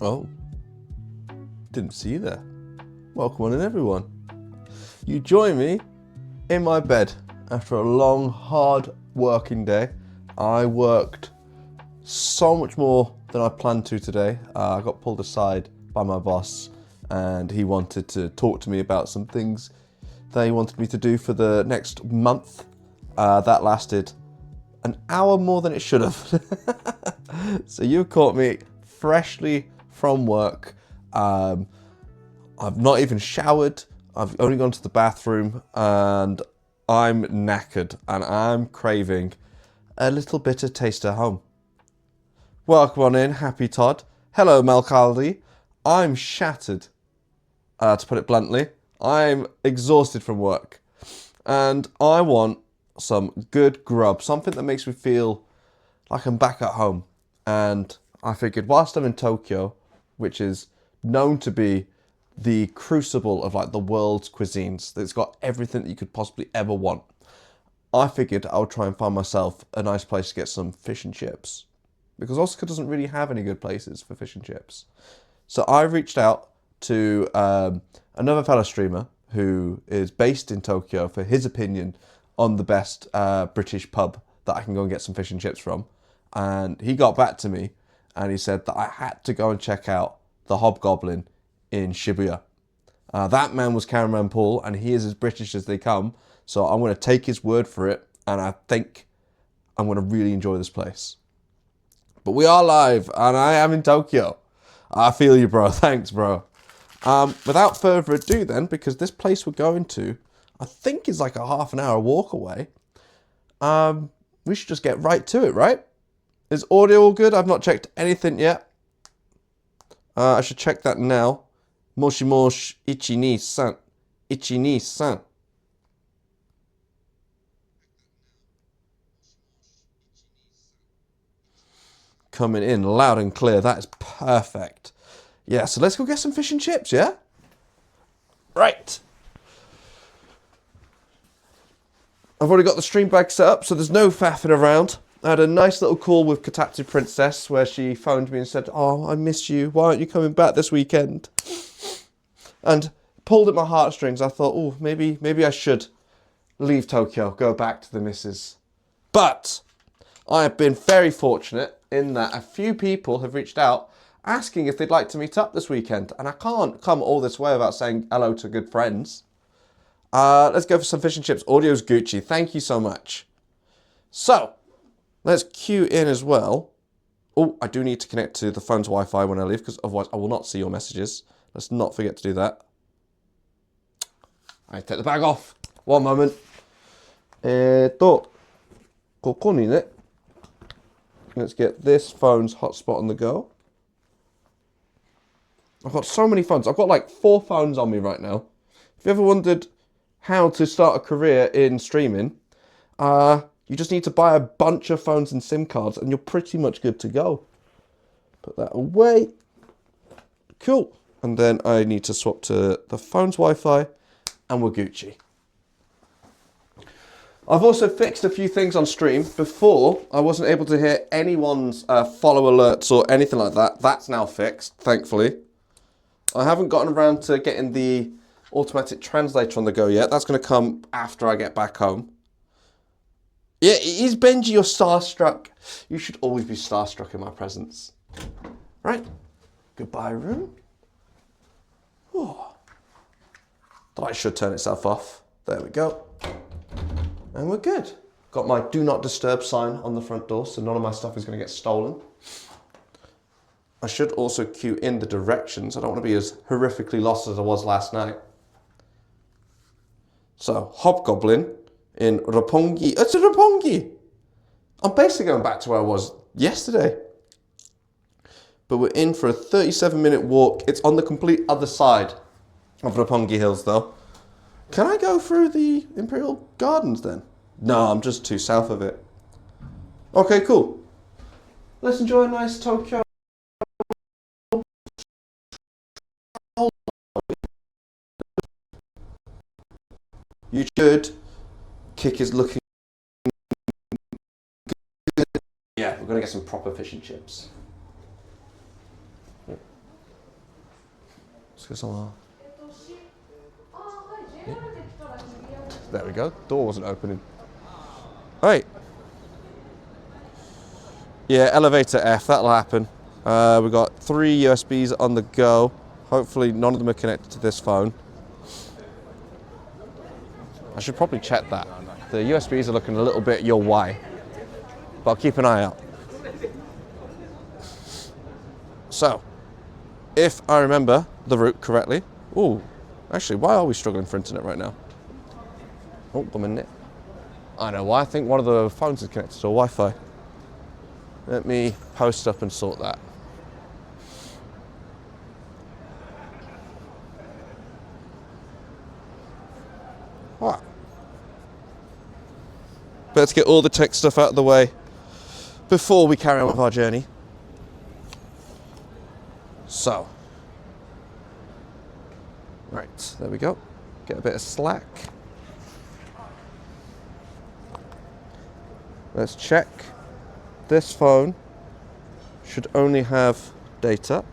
Oh, didn't see you there. Welcome on in, everyone. You join me in my bed after a long, hard working day. I worked so much more than I planned to today. I got pulled aside by my boss and he wanted to talk to me about some things that he wanted me to do for the next month. That lasted an hour more than it should have. So you caught me freshly from work. I've not even showered. I've only gone to the bathroom and I'm knackered and I'm craving a little bit of taste at home. Welcome on in, Happy Todd. Hello, Malcaldi. I'm shattered, to put it bluntly. I'm exhausted from work and I want some good grub, something that makes me feel like I'm back at home. And I figured whilst I'm in Tokyo, which is known to be the crucible of like the world's cuisines, that's got everything that you could possibly ever want, I figured I would try and find myself a nice place to get some fish and chips, because Osaka doesn't really have any good places for fish and chips. So I reached out to another fellow streamer who is based in Tokyo for his opinion on the best British pub that I can go and get some fish and chips from. And he got back to me and he said that I had to go and check out the Hobgoblin in Shibuya. That man was Cameraman Paul and he is as British as they come. So I'm going to take his word for it and I think I'm going to really enjoy this place. But we are live and I am in Tokyo. I feel you, bro. Thanks, bro. Without further ado then, because this place we're going to, I think is like a half an hour walk away. We should just get right to it, right? Is audio all good? I've not checked anything yet. I should check that now. Moshi moshi, ichi ni san. Ichi ni san. Coming in loud and clear. That is perfect. Yeah, so let's go get some fish and chips, yeah? Right. I've already got the stream bag set up, so there's no faffing around. I had a nice little call with Kotatsu Princess where she phoned me and said, "Oh, I miss you. Why aren't you coming back this weekend?" And pulled at my heartstrings. I thought, oh, maybe I should leave Tokyo, go back to the missus. But I have been very fortunate in that a few people have reached out asking if they'd like to meet up this weekend. And I can't come all this way without saying hello to good friends. Let's go for some fish and chips. Audio's Gucci. Thank you so much. So, let's cue in as well. Oh, I do need to connect to the phone's Wi-Fi when I leave, because otherwise I will not see your messages. Let's not forget to do that. I take the bag off. One moment. ここにね. Let's get this phone's hotspot on the go. I've got so many phones. I've got like 4 phones on me right now. If you ever wondered how to start a career in streaming, you just need to buy a bunch of phones and SIM cards and you're pretty much good to go. Put that away. Cool. And then I need to swap to the phone's Wi-Fi and we're Gucci. I've also fixed a few things on stream. Before, I wasn't able to hear anyone's follow alerts or anything like that. That's now fixed, thankfully. I haven't gotten around to getting the automatic translator on the go yet. That's going to come after I get back home. Yeah, is Benji your starstruck? You should always be starstruck in my presence. Right. Goodbye, room. Oh. The light should turn itself off. There we go. And we're good. Got my do not disturb sign on the front door, so none of my stuff is going to get stolen. I should also cue in the directions. I don't want to be as horrifically lost as I was last night. So, Hobgoblin in Roppongi. It's a Roppongi! I'm basically going back to where I was yesterday. But we're in for a 37-minute walk. It's on the complete other side of Roppongi Hills, though. Can I go through the Imperial Gardens, then? No, I'm just too south of it. Okay, cool. Let's enjoy a nice Tokyo. You should. Kick is looking good. Yeah, we're going to get some proper fish and chips. someone. Yeah. There we go. Door wasn't opening. Right. Yeah, elevator F. That'll happen. We've got 3 USBs on the go. Hopefully none of them are connected to this phone. I should probably check that. The USBs are looking a little bit your way, but I'll keep an eye out. So, if I remember the route correctly, ooh, actually, why are we struggling for internet right now? Oh, 1 minute. I know why. I think one of the phones is connected to Wi-Fi. Let me post up and sort that. What? Better get all the tech stuff out of the way before we carry on with our journey. So, right, there we go. Get a bit of slack. Let's check. This phone should only have data.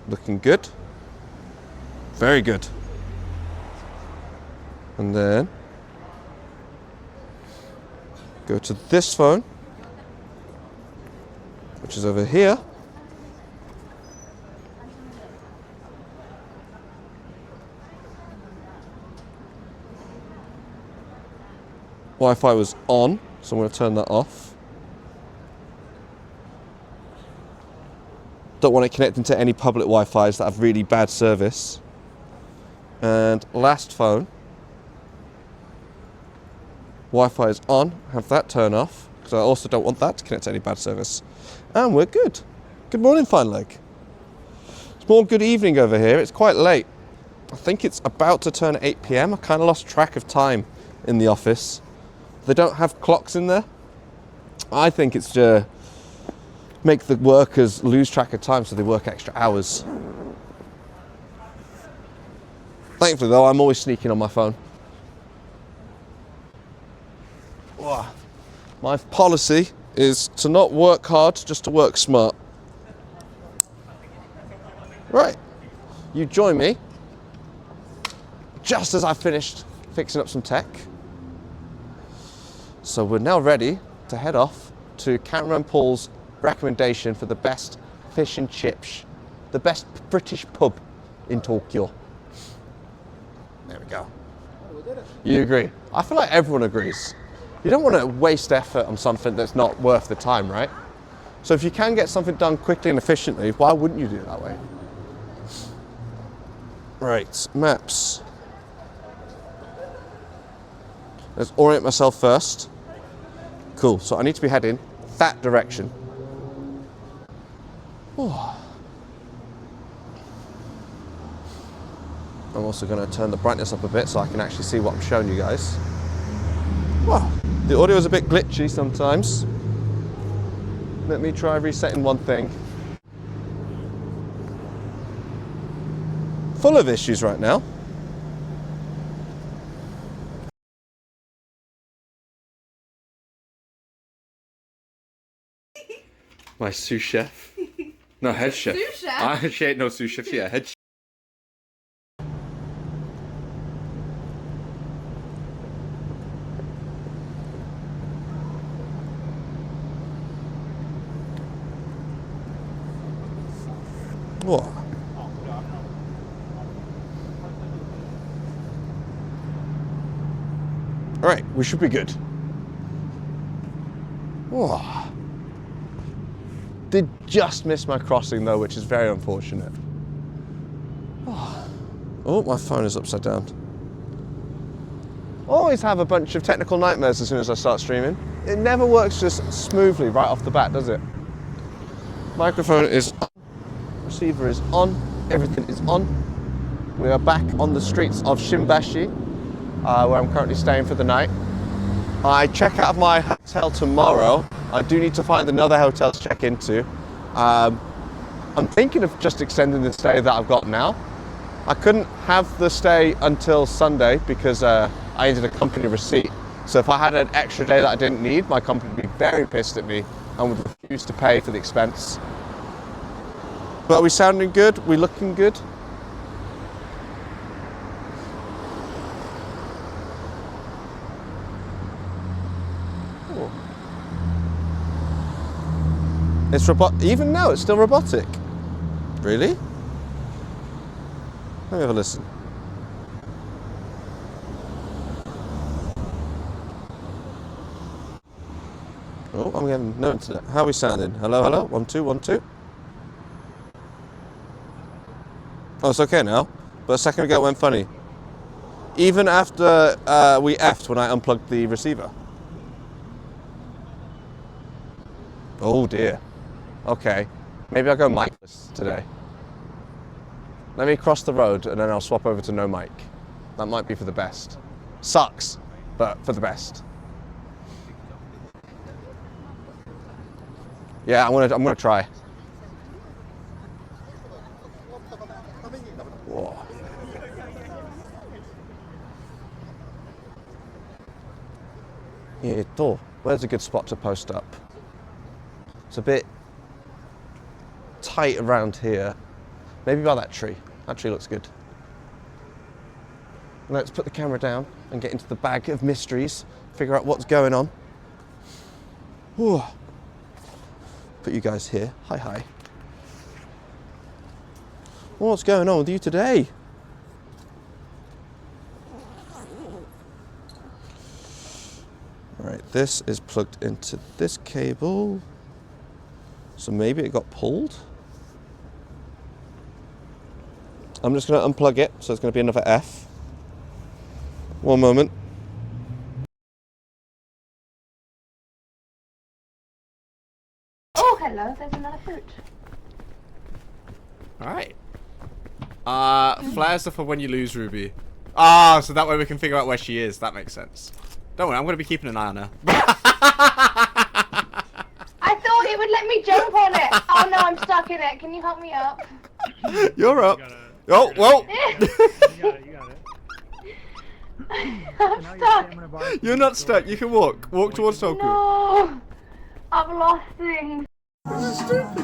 Looking good. Very good. And then go to this phone, which is over here. Wi-Fi was on, so I'm going to turn that off. Don't want it connecting to any public Wi-Fis that have really bad service. And last phone, Wi-Fi is on, have that turn off, because I also don't want that to connect to any bad service. And we're good. Good morning, fine leg. It's more good evening over here. It's quite late. I think it's about to turn 8 PM. I kind of lost track of time in the office. They don't have clocks in there. I think it's to make the workers lose track of time so they work extra hours. Thankfully though, I'm always sneaking on my phone. My policy is to not work hard, just to work smart. Right, you join me just as I finished fixing up some tech. So we're now ready to head off to Cameraman Paul's recommendation for the best fish and chips, the best British pub in Tokyo. There we go. You agree? I feel like everyone agrees. You don't want to waste effort on something that's not worth the time, right? So if you can get something done quickly and efficiently, why wouldn't you do it that way? Right, maps. Let's orient myself first. Cool, so I need to be heading that direction. Oh. I'm also going to turn the brightness up a bit so I can actually see what I'm showing you guys. Wow, the audio is a bit glitchy sometimes. Let me try resetting one thing. Full of issues right now. My sous chef. No, head chef. Sous chef? She ain't no sous chef, yeah, head chef. What? All right, we should be good. Whoa. Did just miss my crossing though, which is very unfortunate. Oh, my phone is upside down. Always have a bunch of technical nightmares as soon as I start streaming. It never works just smoothly right off the bat, does it? Microphone is on, receiver is on, everything is on. We are back on the streets of Shimbashi, where I'm currently staying for the night. I check out of my hotel tomorrow. I do need to find another hotel to check into. I'm thinking of just extending the stay that I've got now. I couldn't have the stay until Sunday because I needed a company receipt. So if I had an extra day that I didn't need, my company would be very pissed at me and would refuse to pay for the expense. But are we sounding good? We looking good? Oh. It's even now it's still robotic. Really? Let me have a listen. Oh, I'm getting no internet. How are we sounding? Hello, hello? 1 2 1 2. Oh, it's okay now. But a second ago it went funny. Even after we effed when I unplugged the receiver. Oh dear. Okay. Maybe I'll go micless today. Let me cross the road and then I'll swap over to no mic. That might be for the best. Sucks, but for the best. Yeah, I'm gonna try. Whoa. Yeah, where's a good spot to post up? It's a bit tight around here. Maybe by that tree. That tree looks good. Let's put the camera down and get into the bag of mysteries, figure out what's going on. Whew. Put you guys here. Hi, hi. What's going on with you today? Right, this is plugged into this cable. So maybe it got pulled. I'm just going to unplug it, so it's going to be another F. One moment. Oh, hello, there's another fruit. Alright. Flares are for when you lose Ruby. Ah, so that way we can figure out where she is. That makes sense. Don't worry, I'm going to be keeping an eye on her. I thought it would let me jump on it. Oh no, I'm stuck in it. Can you help me up? You're up. Oh, whoa. You got it. I'm stuck. You're not stuck. You can walk. Walk towards Toku. No, I've lost things. This is stupid.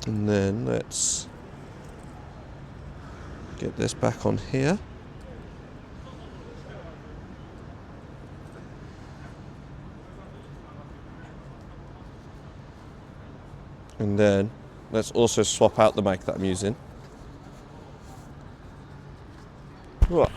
And then let's get this back on here. And then let's also swap out the mic that I'm using. What?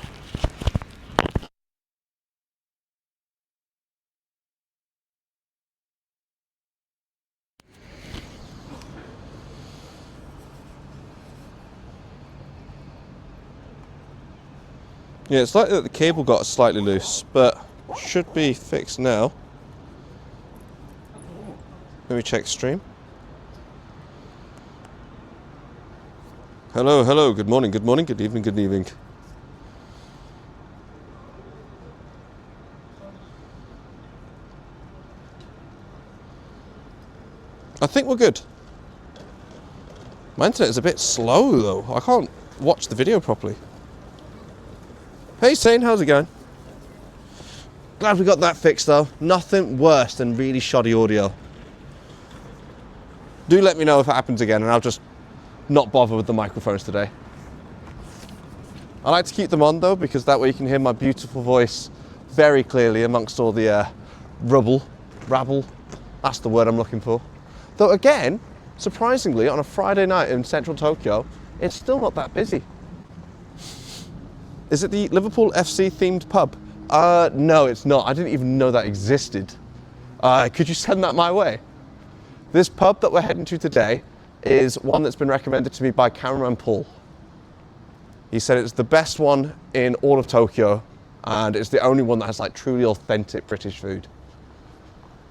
Yeah, it's like that the cable got slightly loose, but should be fixed now. Let me check stream. Hello, hello, good morning, good evening, good evening. I think we're good. My internet is a bit slow though. I can't watch the video properly. Hey Sane, how's it going? Glad we got that fixed though. Nothing worse than really shoddy audio. Do let me know if it happens again and I'll just not bother with the microphones today. I like to keep them on though because that way you can hear my beautiful voice very clearly amongst all the rabble. That's the word I'm looking for. Though again, surprisingly, on a Friday night in central Tokyo, it's still not that busy. Is it the Liverpool FC themed pub? No, it's not. I didn't even know that existed. Could you send that my way? This pub that we're heading to today is one that's been recommended to me by cameraman Paul. He said it's the best one in all of Tokyo and it's the only one that has like truly authentic British food.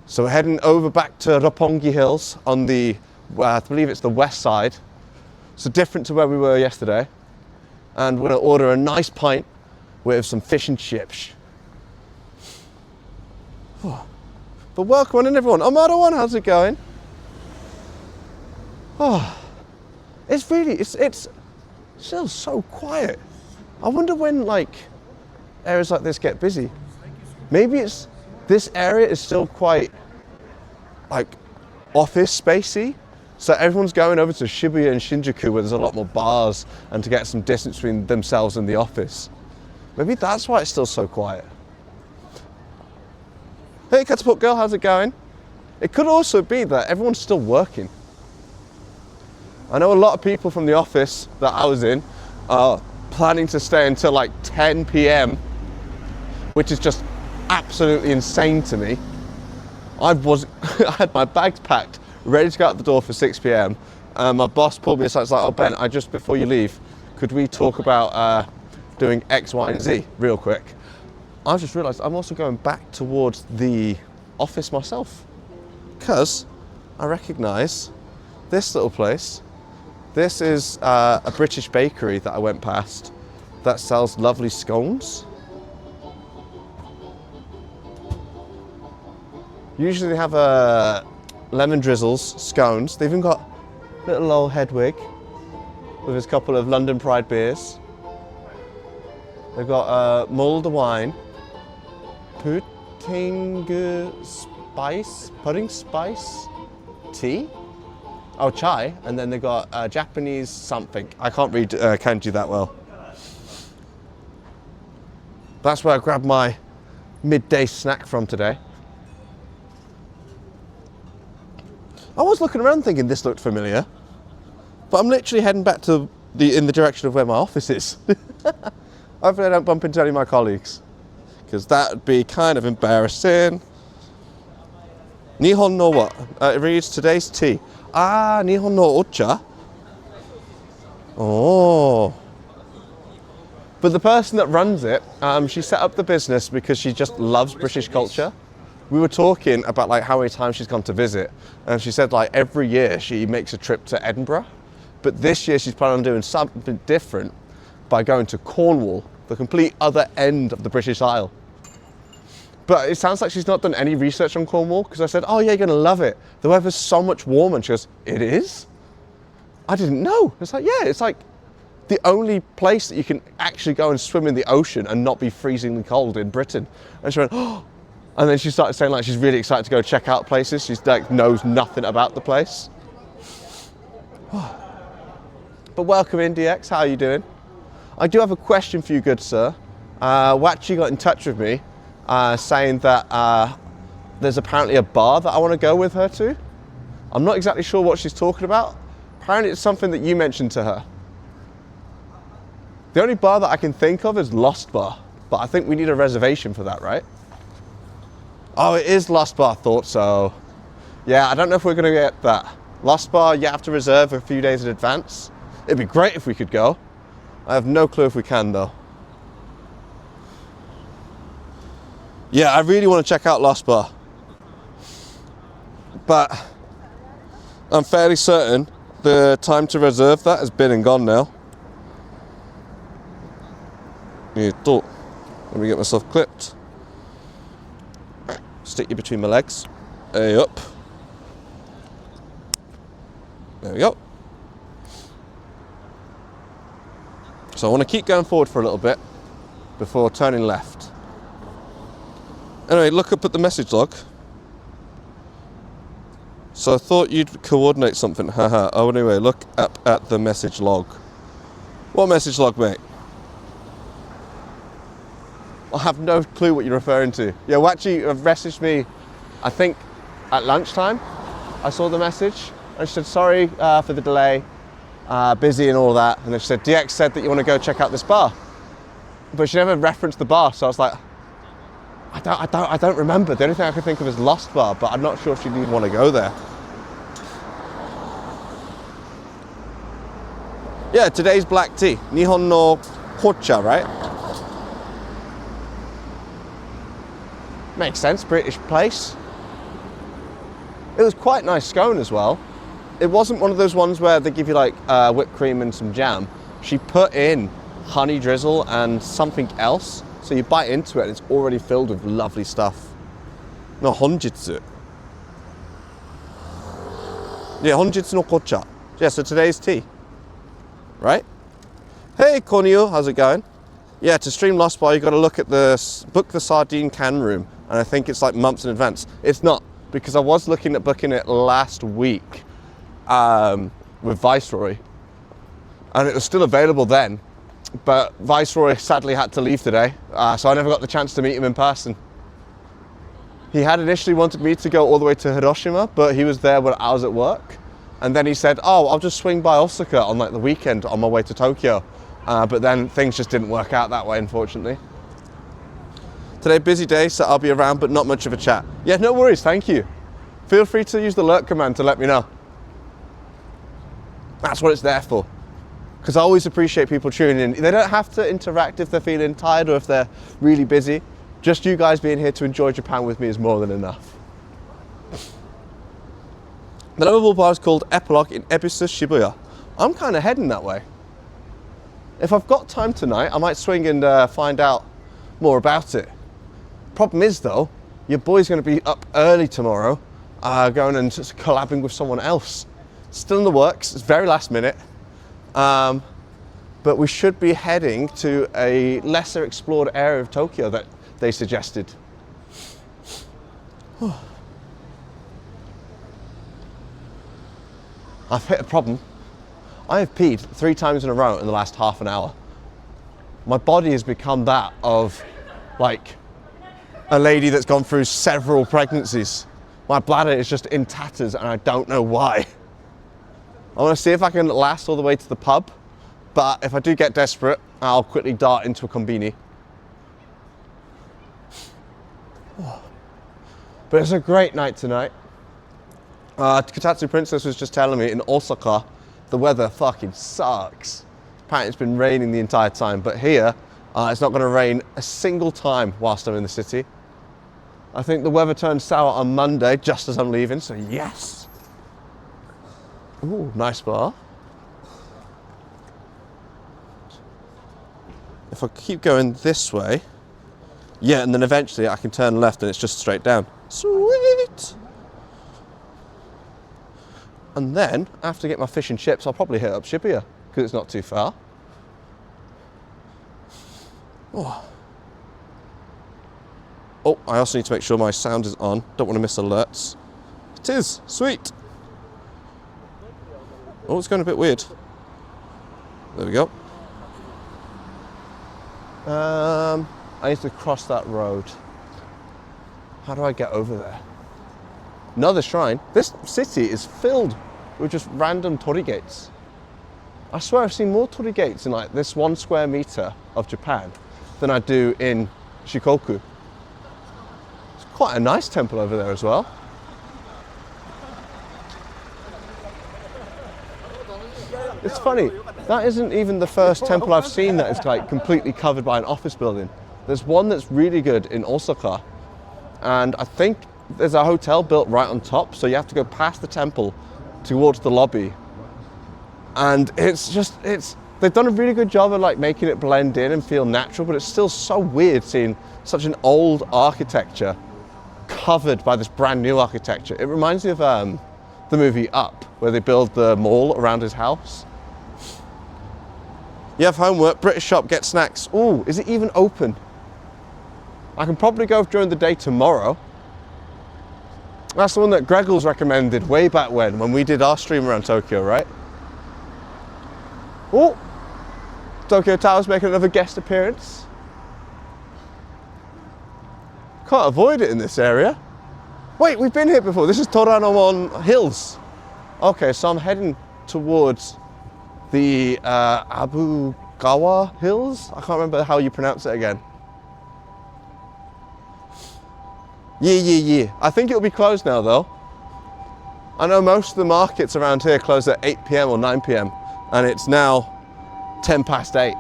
So we're heading over back to Roppongi Hills on the, I believe it's the west side. So different to where we were yesterday. And we're going to order a nice pint with some fish and chips. But welcome in everyone. Amado One, how's it going? Oh, it's still so quiet. I wonder when like areas like this get busy. Maybe it's, this area is still quite like office spacey. So everyone's going over to Shibuya and Shinjuku where there's a lot more bars and to get some distance between themselves and the office. Maybe that's why it's still so quiet. Hey Catapult Girl, how's it going? It could also be that everyone's still working. I know a lot of people from the office that I was in are planning to stay until like 10 p.m, which is just absolutely insane to me. I had my bags packed, ready to go out the door for 6 p.m. My boss pulled me aside, it's like, oh Ben, just before you leave, could we talk about doing X, Y, and Z real quick? I've just realised I'm also going back towards the office myself, because I recognise this little place. This is a British bakery that I went past that sells lovely scones. Usually they have lemon drizzles, scones. They've even got little old Hedwig with his couple of London Pride beers. They've got mulled wine, pudding spice tea. Oh, chai, and then they got Japanese something. I can't read kanji that well. That's where I grabbed my midday snack from today. I was looking around thinking this looked familiar, but I'm literally heading back to in the direction of where my office is. Hopefully I don't bump into any of my colleagues, because that would be kind of embarrassing. Nihon no what? It reads today's tea. Ah, Nihon no ocha. Oh. But the person that runs it, she set up the business because she just loves British culture. We were talking about like how many times she's gone to visit, and she said like every year she makes a trip to Edinburgh, but this year she's planning on doing something different by going to Cornwall, the complete other end of the British Isle. But it sounds like she's not done any research on Cornwall, because I said, oh yeah, you're gonna love it. The weather's so much warmer. And she goes, it is? I didn't know. It's like, yeah, it's like the only place that you can actually go and swim in the ocean and not be freezingly cold in Britain. And she went, oh, and then she started saying like she's really excited to go check out places. She's like knows nothing about the place. But welcome in, DX, how are you doing? I do have a question for you, good sir. Wachi got in touch with me saying that there's apparently a bar that I want to go with her to. I'm not exactly sure what she's talking about. Apparently it's something that you mentioned to her. The only bar that I can think of is Lost Bar, but I think we need a reservation for that, right? Oh, it is Lost Bar, thought so. Yeah, I don't know if we're gonna get that. Lost Bar, you have to reserve a few days in advance. It'd be great if we could go. I have no clue if we can though. Yeah, I really want to check out Lost Bar. But I'm fairly certain the time to reserve that has been and gone now. Let me get myself clipped. Stick you between my legs. Hey up. There we go. So I want to keep going forward for a little bit before turning left. Anyway, look up at the message log. So I thought you'd coordinate something. Haha. Oh, anyway, look up at the message log. What message log, mate? I have no clue what you're referring to. Yeah, Wachi messaged me, I think, at lunchtime. I saw the message and she said, sorry for the delay, busy and all that. And then she said, DX said that you want to go check out this bar. But she never referenced the bar, so I was like, I don't remember. The only thing I could think of is Lost Bar, but I'm not sure if she'd even want to go there. Yeah, today's black tea. Nihon no kocha, right? Makes sense, British place. It was quite nice scone as well. It wasn't one of those ones where they give you like whipped cream and some jam. She put in honey drizzle and something else. So you bite into it and it's already filled with lovely stuff. No, honjitsu. Yeah, honjitsu no kocha. Yeah, so today's tea. Right? Hey, Konyo, how's it going? Yeah, to stream Lost Bar, you got to look at book the sardine can room, and I think it's like months in advance. It's not, because I was looking at booking it last week with Viceroy, and it was still available then, but Viceroy sadly had to leave today, so I never got the chance to meet him in person. He had initially wanted me to go all the way to Hiroshima, but he was there when I was at work, and then he said, oh, I'll just swing by Osaka on like the weekend on my way to Tokyo. But then things just didn't work out that way, unfortunately. Today, busy day, so I'll be around, but not much of a chat. Yeah, no worries, thank you. Feel free to use the alert command to let me know. That's what it's there for. Because I always appreciate people tuning in. They don't have to interact if they're feeling tired or if they're really busy. Just you guys being here to enjoy Japan with me is more than enough. The lovable bar is called Epilogue in Ebisu, Shibuya. I'm kind of heading that way. If I've got time tonight, I might swing and find out more about it. Problem is though, your boy's going to be up early tomorrow, going and just collabing with someone else. Still in the works, it's very last minute, but we should be heading to a lesser explored area of Tokyo that they suggested. I've hit a problem. I have peed 3 times in a row in the last half an hour. My body has become that of like a lady that's gone through several pregnancies. My bladder is just in tatters and I don't know why. I want to see if I can last all the way to the pub, but if I do get desperate, I'll quickly dart into a combini. But it's a great night tonight. Kotatsu Princess was just telling me in Osaka, the weather fucking sucks. Apparently it's been raining the entire time, but here it's not going to rain a single time whilst I'm in the city. I think the weather turned sour on Monday just as I'm leaving, so yes. Ooh, nice bar. If I keep going this way, yeah, and then eventually I can turn left and it's just straight down. Sweet! And then, after I get my fish and chips, I'll probably hit up Shibuya, because it's not too far. Oh, I also need to make sure my sound is on. Don't want to miss alerts. It is! Sweet! Oh, it's going a bit weird. There we go. I need to cross that road. How do I get over there? Another shrine. This city is filled with just random torii gates. I swear I've seen more torii gates in like this 1 square meter of Japan than I do in Shikoku. It's quite a nice temple over there as well. It's funny, that isn't even the first temple I've seen that is like completely covered by an office building. There's one that's really good in Osaka, and I think there's a hotel built right on top, so you have to go past the temple towards the lobby. And they've done a really good job of like making it blend in and feel natural, but it's still so weird seeing such an old architecture covered by this brand new architecture. It reminds me of the movie Up, where they build the mall around his house. You have homework, British shop, get snacks. Ooh, is it even open? I can probably go during the day tomorrow. That's the one that Greggles recommended way back when we did our stream around Tokyo, right? Oh, Tokyo Tower's making another guest appearance. Can't avoid it in this area. Wait, we've been here before. This is Toranomon Hills. Okay, so I'm heading towards the Abugawa Hills. I can't remember how you pronounce it again. Yeah. I think it'll be closed now though. I know most of the markets around here close at 8 PM or 9 PM, and it's now 10 past 8.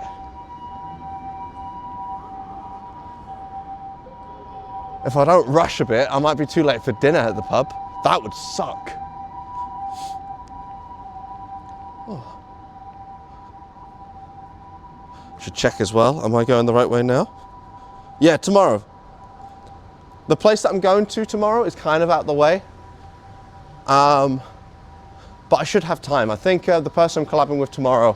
If I don't rush a bit, I might be too late for dinner at the pub. That would suck. Oh. Should check as well. Am I going the right way now? Yeah, tomorrow. The place that I'm going to tomorrow is kind of out the way. But I should have time. I think the person I'm collabing with tomorrow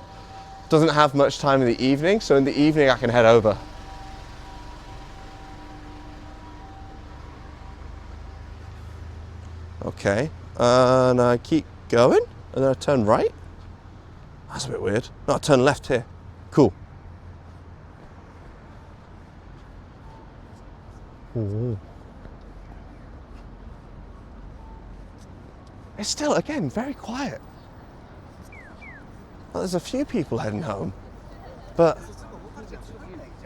doesn't have much time in the evening, so in the evening I can head over. Okay, and I keep going, and then I turn right. That's a bit weird. No, I turn left here. Cool. Ooh. It's still, again, very quiet. Well, there's a few people heading home, but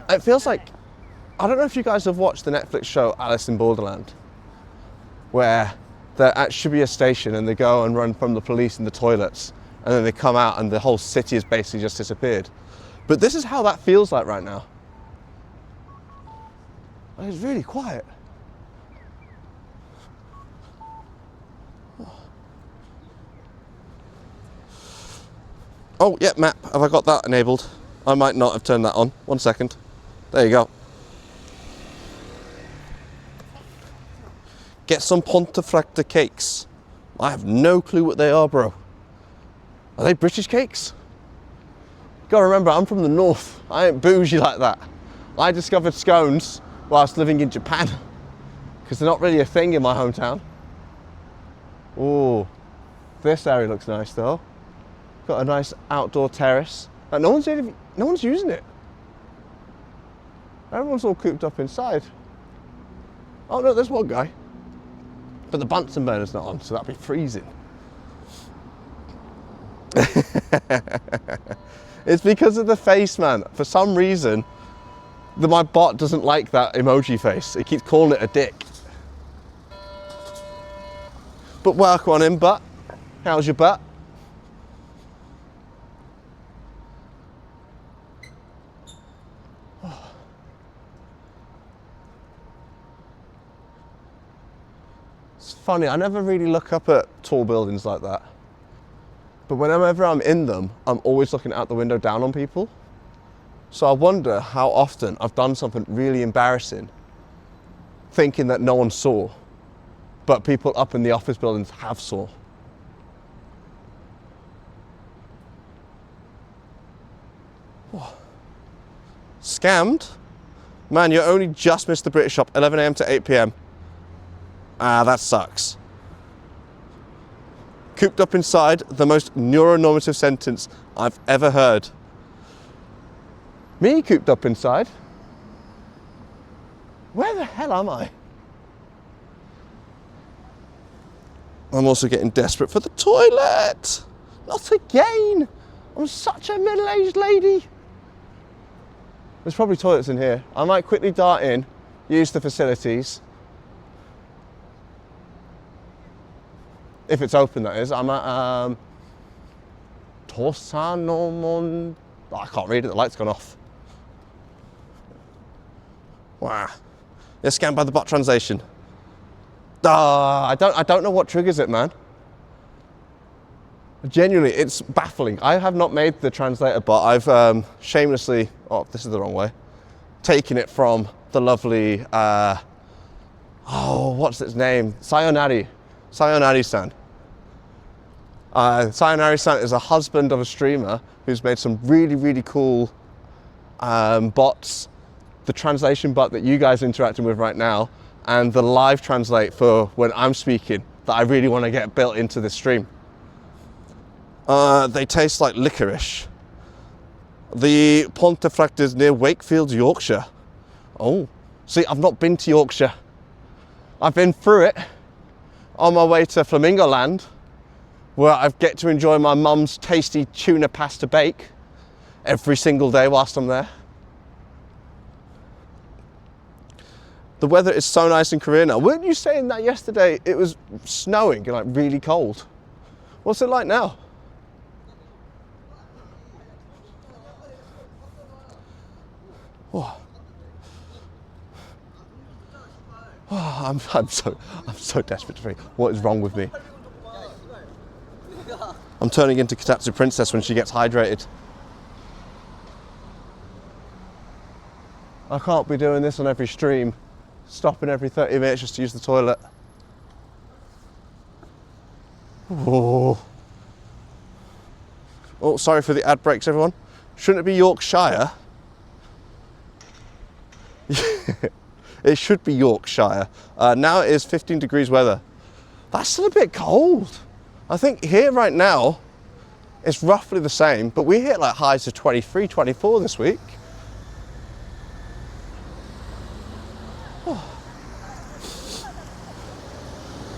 it feels like, I don't know if you guys have watched the Netflix show Alice in Borderland, where there should be a station and they go and run from the police in the toilets, and then they come out and the whole city has basically just disappeared. But this is how that feels like right now. It's really quiet. Oh, yeah, map. Have I got that enabled? I might not have turned that on. 1 second. There you go. Get some Pontefract cakes. I have no clue what they are, bro. Are they British cakes? Gotta remember, I'm from the north. I ain't bougie like that. I discovered scones whilst living in Japan, because they're not really a thing in my hometown. Oh, this area looks nice though. Got a nice outdoor terrace. Like, no one's using it. Everyone's all cooped up inside. Oh no, there's one guy. But the Bunsen burner's not on, so that'd be freezing. It's because of the face, man. For some reason, my bot doesn't like that emoji face. It keeps calling it a dick. But work on him, butt. How's your butt? It's funny, I never really look up at tall buildings like that. But whenever I'm in them, I'm always looking out the window down on people. So I wonder how often I've done something really embarrassing, thinking that no one saw, but people up in the office buildings have saw. Oh. Scammed? Man, you only just missed the British shop, 11 AM to 8 PM. Ah, that sucks. Cooped up inside, the most neuronormative sentence I've ever heard. Me cooped up inside? Where the hell am I? I'm also getting desperate for the toilet. Not again. I'm such a middle-aged lady. There's probably toilets in here. I might quickly dart in, use the facilities. If it's open, that is. I'm at Torsanomon. Oh, I can't read it. The light's gone off. Wow. They're scanned by the bot translation. I don't know what triggers it, man. Genuinely, it's baffling. I have not made the translator bot. I've shamelessly, oh, this is the wrong way, taken it from the lovely, what's its name? Sayonari-san. Sayonari-san is a husband of a streamer who's made some really, really cool bots. The translation bot that you guys are interacting with right now, and the live translate for when I'm speaking that I really want to get built into this stream. They taste like licorice. The Pontefract is near Wakefield, Yorkshire. Oh, see, I've not been to Yorkshire. I've been through it on my way to Flamingo Land, where I get to enjoy my mum's tasty tuna pasta bake every single day whilst I'm there. The weather is so nice in Korea now. Weren't you saying that yesterday it was snowing and like really cold? What's it like now? Oh. Oh, I'm so desperate to think what is wrong with me. I'm turning into Katatsu Princess when she gets hydrated. I can't be doing this on every stream, stopping every 30 minutes just to use the toilet. Oh, sorry for the ad breaks, everyone. Shouldn't it be Yorkshire? It should be Yorkshire. Now it is 15 degrees weather. That's still a bit cold. I think here right now, it's roughly the same, but we hit like highs of 23, 24 this week. Oh.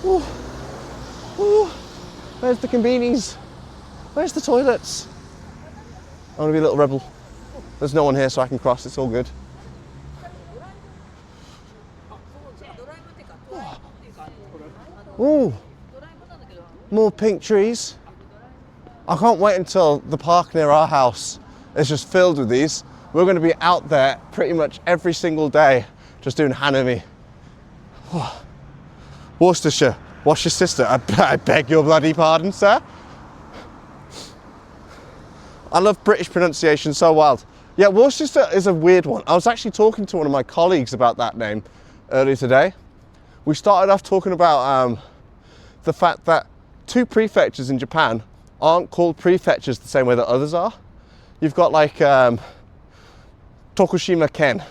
Oh. Oh. Where's the convenies? Where's the toilets? I want to be a little rebel. There's no one here so I can cross, it's all good. Ooh, more pink trees. I can't wait until the park near our house is just filled with these. We're going to be out there pretty much every single day just doing Hanami. Worcestershire, what's your sister? I beg your bloody pardon, sir. I love British pronunciation, so wild. Yeah, Worcester is a weird one. I was actually talking to one of my colleagues about that name earlier today. We started off talking about the fact that two prefectures in Japan aren't called prefectures the same way that others are. You've got like Tokushima Ken,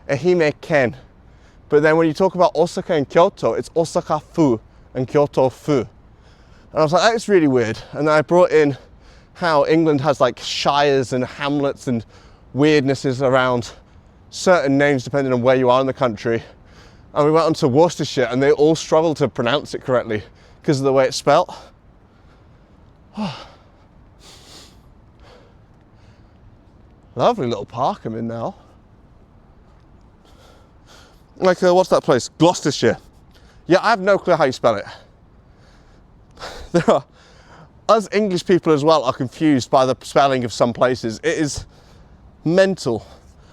Ehime Ken, but then when you talk about Osaka and Kyoto, it's Osaka-fu and Kyoto-fu. And I was like, that's really weird. And then I brought in how England has like shires and hamlets and weirdnesses around certain names depending on where you are in the country. And we went on to Worcestershire and they all struggled to pronounce it correctly because of the way it's spelt. Lovely little park I'm in now. Like, what's that place? Gloucestershire. Yeah, I have no clue how you spell it. There are, us English people as well are confused by the spelling of some places. It is mental.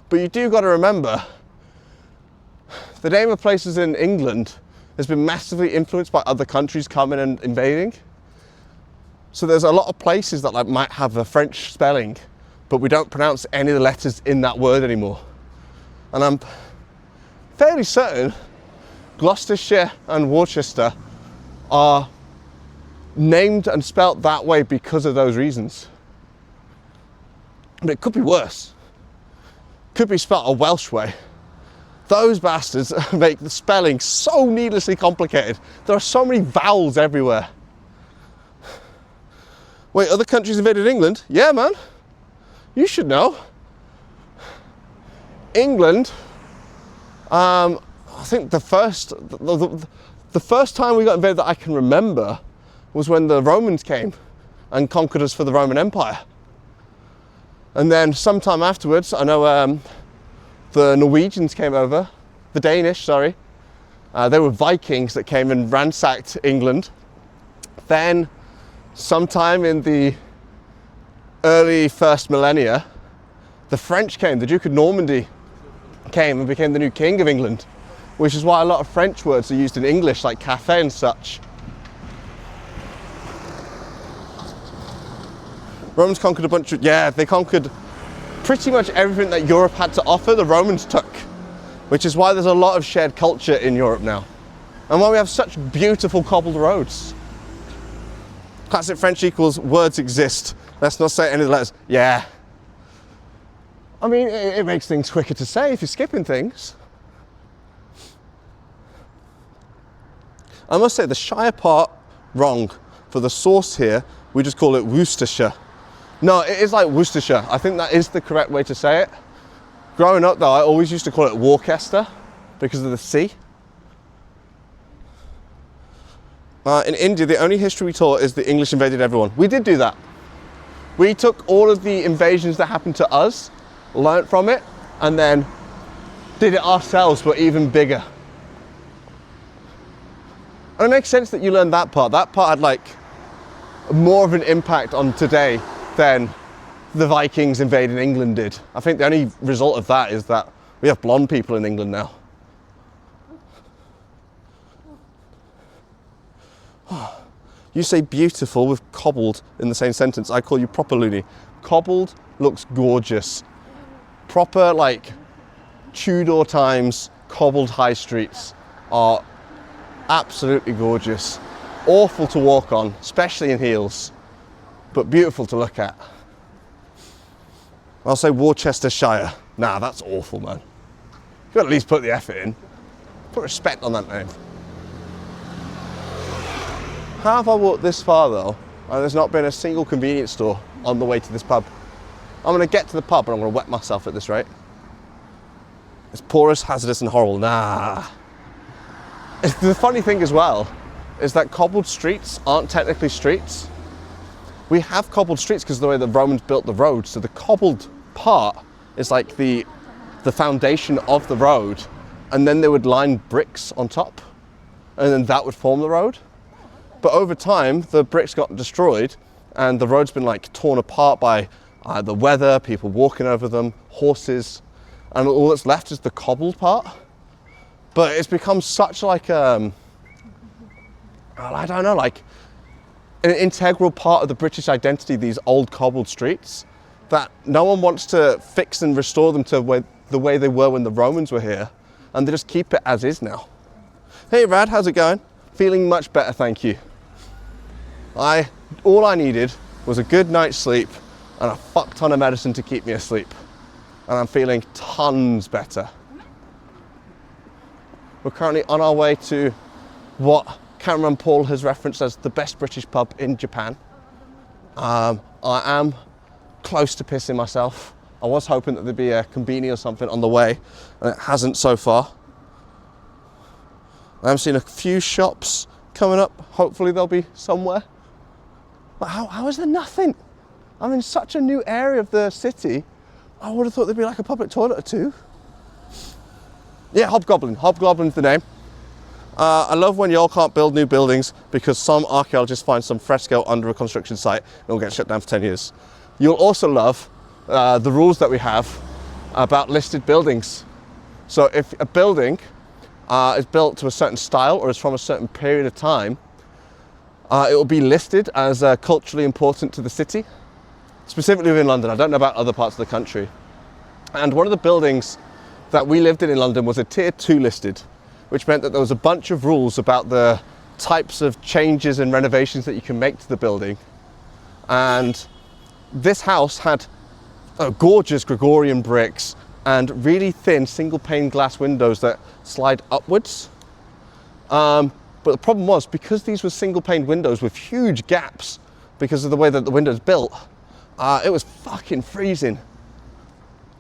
But you do got to remember, the name of places in England has been massively influenced by other countries coming and invading. So there's a lot of places that like might have a French spelling, but we don't pronounce any of the letters in that word anymore. And I'm fairly certain Gloucestershire and Worcester are named and spelt that way because of those reasons. But it could be worse. Could be spelt a Welsh way. Those bastards make the spelling so needlessly complicated. There are so many vowels everywhere. Wait, other countries invaded England? Yeah, man. You should know. England, I think the first time we got invaded that I can remember was when the Romans came and conquered us for the Roman Empire. And then sometime afterwards, I know the Norwegians came over, the Danish, sorry. They were Vikings that came and ransacked England. Then, sometime in the early first millennia, the French came, the Duke of Normandy came and became the new king of England, which is why a lot of French words are used in English, like cafe and such. Romans conquered a bunch of, yeah, they conquered pretty much everything that Europe had to offer, the Romans took, which is why there's a lot of shared culture in Europe now. And why we have such beautiful cobbled roads. Classic French equals words exist. Let's not say any of the letters. Yeah. I mean, it makes things quicker to say if you're skipping things. I must say the Shire part, wrong. For the source here, we just call it Worcestershire. No, it is like Worcestershire. I think that is the correct way to say it. Growing up though, I always used to call it Worcester because of the C. In India, the only history we taught is the English invaded everyone. We did do that. We took all of the invasions that happened to us, learnt from it, and then did it ourselves, but even bigger. And it makes sense that you learned that part. That part had like more of an impact on today than the Vikings invading England did. I think the only result of that is that we have blonde people in England now. You say beautiful with cobbled in the same sentence. I call you proper loony. Cobbled looks gorgeous. Proper, like, Tudor times cobbled high streets are absolutely gorgeous. Awful to walk on, especially in heels, but beautiful to look at. I'll say Worcestershire. Nah, that's awful, man. You gotta at least put the effort in. Put respect on that name. How have I walked this far though, and there's not been a single convenience store on the way to this pub? I'm gonna get to the pub and I'm gonna wet myself at this rate. It's porous, hazardous and horrible. Nah. The funny thing as well is that cobbled streets aren't technically streets. We have cobbled streets because of the way the Romans built the road. So the cobbled part is like the foundation of the road, and then they would line bricks on top, and then that would form the road. But over time, the bricks got destroyed, and the road's been like torn apart by the weather, people walking over them, horses, and all that's left is the cobbled part. But it's become such like I don't know, like an integral part of the British identity, these old cobbled streets, that no one wants to fix and restore them to the way they were when the Romans were here, and they just keep it as is now. Hey Rad, how's it going? Feeling much better, thank you. All I needed was a good night's sleep and a fuck ton of medicine to keep me asleep. And I'm feeling tons better. We're currently on our way to what Cameron Paul has referenced as the best British pub in Japan. I am close to pissing myself. I was hoping that there'd be a conveni or something on the way, and it hasn't so far. I'm seeing a few shops coming up. Hopefully they'll be somewhere. But how is there nothing? I'm in such a new area of the city. I would have thought there'd be like a public toilet or two. Yeah, Hobgoblin. Hobgoblin's the name. I love when y'all can't build new buildings because some archaeologists find some fresco under a construction site and it'll get shut down for 10 years. You'll also love the rules that we have about listed buildings. So if a building is built to a certain style or is from a certain period of time, it will be listed as culturally important to the city, specifically within London. I don't know about other parts of the country. And one of the buildings that we lived in London was a tier 2 listed, which meant that there was a bunch of rules about the types of changes and renovations that you can make to the building. And this house had gorgeous Gregorian bricks and really thin single pane glass windows that slide upwards. But the problem was, because these were single pane windows with huge gaps because of the way that the window's built, it was fucking freezing.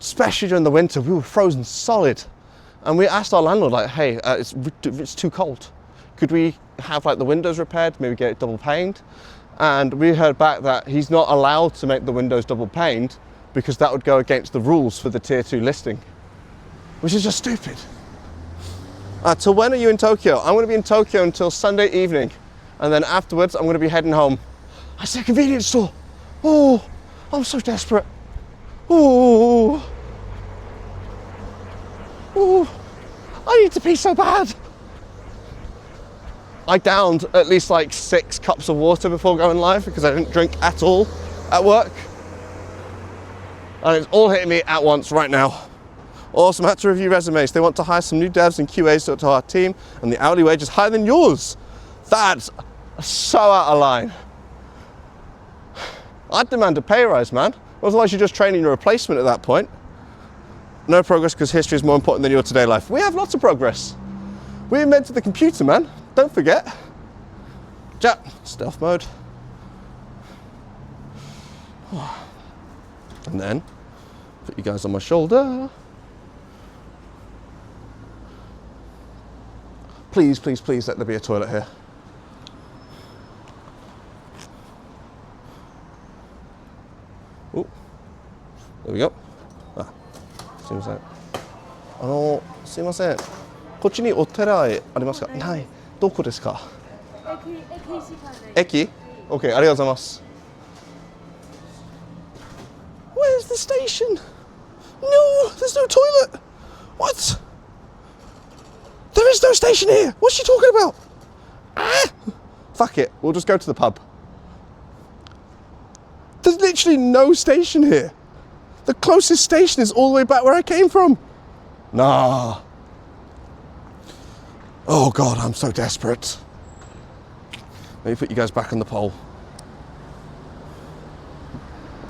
Especially during the winter, we were frozen solid. And we asked our landlord, like, hey, it's too cold. Could we have like the windows repaired, maybe get it double paned? And we heard back that he's not allowed to make the windows double paned because that would go against the rules for the tier 2 listing, which is just stupid. Till when are you in Tokyo? I'm going to be in Tokyo until Sunday evening, and then afterwards I'm going to be heading home. I see a convenience store. Oh, I'm so desperate. Oh, I need to pee so bad. I downed at least like 6 cups of water before going live because I didn't drink at all at work. And it's all hitting me at once right now. Awesome, had to review resumes. They want to hire some new devs and QAs to our team, and the hourly wage is higher than yours. That's so out of line. I'd demand a pay rise, man. Otherwise you're just training your replacement at that point. No progress because history is more important than your today life. We have lots of progress. We invented the computer, man. Don't forget. Jap, stealth mode. And then, put you guys on my shoulder. Please, please, please let there be a toilet here. Oh, there we go. Ah, すいません。すいません。こっちにお寺ありますか？ない。どこですか？駅？ OK、ありがとうございます。Where's the station? No, there's no toilet. What? There is no station here. What's she talking about? Ah! Fuck it. We'll just go to the pub. There's literally no station here. The closest station is all the way back where I came from. Nah. Oh God, I'm so desperate. Let me put you guys back on the pole.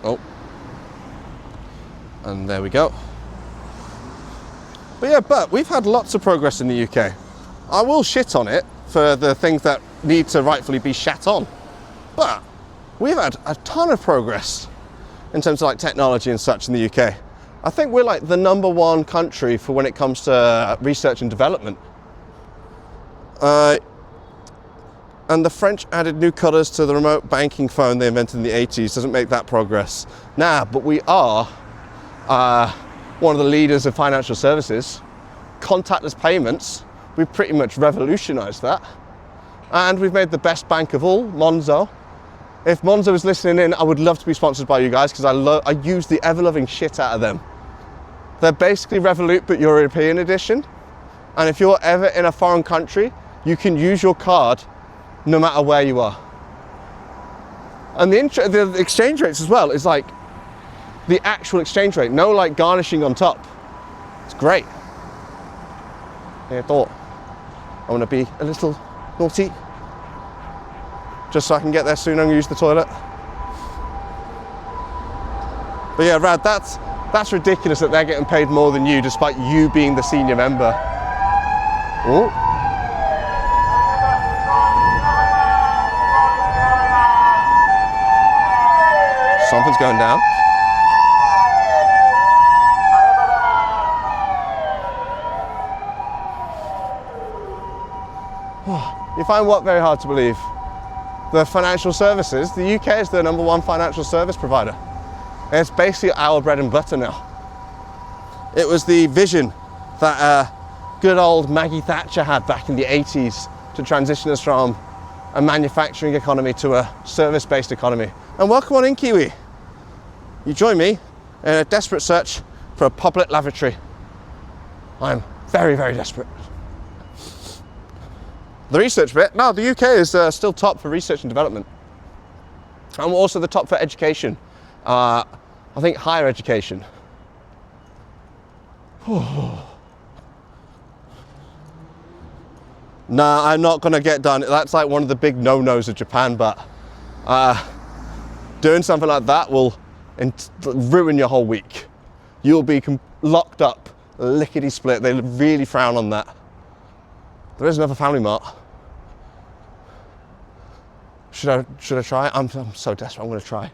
Oh. And there we go. But we've had lots of progress in the UK. I will shit on it for the things that need to rightfully be shat on. But we've had a ton of progress in terms of like technology and such in the UK. I think we're like the #1 country for when it comes to research and development. And the French added new colours to the remote banking phone they invented in the 80s. Doesn't make that progress. But we are one of the leaders of financial services. Contactless payments, we've pretty much revolutionised that. And we've made the best bank of all, Monzo. If Monzo is listening in, I would love to be sponsored by you guys because I use the ever-loving shit out of them. They're basically Revolut but European edition. And if you're ever in a foreign country, you can use your card no matter where you are. And the exchange rates as well is like the actual exchange rate, no like garnishing on top. It's great. I thought I want to be a little naughty just so I can get there soon and use the toilet. But yeah, Rad, that's ridiculous that they're getting paid more than you despite you being the senior member. Oh. Something's going down. You find what very hard to believe? The financial services, the UK is the #1 financial service provider. And it's basically our bread and butter now. It was the vision that good old Maggie Thatcher had back in the 80s to transition us from a manufacturing economy to a service-based economy. And welcome on in, Kiwi. You join me in a desperate search for a public lavatory. I'm very, very desperate. The research bit, no, the UK is still top for research and development. And we're also the top for education. I think higher education. Nah, I'm not gonna get done. That's like one of the big no-nos of Japan, but doing something like that will ruin your whole week. You'll be locked up, lickety-split. They really frown on that. There is another Family Mart. Should I try? I'm so desperate, I'm gonna try.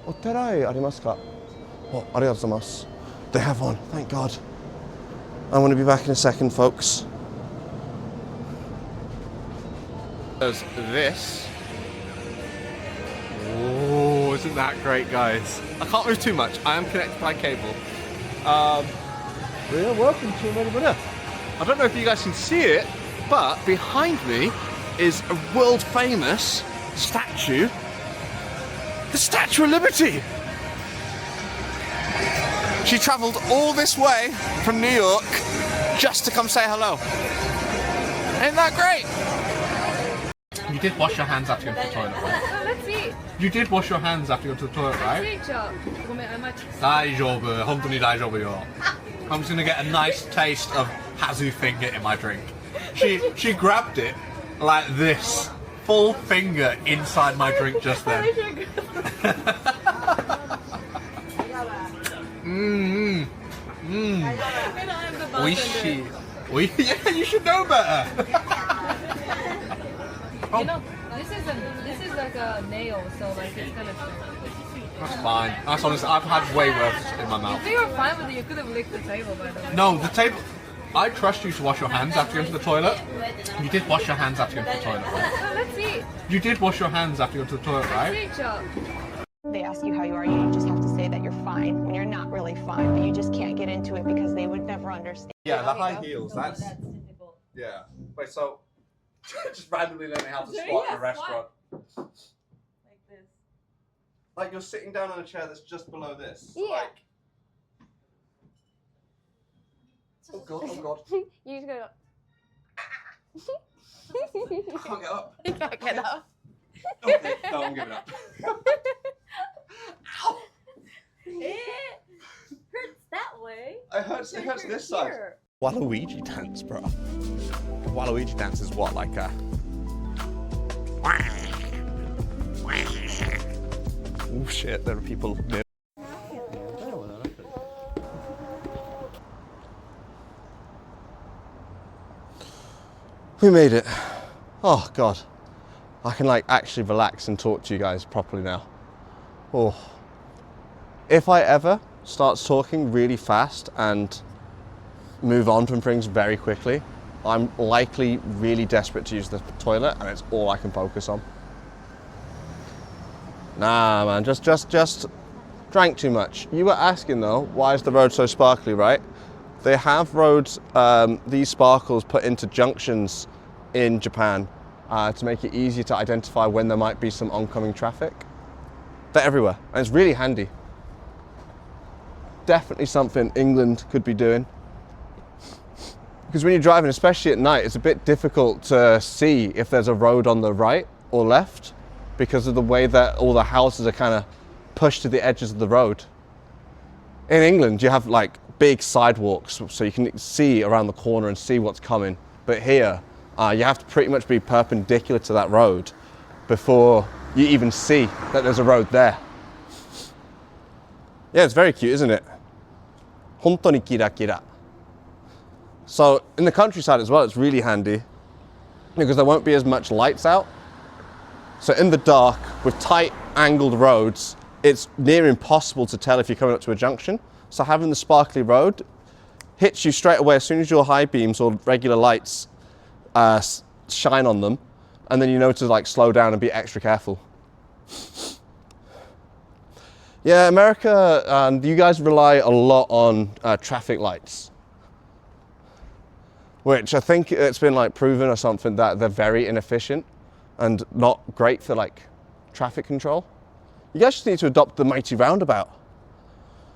Oterai arimasu ka? Oh, arigatou gozaimasu. They have one, thank God. I'm going to be back in a second, folks. There's this. Oh, isn't that great, guys? I can't move too much. I am connected by cable. Yeah, welcome to another. I don't know if you guys can see it, but behind me is a world famous statue. The Statue of Liberty. She travelled all this way from New York just to come say hello. Ain't that great? You did wash your hands after you went to the toilet, right? Let's see. You did wash your hands after you went to the toilet, right? Daijoubu, hontoni daijoubu yo. I'm just gonna get a nice taste of Hazu finger in my drink. She grabbed it like this, full finger inside my drink just then. Oishi. Yeah, you should know better. You know, this is like a nail, so like it's gonna. That's fine. That's honest. I've had way worse in my mouth. If you were fine with it, you could have licked the table, by the way. No, the table. I trust you to wash your hands after you went to the toilet. You did wash your hands after you went to the toilet, right? Let's see. You did wash your hands after you went to the toilet, right? They ask you how you are, you just have to say that you're fine when you're not really fine, but you just can't get into it because they would never understand. Yeah, the high heels. That's difficult. yeah. Wait, so just randomly learning how to squat in a restaurant. Like this. Like you're sitting down on a chair that's just below this. Yeah. Like, oh God, oh God. You just go. I can't get up. You can't get up. Okay, no, I'm giving up. It hurts that way. It hurts this side. Here. Waluigi dance, bro. Waluigi dance is what, like a... Oh shit, there are people near. We made it. Oh God. I can like actually relax and talk to you guys properly now. Oh. If I ever start talking really fast and move on from things very quickly, I'm likely really desperate to use the toilet and it's all I can focus on. Nah man, just drank too much. You were asking though, why is the road so sparkly, right? They have roads, these sparkles put into junctions in Japan to make it easier to identify when there might be some oncoming traffic. They're everywhere and it's really handy. Definitely something England could be doing. Because when you're driving, especially at night, it's a bit difficult to see if there's a road on the right or left because of the way that all the houses are kind of pushed to the edges of the road. In England, you have like big sidewalks so you can see around the corner and see what's coming. But here, you have to pretty much be perpendicular to that road before you even see that there's a road there. Yeah, it's very cute, isn't it? Hontoni kira kira. So in the countryside as well, it's really handy because there won't be as much lights out. So in the dark, with tight angled roads, it's near impossible to tell if you're coming up to a junction. So having the sparkly road hits you straight away as soon as your high beams or regular lights shine on them, and then you know to like slow down and be extra careful. Yeah, America, you guys rely a lot on traffic lights, which I think it's been like proven or something that they're very inefficient and not great for like traffic control. You guys just need to adopt the mighty roundabout.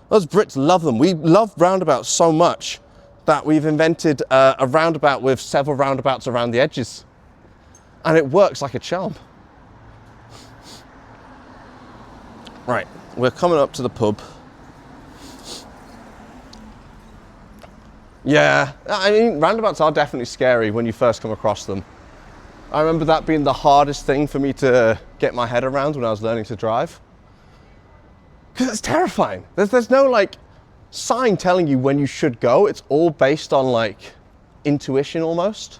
Those Brits love them. We love roundabouts so much that we've invented a roundabout with several roundabouts around the edges. And it works like a charm. Right, we're coming up to the pub. Yeah, I mean, roundabouts are definitely scary when you first come across them. I remember that being the hardest thing for me to get my head around when I was learning to drive. Because it's terrifying. There's no like sign telling you when you should go. It's all based on like intuition almost.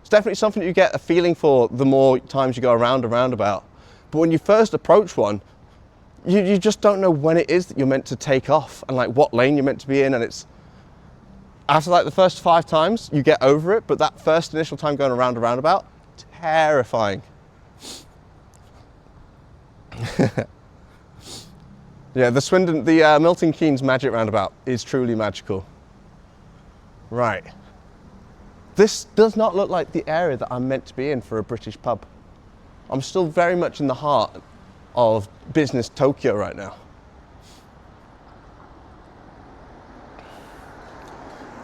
It's definitely something that you get a feeling for the more times you go around a roundabout. But when you first approach one, you just don't know when it is that you're meant to take off and like what lane you're meant to be in, and it's after like the first 5 times you get over it, but that first initial time going around a roundabout, terrifying. Yeah, the Milton Keynes Magic Roundabout is truly magical. Right. This does not look like the area that I'm meant to be in for a British pub. I'm still very much in the heart of business Tokyo right now.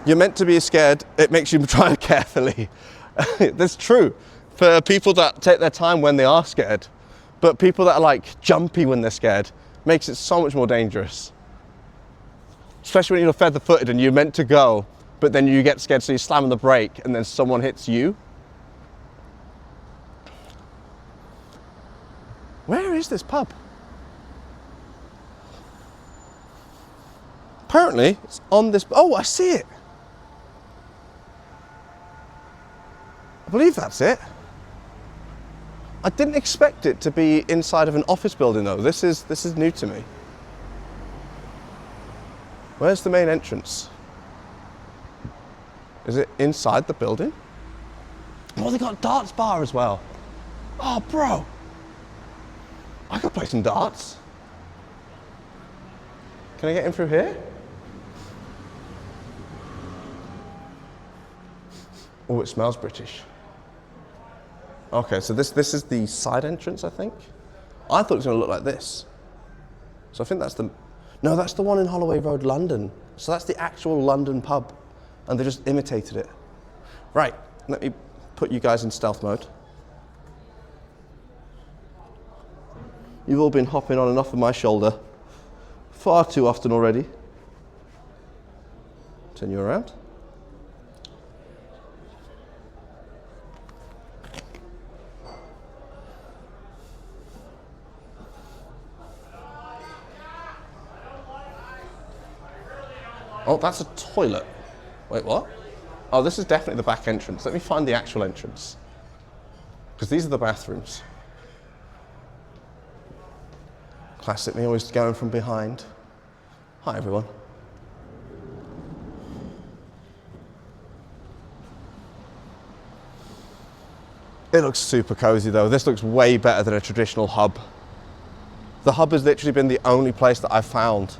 You're meant to be scared, it makes you drive carefully. That's true for people that take their time when they are scared, but people that are like jumpy when they're scared makes it so much more dangerous. Especially when you're feather-footed and you're meant to go, but then you get scared so you slam on the brake and then someone hits you. Where is this pub? Apparently it's on this, oh, I see it. I believe that's it. I didn't expect it to be inside of an office building though. This is new to me. Where's the main entrance? Is it inside the building? Oh, they got a darts bar as well. Oh, bro. I could play some darts. Can I get in through here? Oh, it smells British. Okay, so this is the side entrance, I think. I thought it was going to look like this. So I think that's the... No, that's the one in Holloway Road, London. So that's the actual London pub. And they just imitated it. Right, let me put you guys in stealth mode. You've all been hopping on and off of my shoulder far too often already. Turn you around. Oh, that's a toilet. Wait, what? Oh, this is definitely the back entrance. Let me find the actual entrance. Because these are the bathrooms. Classic me always going from behind. Hi, everyone. It looks super cozy though. This looks way better than a traditional hub. The hub has literally been the only place that I've found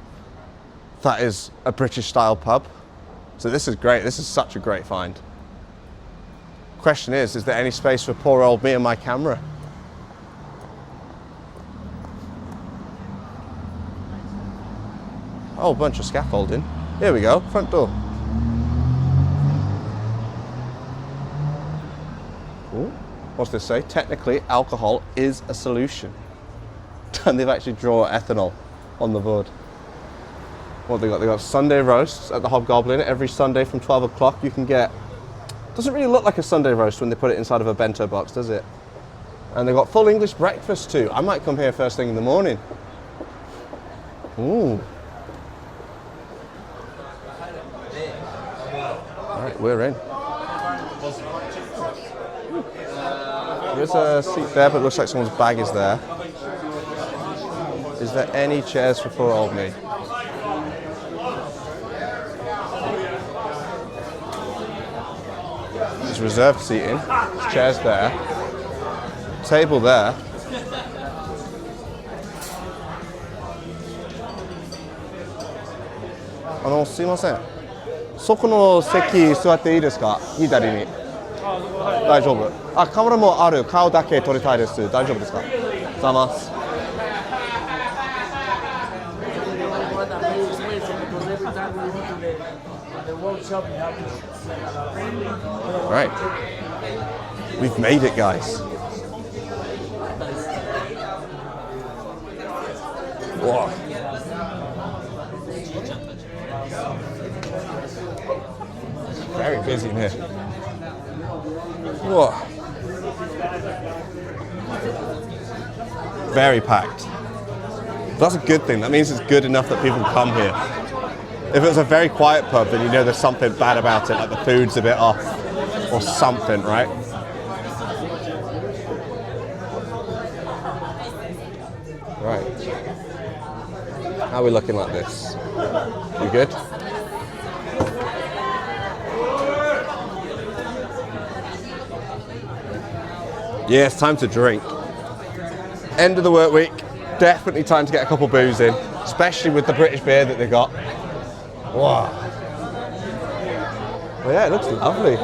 that is a British style pub. So this is great. This is such a great find. Question is there any space for poor old me and my camera? Oh, bunch of scaffolding. Here we go, front door. Ooh, what's this say? Technically, alcohol is a solution. And they've actually drawn ethanol on the board. What have they got? They got Sunday roasts at the Hobgoblin. Every Sunday from 12 o'clock you can get, doesn't really look like a Sunday roast when they put it inside of a bento box, does it? And they've got full English breakfast too. I might come here first thing in the morning. Ooh. All right, we're in. There's a seat there, but it looks like someone's bag is there. Is there any chairs for poor old me? There's reserved seating. There's chairs there. Table there.すいません。そこの席座っていいですか？左に。大丈夫。あ、カメラもある。顔だけ撮りたいです。大丈夫ですか？ざます。Right. We've made it, guys. Whoa. Very busy in here. Whoa. Very packed. That's a good thing. That means it's good enough that people come here. If it was a very quiet pub, then you know there's something bad about it, like the food's a bit off or something, right? Right. How are we looking like this? We good? Yeah, it's time to drink. End of the work week, definitely time to get a couple booze in, especially with the British beer that they got. Wow. Well, yeah, it looks lovely.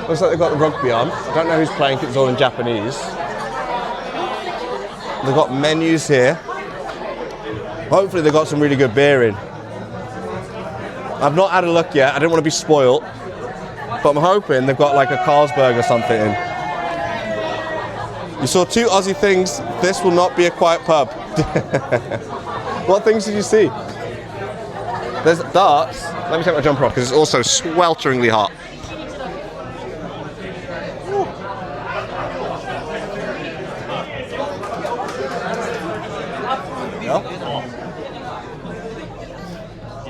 Looks like they've got the rugby on. I don't know who's playing because it's all in Japanese. They've got menus here. Hopefully they've got some really good beer in. I've not had a look yet. I didn't want to be spoilt. But I'm hoping they've got like a Carlsberg or something in. You saw two Aussie things. This will not be a quiet pub. What things did you see? There's darts. Let me take my jumper off because it's also swelteringly hot.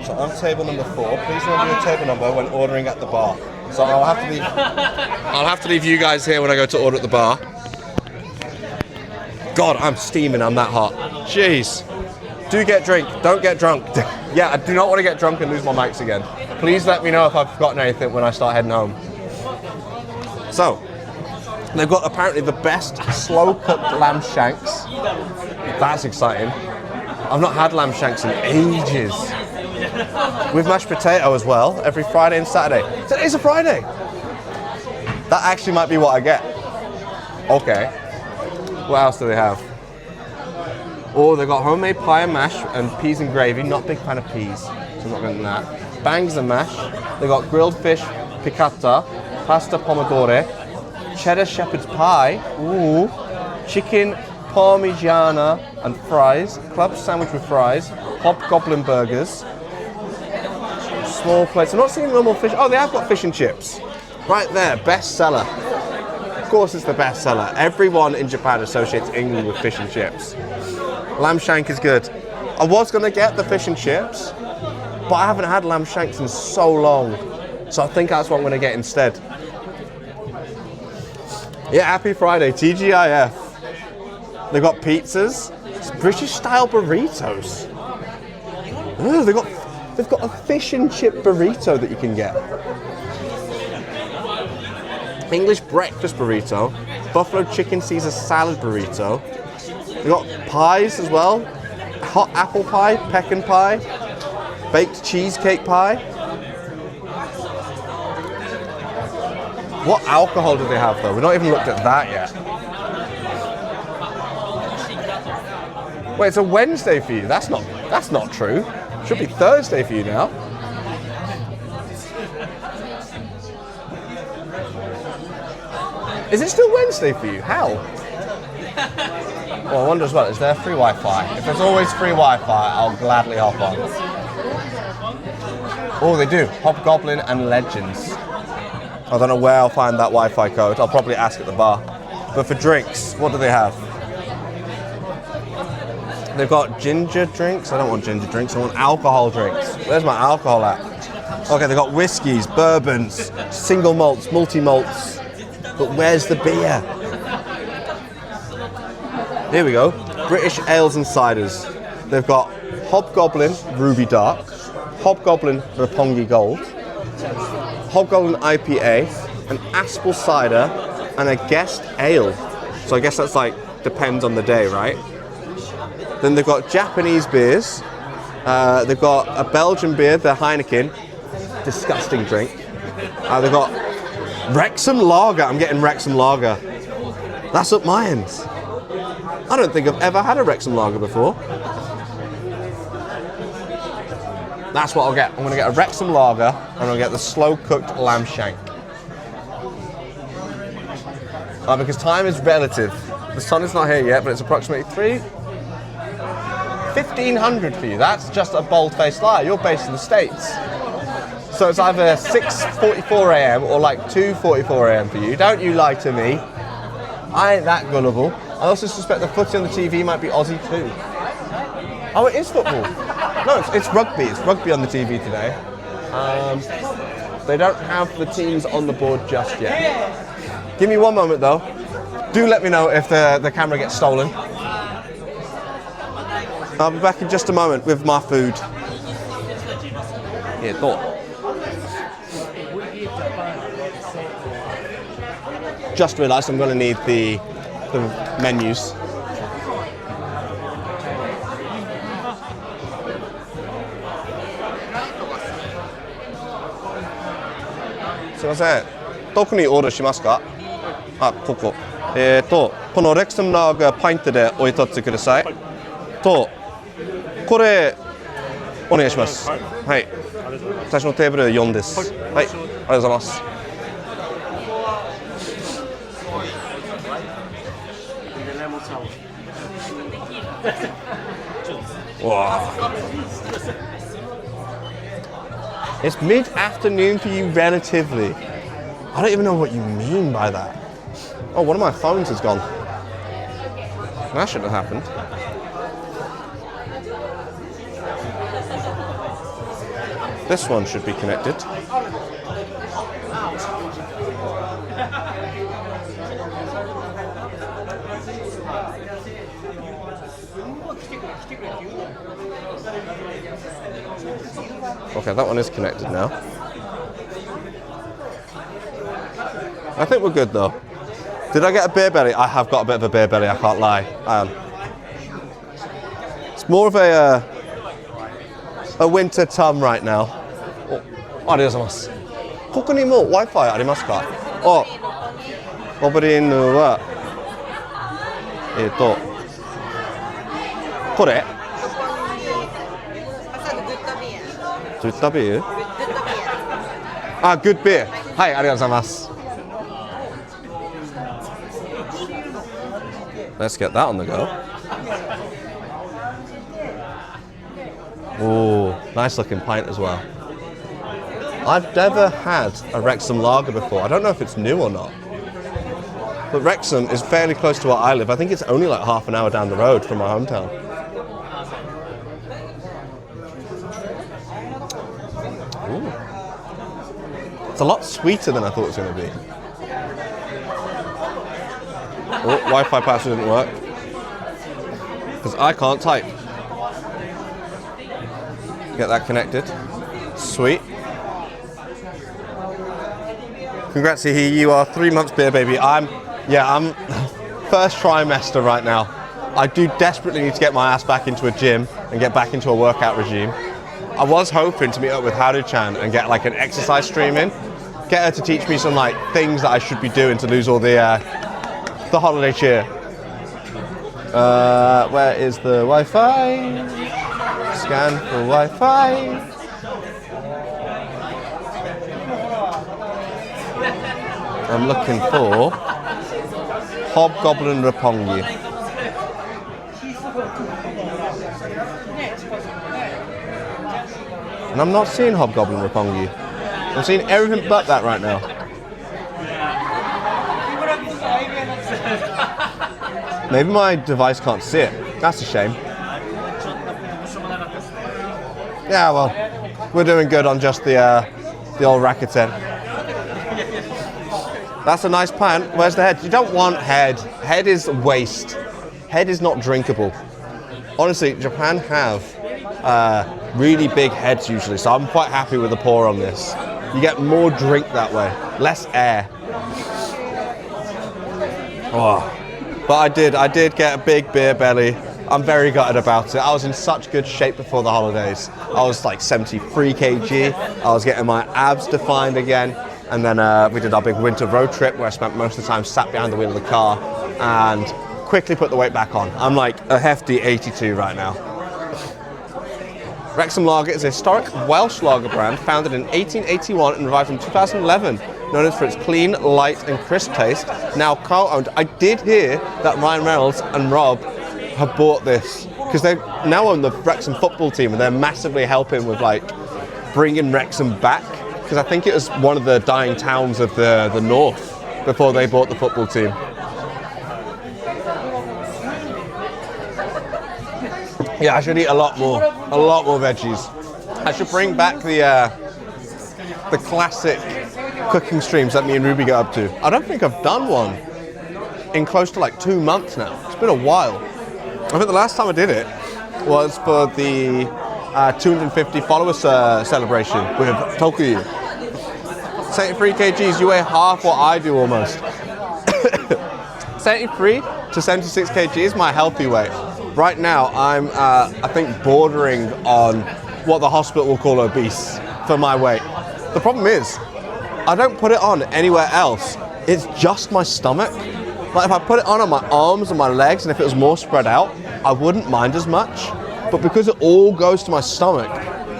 So I'm table number 4. Please remember your table number when ordering at the bar. So I'll have to leave you guys here when I go to order at the bar. God, I'm steaming. I'm that hot. Jeez. Do get drink. Don't get drunk. Yeah, I do not want to get drunk and lose my mics again. Please let me know if I've forgotten anything when I start heading home. So, they've got apparently the best slow-cooked lamb shanks. That's exciting. I've not had lamb shanks in ages. With mashed potato as well, every Friday and Saturday. Today's a Friday. That actually might be what I get. Okay. What else do they have? Oh, they've got homemade pie and mash and peas and gravy. Not a big fan of peas, so I'm not getting that. Bangs and mash. They've got grilled fish piccata, pasta pomodoro, cheddar shepherd's pie, ooh, chicken parmigiana and fries. Club sandwich with fries. Hobgoblin burgers. Small plates. I'm not seeing normal fish. Oh, they have got fish and chips. Right there, best seller. Of course it's the best seller. Everyone in Japan associates England with fish and chips. Lamb shank is good. I was going to get the fish and chips, but I haven't had lamb shanks in so long. So I think that's what I'm going to get instead. Yeah, happy Friday, TGIF. They've got pizzas. It's British style burritos. Ooh, they've got a fish and chip burrito that you can get. English breakfast burrito. Buffalo chicken Caesar salad burrito. They've got pies as well. Hot apple pie, pecan pie, baked cheesecake pie. What alcohol do they have though? We've not even looked at that yet. Wait, it's a Wednesday for you. That's not true. It should be Thursday for you now. Is it still Wednesday for you? How? Well, I wonder as well, is there free Wi-Fi? If there's always free Wi-Fi, I'll gladly hop on. Oh, they do. Hobgoblin and Legends. I don't know where I'll find that Wi-Fi code. I'll probably ask at the bar. But for drinks, what do they have? They've got ginger drinks. I don't want ginger drinks. I want alcohol drinks. Where's my alcohol at? Okay, they've got whiskies, bourbons, single malts, multi-malts. But where's the beer? Here we go. British ales and ciders. They've got Hobgoblin Ruby Dark, Hobgoblin Roppongi Gold, Hobgoblin IPA, an Aspel cider, and a guest ale. So I guess that's like, depends on the day, right? Then they've got Japanese beers. They've got a Belgian beer, the Heineken. Disgusting drink. They've got Wrexham Lager. I'm getting Wrexham Lager. That's up my end. I don't think I've ever had a Wrexham Lager before. That's what I'll get. I'm going to get a Wrexham Lager and I'll get the slow-cooked lamb shank. Because time is relative. The sun is not here yet, but it's approximately 1500 for you. That's just a bold-faced lie. You're based in the States. So it's either 6:44 a.m. or like 2:44 a.m. for you. Don't you lie to me. I ain't that gullible. I also suspect the footy on the TV might be Aussie too. Oh, it is football. No, it's rugby. It's rugby on the TV today. They don't have the teams on the board just yet. Give me one moment though. Do let me know if the camera gets stolen. I'll be back in just a moment with my food. Here, thought. Just realised I'm going to need the menus.すいません。どこにオーダーしますか？あ、ここ。このレクサムラーがパイントでお一つください。と、これお願いします。はい。最初のテーブル4です。はい。ありがとうございます。Wow. It's mid-afternoon for you, relatively. I don't even know what you mean by that. Oh, one of my phones has gone. That shouldn't have happened. This one should be connected. Okay, that one is connected now. I think we're good though. Did I get a beer belly? I have got a bit of a beer belly, I can't lie. It's more of a winter tum right now. Oh, ありがとうございます。ここにも Wi-Fi ありますか？あ、ゴブリンヌはこれ？グッドビール？あ、グッドビール。はい、ありがとうございます。Let's get that on the go. Ooh, nice looking pint as well. I've never had a Wrexham lager before. I don't know if it's new or not. But Wrexham is fairly close to where I live. I think it's only like half an hour down the road from my hometown. Ooh. It's a lot sweeter than I thought it was going to be. Oh, Wi-Fi password didn't work. Because I can't type. Get that connected. Sweet. Congrats, Hihi, you are 3 months beer baby. I'm first trimester right now. I do desperately need to get my ass back into a gym and get back into a workout regime. I was hoping to meet up with Haru-chan and get like an exercise stream in. Get her to teach me some like things that I should be doing to lose all the holiday cheer. Where is the Wi-Fi? Scan for Wi-Fi. I'm looking for Hobgoblin Roppongi. And I'm not seeing Hobgoblin Roppongi. I'm seeing everything but that right now. Maybe my device can't see it. That's a shame. Yeah, well, we're doing good on just the old Rakuten. That's a nice pint. Where's the head? You don't want head. Head is waste. Head is not drinkable. Honestly, Japan have really big heads usually, so I'm quite happy with the pour on this. You get more drink that way, less air. Oh, but I did get a big beer belly. I'm very gutted about it. I was in such good shape before the holidays. I was like 73 kg. I was getting my abs defined again. And then we did our big winter road trip where I spent most of the time sat behind the wheel of the car and quickly put the weight back on. I'm like a hefty 82 right now. Wrexham Lager is a historic Welsh lager brand founded in 1881 and revived in 2011, known for its clean, light and crisp taste, now co-owned. I did hear that Ryan Reynolds and Rob have bought this because they now own the Wrexham football team and they're massively helping with like bringing Wrexham back. Because I think it was one of the dying towns of the north before they bought the football team. Yeah, I should eat a lot more veggies. I should bring back the classic cooking streams that me and Ruby get up to. I don't think I've done one in close to like 2 months now. It's been a while. I think the last time I did it was for the 250 followers celebration with Tokuyu. 73 kgs, you weigh half what I do almost. 73 to 76 kg is my healthy weight. Right now, I'm, I think, bordering on what the hospital will call obese for my weight. The problem is, I don't put it on anywhere else. It's just my stomach. Like if I put it on my arms and my legs, and if it was more spread out, I wouldn't mind as much. But because it all goes to my stomach,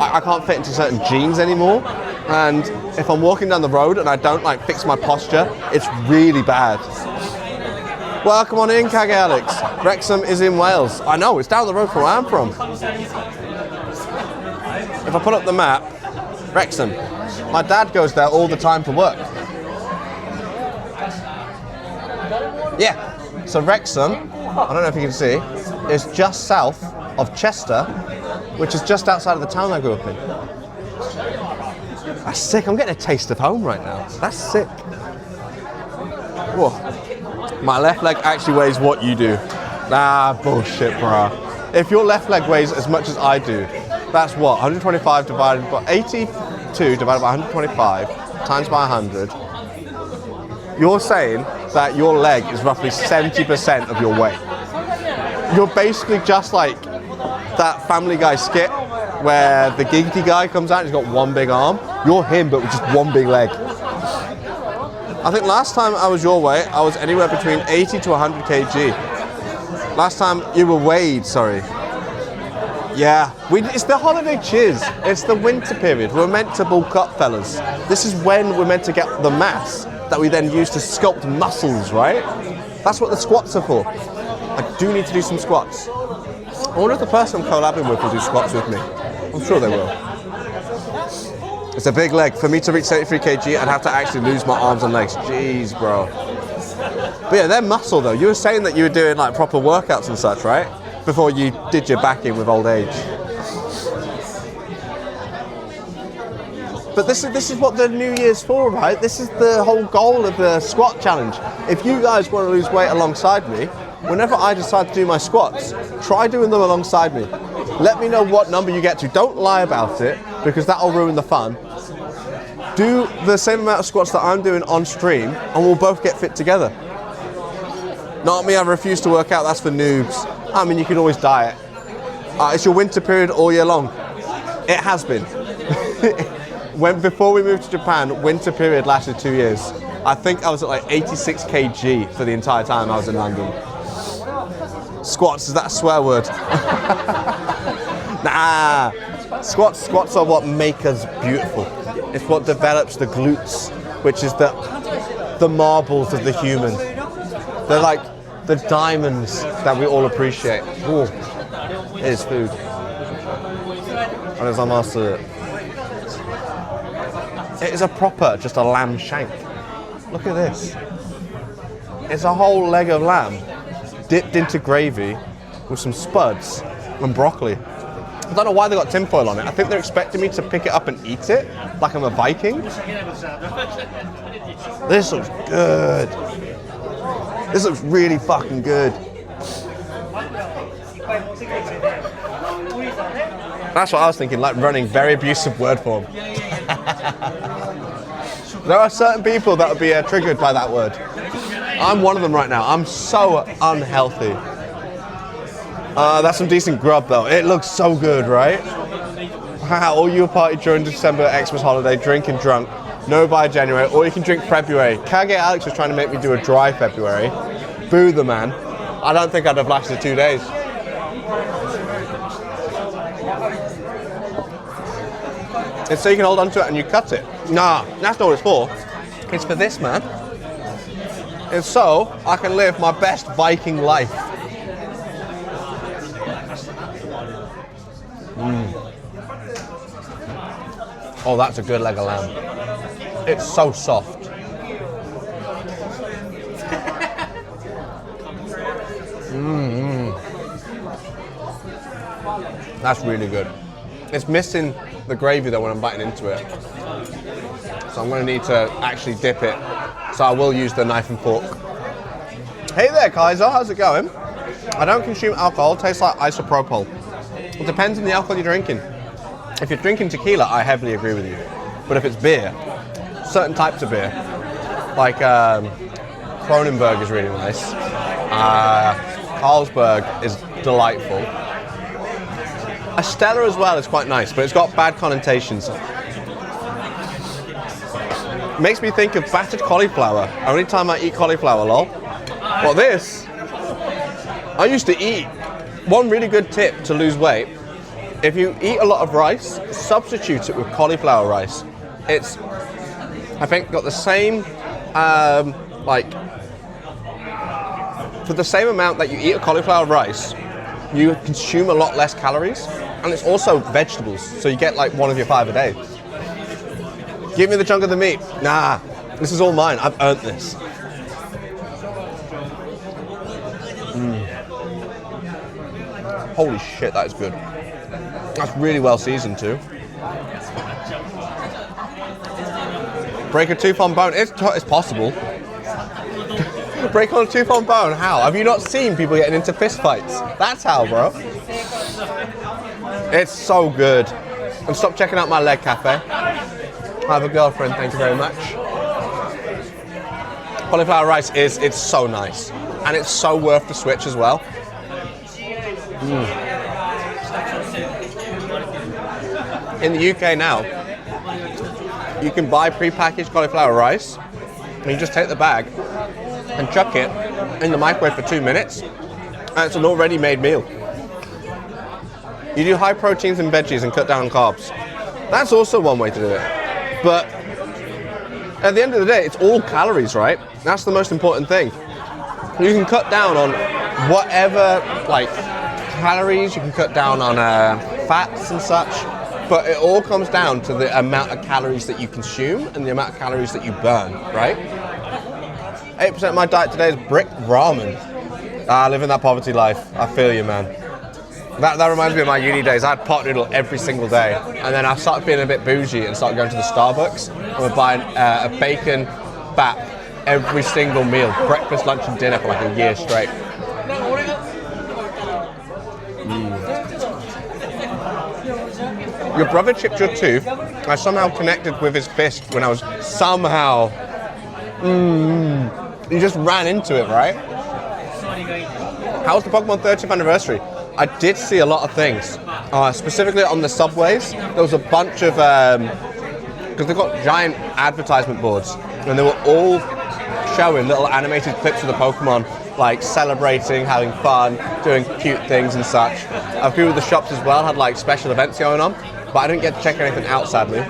I can't fit into certain jeans anymore. And if I'm walking down the road and I don't like fix my posture, it's really bad. Welcome on in, Kage Alex. Wrexham is in Wales. I know, it's down the road from where I'm from. If I put up the map, Wrexham. My dad goes there all the time for work. Yeah, so Wrexham, I don't know if you can see, is just south of Chester, which is just outside of the town I grew up in. That's sick. I'm getting a taste of home right now. That's sick. Whoa. My left leg actually weighs what you do. Nah, bullshit, bruh. If your left leg weighs as much as I do, that's what? 125 divided by 82 divided by 125 times by 100. You're saying that your leg is roughly 70% of your weight. You're basically just like that Family Guy skit where the giggity guy comes out and he's got one big arm. You're him, but with just one big leg. I think last time I was your weight, I was anywhere between 80 to 100 kg. Last time you were weighed, sorry. Yeah, it's the holiday cheers. It's the winter period. We're meant to bulk up, fellas. This is when we're meant to get the mass that we then use to sculpt muscles, right? That's what the squats are for. I do need to do some squats. I wonder if the person I'm collabing with will do squats with me. I'm sure they will. It's a big leg. For me to reach 73 kg, I'd have to actually lose my arms and legs. Jeez, bro. But yeah, they're muscle though. You were saying that you were doing like proper workouts and such, right? Before you did your back in with old age. But this is what the New Year's for, right? This is the whole goal of the squat challenge. If you guys want to lose weight alongside me, whenever I decide to do my squats, try doing them alongside me. Let me know what number you get to. Don't lie about it, because that'll ruin the fun. Do the same amount of squats that I'm doing on stream, and we'll both get fit together. Not me, I refuse to work out, that's for noobs. I mean, you can always diet. It's your winter period all year long. It has been. Before we moved to Japan, winter period lasted 2 years. I think I was at like 86 kg for the entire time I was in London. Squats, is that a swear word? Nah. Squats are what make us beautiful. It's what develops the glutes, which is the marbles of the human. They're like the diamonds that we all appreciate. Ooh, it is food. It is a proper, just a lamb shank. Look at this. It's a whole leg of lamb dipped into gravy with some spuds and broccoli. I don't know why they got tinfoil on it. I think they're expecting me to pick it up and eat it like I'm a Viking. This looks good. This looks really fucking good. That's what I was thinking, like running very abusive word form. There are certain people that would be triggered by that word. I'm one of them right now. I'm so unhealthy. That's some decent grub though. It looks so good, right? All you party during December Xmas holiday, drinking drunk. No by January, or you can drink February. Kage Alex was trying to make me do a dry February. Boo the man. I don't think I'd have lasted 2 days. It's so you can hold on to it and you cut it. Nah, that's not what it's for. It's for this, man. It's so I can live my best Viking life. Oh, that's a good leg of lamb. It's so soft. That's really good. It's missing the gravy though when I'm biting into it. So I'm going to need to actually dip it. So I will use the knife and fork. Hey there, Kaiser, how's it going? I don't consume alcohol, it tastes like isopropyl. It depends on the alcohol you're drinking. If you're drinking tequila, I heavily agree with you. But if it's beer, certain types of beer, like Kronenberg is really nice. Carlsberg is delightful. A Stella as well is quite nice, but it's got bad connotations. Makes me think of battered cauliflower. Only time I eat cauliflower, lol. Well, this, I used to eat. One really good tip to lose weight, if you eat a lot of rice, substitute it with cauliflower rice. It's, I think, got the same, for the same amount that you eat a cauliflower rice, you consume a lot less calories, and it's also vegetables, so you get like 1 of your 5 a day. Give me the chunk of the meat. Nah, this is all mine. I've earned this. Holy shit, that is good. That's really well seasoned too. Break a tooth on bone. It's possible. Break on a tooth on bone? How? Have you not seen people getting into fist fights? That's how, bro. It's so good. And stop checking out my leg cafe. I have a girlfriend, thank you very much. Cauliflower rice it's so nice. And it's so worth the switch as well. In the UK now, you can buy pre-packaged cauliflower rice, and you just take the bag and chuck it in the microwave for 2 minutes, and it's an already made meal. You do high proteins and veggies and cut down on carbs. That's also one way to do it. But at the end of the day, it's all calories, right? That's the most important thing. You can cut down on whatever, like, calories, you can cut down on fats and such. But it all comes down to the amount of calories that you consume and the amount of calories that you burn, right? 8% of my diet today is brick ramen. Living that poverty life. I feel you, man. That reminds me of my uni days. I had pot noodle every single day. And then I started feeling a bit bougie and started going to the Starbucks. And we're buying a bacon bap every single meal. Breakfast, lunch and dinner for like a year straight. Your brother chipped your tooth. I somehow connected with his fist when I was somehow... You just ran into it, right? How was the Pokemon 30th anniversary? I did see a lot of things. Specifically on the subways, there was a bunch of... Because they've got giant advertisement boards, and they were all showing little animated clips of the Pokemon, like celebrating, having fun, doing cute things and such. A few of the shops as well had like special events going on, but I didn't get to check anything out, sadly.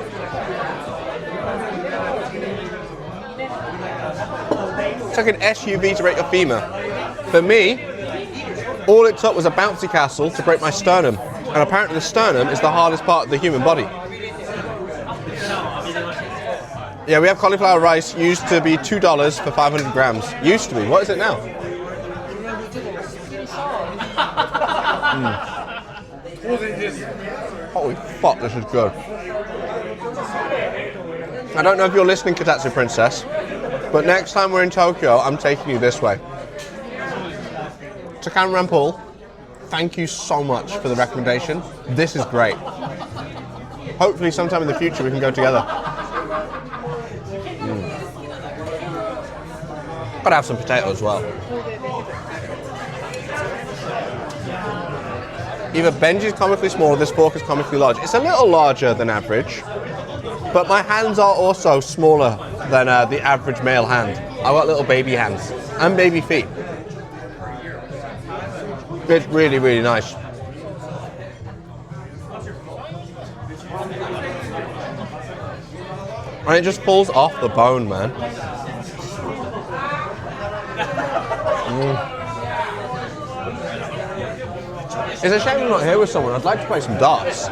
It's like an SUV to break your femur. For me, all it took was a bouncy castle to break my sternum, and apparently the sternum is the hardest part of the human body. Yeah, we have cauliflower rice, used to be $2 for 500 grams. Used to be. What is it now? Holy fuck, this is good. I don't know if you're listening, Katatsu Princess, but next time we're in Tokyo, I'm taking you this way. To Kanran Pool, thank you so much for the recommendation. This is great. Hopefully sometime in the future we can go together. Gotta have some potato as well. Either Benji's comically small or this fork is comically large. It's a little larger than average, but my hands are also smaller than the average male hand. I've got little baby hands and baby feet. It's really, really nice. And it just pulls off the bone, man. It's a shame I'm not here with someone. I'd like to play some darts.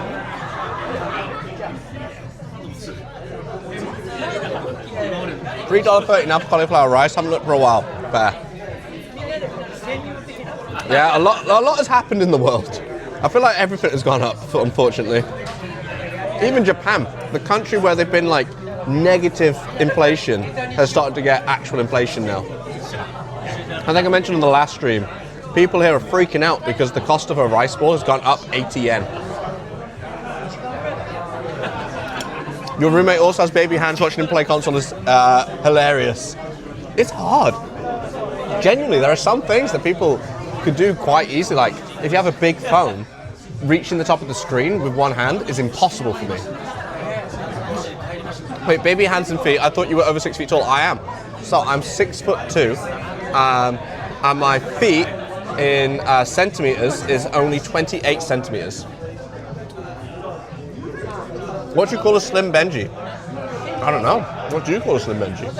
$3.30 now for cauliflower rice. Haven't looked for a while. Fair. Yeah, a lot has happened in the world. I feel like everything has gone up, unfortunately. Even Japan, the country where they've been like negative inflation, has started to get actual inflation now. I think I mentioned on the last stream, people here are freaking out because the cost of a rice ball has gone up 80 yen. Your roommate also has baby hands. Watching him play console is hilarious. It's hard. Genuinely, there are some things that people could do quite easily. Like, if you have a big phone, reaching the top of the screen with one hand is impossible for me. Wait, baby hands and feet. I thought you were over 6 feet tall. I am. So I'm 6'2", and my feet in centimeters is only 28 centimeters. What do you call a slim Benji? I don't know. What do you call a slim Benji?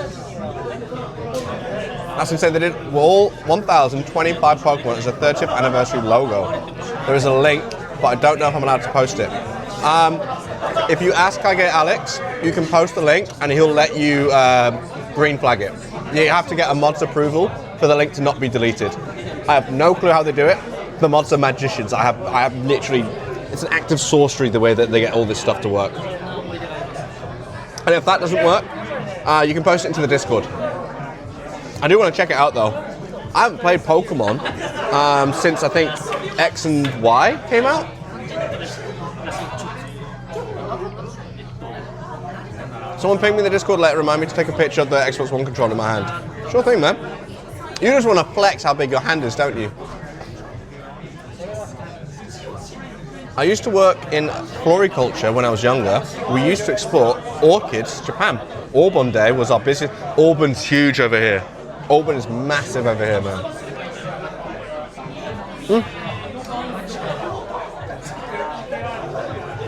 That's insane. They did all 1,025 Pokemon as a 30th anniversary logo. There is a link, but I don't know if I'm allowed to post it. If you ask Kage Alex, you can post the link and he'll let you green flag it. You have to get a mod's approval for the link to not be deleted. I have no clue how they do it. The mods are magicians. I have literally, it's an act of sorcery the way that they get all this stuff to work. And if that doesn't work, you can post it into the Discord. I do want to check it out though. I haven't played Pokemon since I think X and Y came out. Someone pinged me in the Discord letter, remind me to take a picture of the Xbox One controller in my hand. Sure thing, man. You just want to flex how big your hand is, don't you? I used to work in floriculture when I was younger. We used to export orchids to Japan. Auburn Day was our busiest. Auburn's huge over here. Auburn is massive over here, man.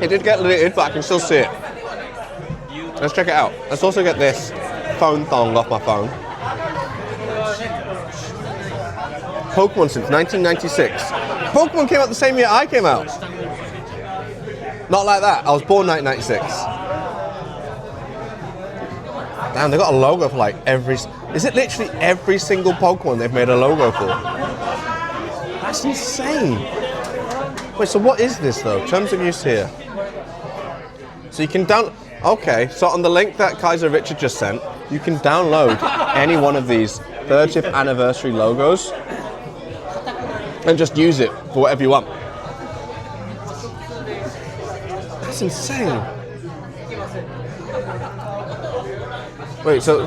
It did get deleted, but I can still see it. Let's check it out. Let's also get this phone thong off my phone. Pokemon since 1996. Pokemon came out the same year I came out. Not like that. I was born 1996. Damn, they got a logo for like every... Is it literally every single Pokemon they've made a logo for? That's insane. Wait, so what is this though? Terms of use here. So you can download... Okay, so on the link that Kaiser Richard just sent, you can download any one of these 30th anniversary logos and just use it for whatever you want. That's insane. Wait, so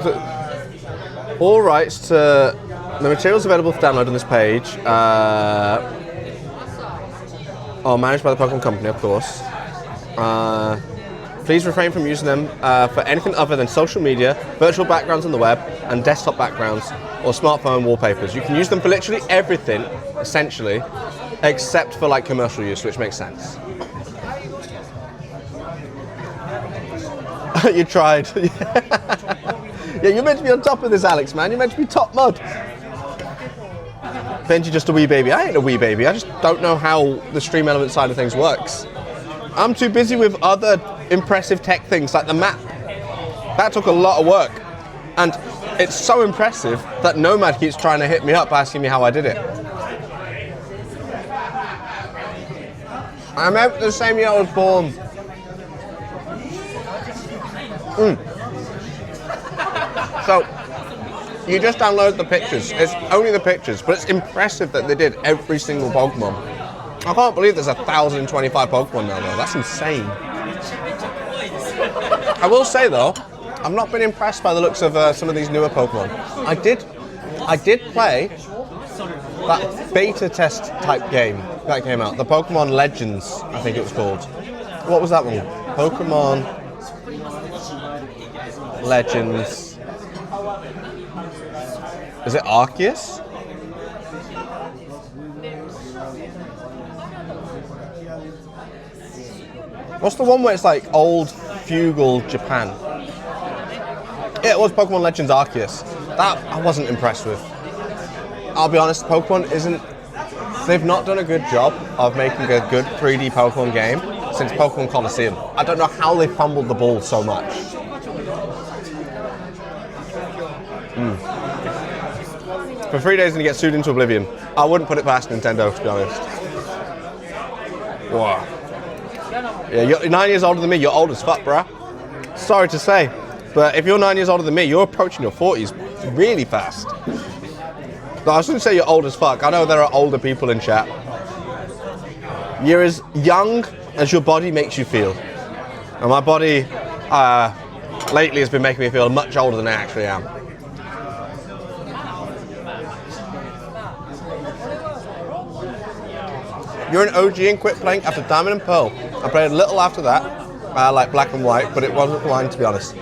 all rights to the materials available for download on this page are managed by the Pokemon Company, of course. Please refrain from using them for anything other than social media, virtual backgrounds on the web, and desktop backgrounds or smartphone wallpapers. You can use them for literally everything, essentially, except for like commercial use, which makes sense. You tried. Yeah, you're meant to be on top of this, Alex, man. You're meant to be top mud. Benji just a wee baby. I ain't a wee baby. I just don't know how the stream element side of things works. I'm too busy with other impressive tech things like the map. That took a lot of work. And it's so impressive that Nomad keeps trying to hit me up asking me how I did it. I'm out the same year I was born. So, you just download the pictures. It's only the pictures, but it's impressive that they did every single Pokemon. I can't believe there's 1,025 Pokemon now, though. That's insane. I will say, though, I've not been impressed by the looks of some of these newer Pokemon. I did play that beta test type game that came out, the Pokemon Legends, I think it was called. What was that one? Pokemon Legends. Is it Arceus? What's the one where it's like old feudal Japan? Yeah, it was Pokemon Legends Arceus. That I wasn't impressed with. I'll be honest, Pokemon isn't... They've not done a good job of making a good 3D Pokemon game since Pokemon Coliseum. I don't know how they fumbled the ball so much. For 3 days and you get sued into oblivion. I wouldn't put it past Nintendo, to be honest. Wow. Yeah, you're 9 years older than me. You're old as fuck, bruh. Sorry to say, but if you're 9 years older than me, you're approaching your 40s really fast. No, I shouldn't say you're old as fuck. I know there are older people in chat. You're as young as your body makes you feel. And my body lately has been making me feel much older than I actually am. You're an OG and quit playing after Diamond and Pearl. I played a little after that, like Black and White, but it wasn't mine, to be honest.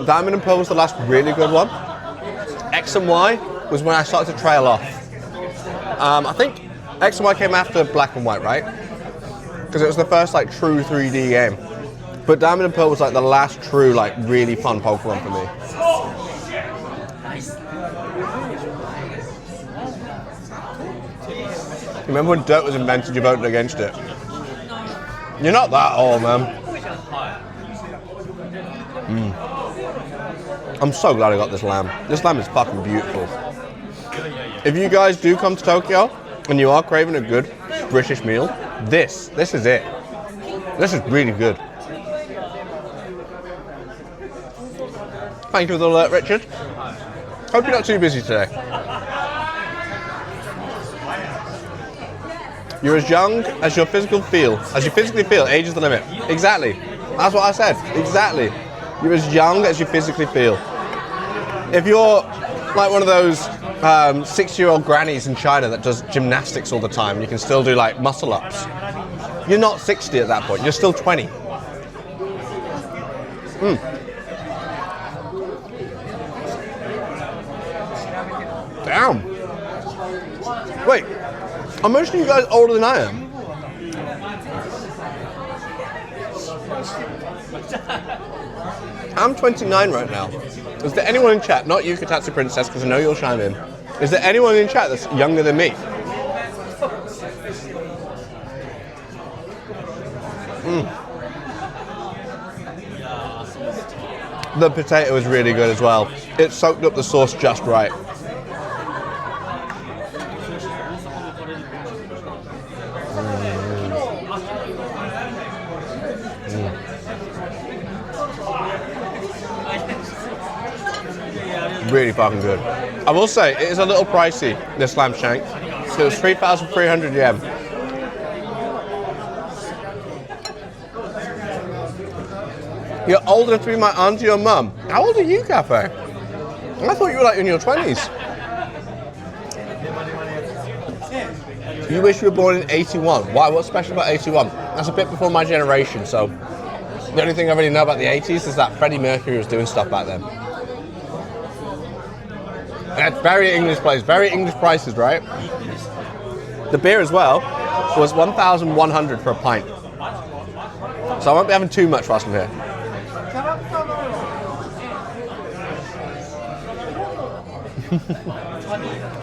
Diamond and Pearl was the last really good one. X and Y was when I started to trail off. I think X and Y came after Black and White, right? Because it was the first like true 3D game. But Diamond and Pearl was like the last true like really fun Pokemon for me. Remember when dirt was invented, you voted against it? You're not that old, man. I'm so glad I got this lamb. This lamb is fucking beautiful. If you guys do come to Tokyo and you are craving a good British meal, this is it. This is really good. Thank you for the alert, Richard. Hope you're not too busy today. You're as young as your physical feel. As you physically feel, age is the limit. Exactly. That's what I said. Exactly. You're as young as you physically feel. If you're like one of those 6-year-old grannies in China that does gymnastics all the time, and you can still do like muscle ups, you're not 60 at that point. You're still 20. Damn. Wait. Are most of you guys older than I am? I'm 29 right now. Is there anyone in chat, not you, Katatsu Princess, because I know you'll chime in. Is there anyone in chat that's younger than me? The potato is really good as well. It soaked up the sauce just right. Really fucking good. I will say, it is a little pricey, this lamb shank. So it was 3,300 yen. You're old enough to be my auntie or mum. How old are you, Cafe? I thought you were like in your 20s. You wish you were born in 81. Why? What's special about 81? That's a bit before my generation, so the only thing I really know about the 80s is that Freddie Mercury was doing stuff back then. And it's very English place, very English prices, right? The beer as well was 1,100 for a pint. So I won't be having too much whilst I'm here.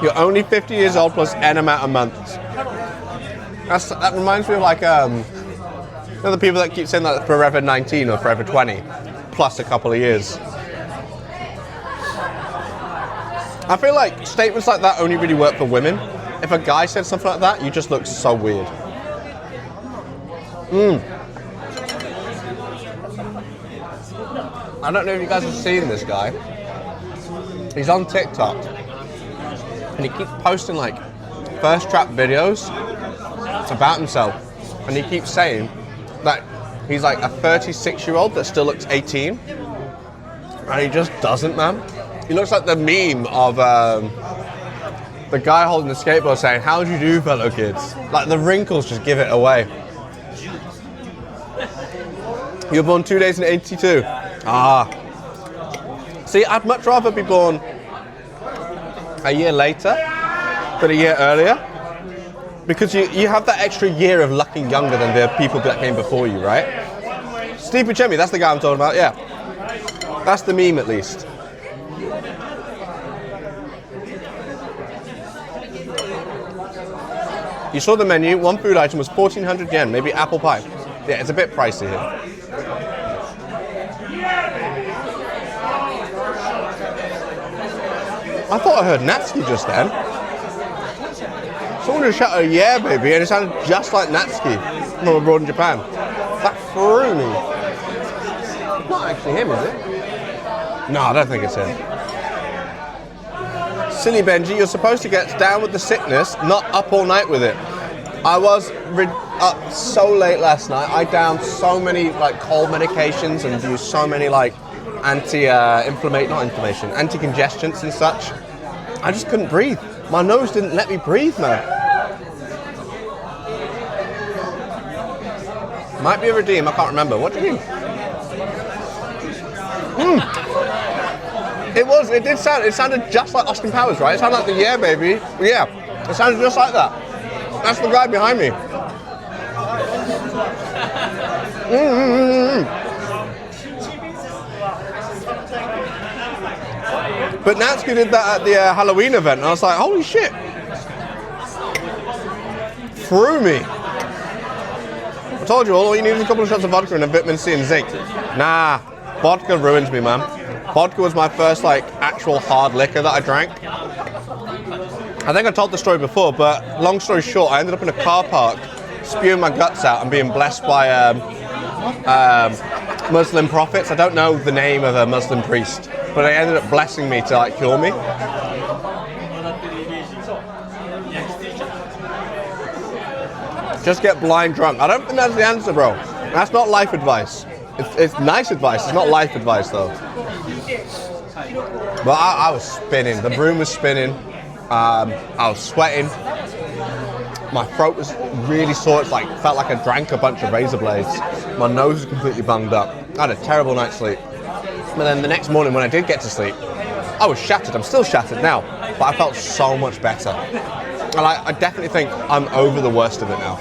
You're only 50 years old plus N amount of months. That reminds me of like, you know, the people that keep saying that forever 19 or forever 20 plus a couple of years. I feel like statements like that only really work for women. If a guy said something like that, you just look so weird. I don't know if you guys have seen this guy. He's on TikTok. And he keeps posting like first trap videos about himself. And he keeps saying that he's like a 36-year-old that still looks 18. And he just doesn't, man. He looks like the meme of the guy holding the skateboard saying, "How do you do, fellow kids?" Like the wrinkles just give it away. You were born 2 days in 82. Ah. See, I'd much rather be born a year later than a year earlier. Because you have that extra year of looking younger than the people that came before you, right? Steve Buscemi, that's the guy I'm talking about, yeah. That's the meme at least. You saw the menu, one food item was 1,400 yen, maybe apple pie. Yeah, it's a bit pricey here. I thought I heard Natsuki just then. Someone just shouted, "Yeah, baby," and it sounded just like Natsuki from abroad in Japan. That threw me. It's not actually him, is it? No, I don't think it's him. Silly Benji, you're supposed to get down with the sickness, not up all night with it. I was up so late last night. I downed so many like cold medications and used so many like anti-congestants and such. I just couldn't breathe. My nose didn't let me breathe, man. Might be a redeem, I can't remember. What do you mean? It sounded just like Austin Powers, right? It sounded like the "Yeah, baby." Yeah, it sounded just like that. That's the guy behind me. But Natsuki did that at the Halloween event, and I was like, holy shit. Threw me. I told you all you need is a couple of shots of vodka and a vitamin C and zinc. Nah, vodka ruined me, man. Vodka was my first like actual hard liquor that I drank. I think I told the story before, but long story short, I ended up in a car park spewing my guts out and being blessed by Muslim prophets. I don't know the name of a Muslim priest, but they ended up blessing me to like cure me. Just get blind drunk. I don't think that's the answer, bro. That's not life advice. It's nice advice. It's not life advice, though. But I was spinning. The broom was spinning. I was sweating. My throat was really sore. It felt like I drank a bunch of razor blades. My nose was completely bunged up. I had a terrible night's sleep. But then the next morning when I did get to sleep, I was shattered. I'm still shattered now, but I felt so much better. And I definitely think I'm over the worst of it now.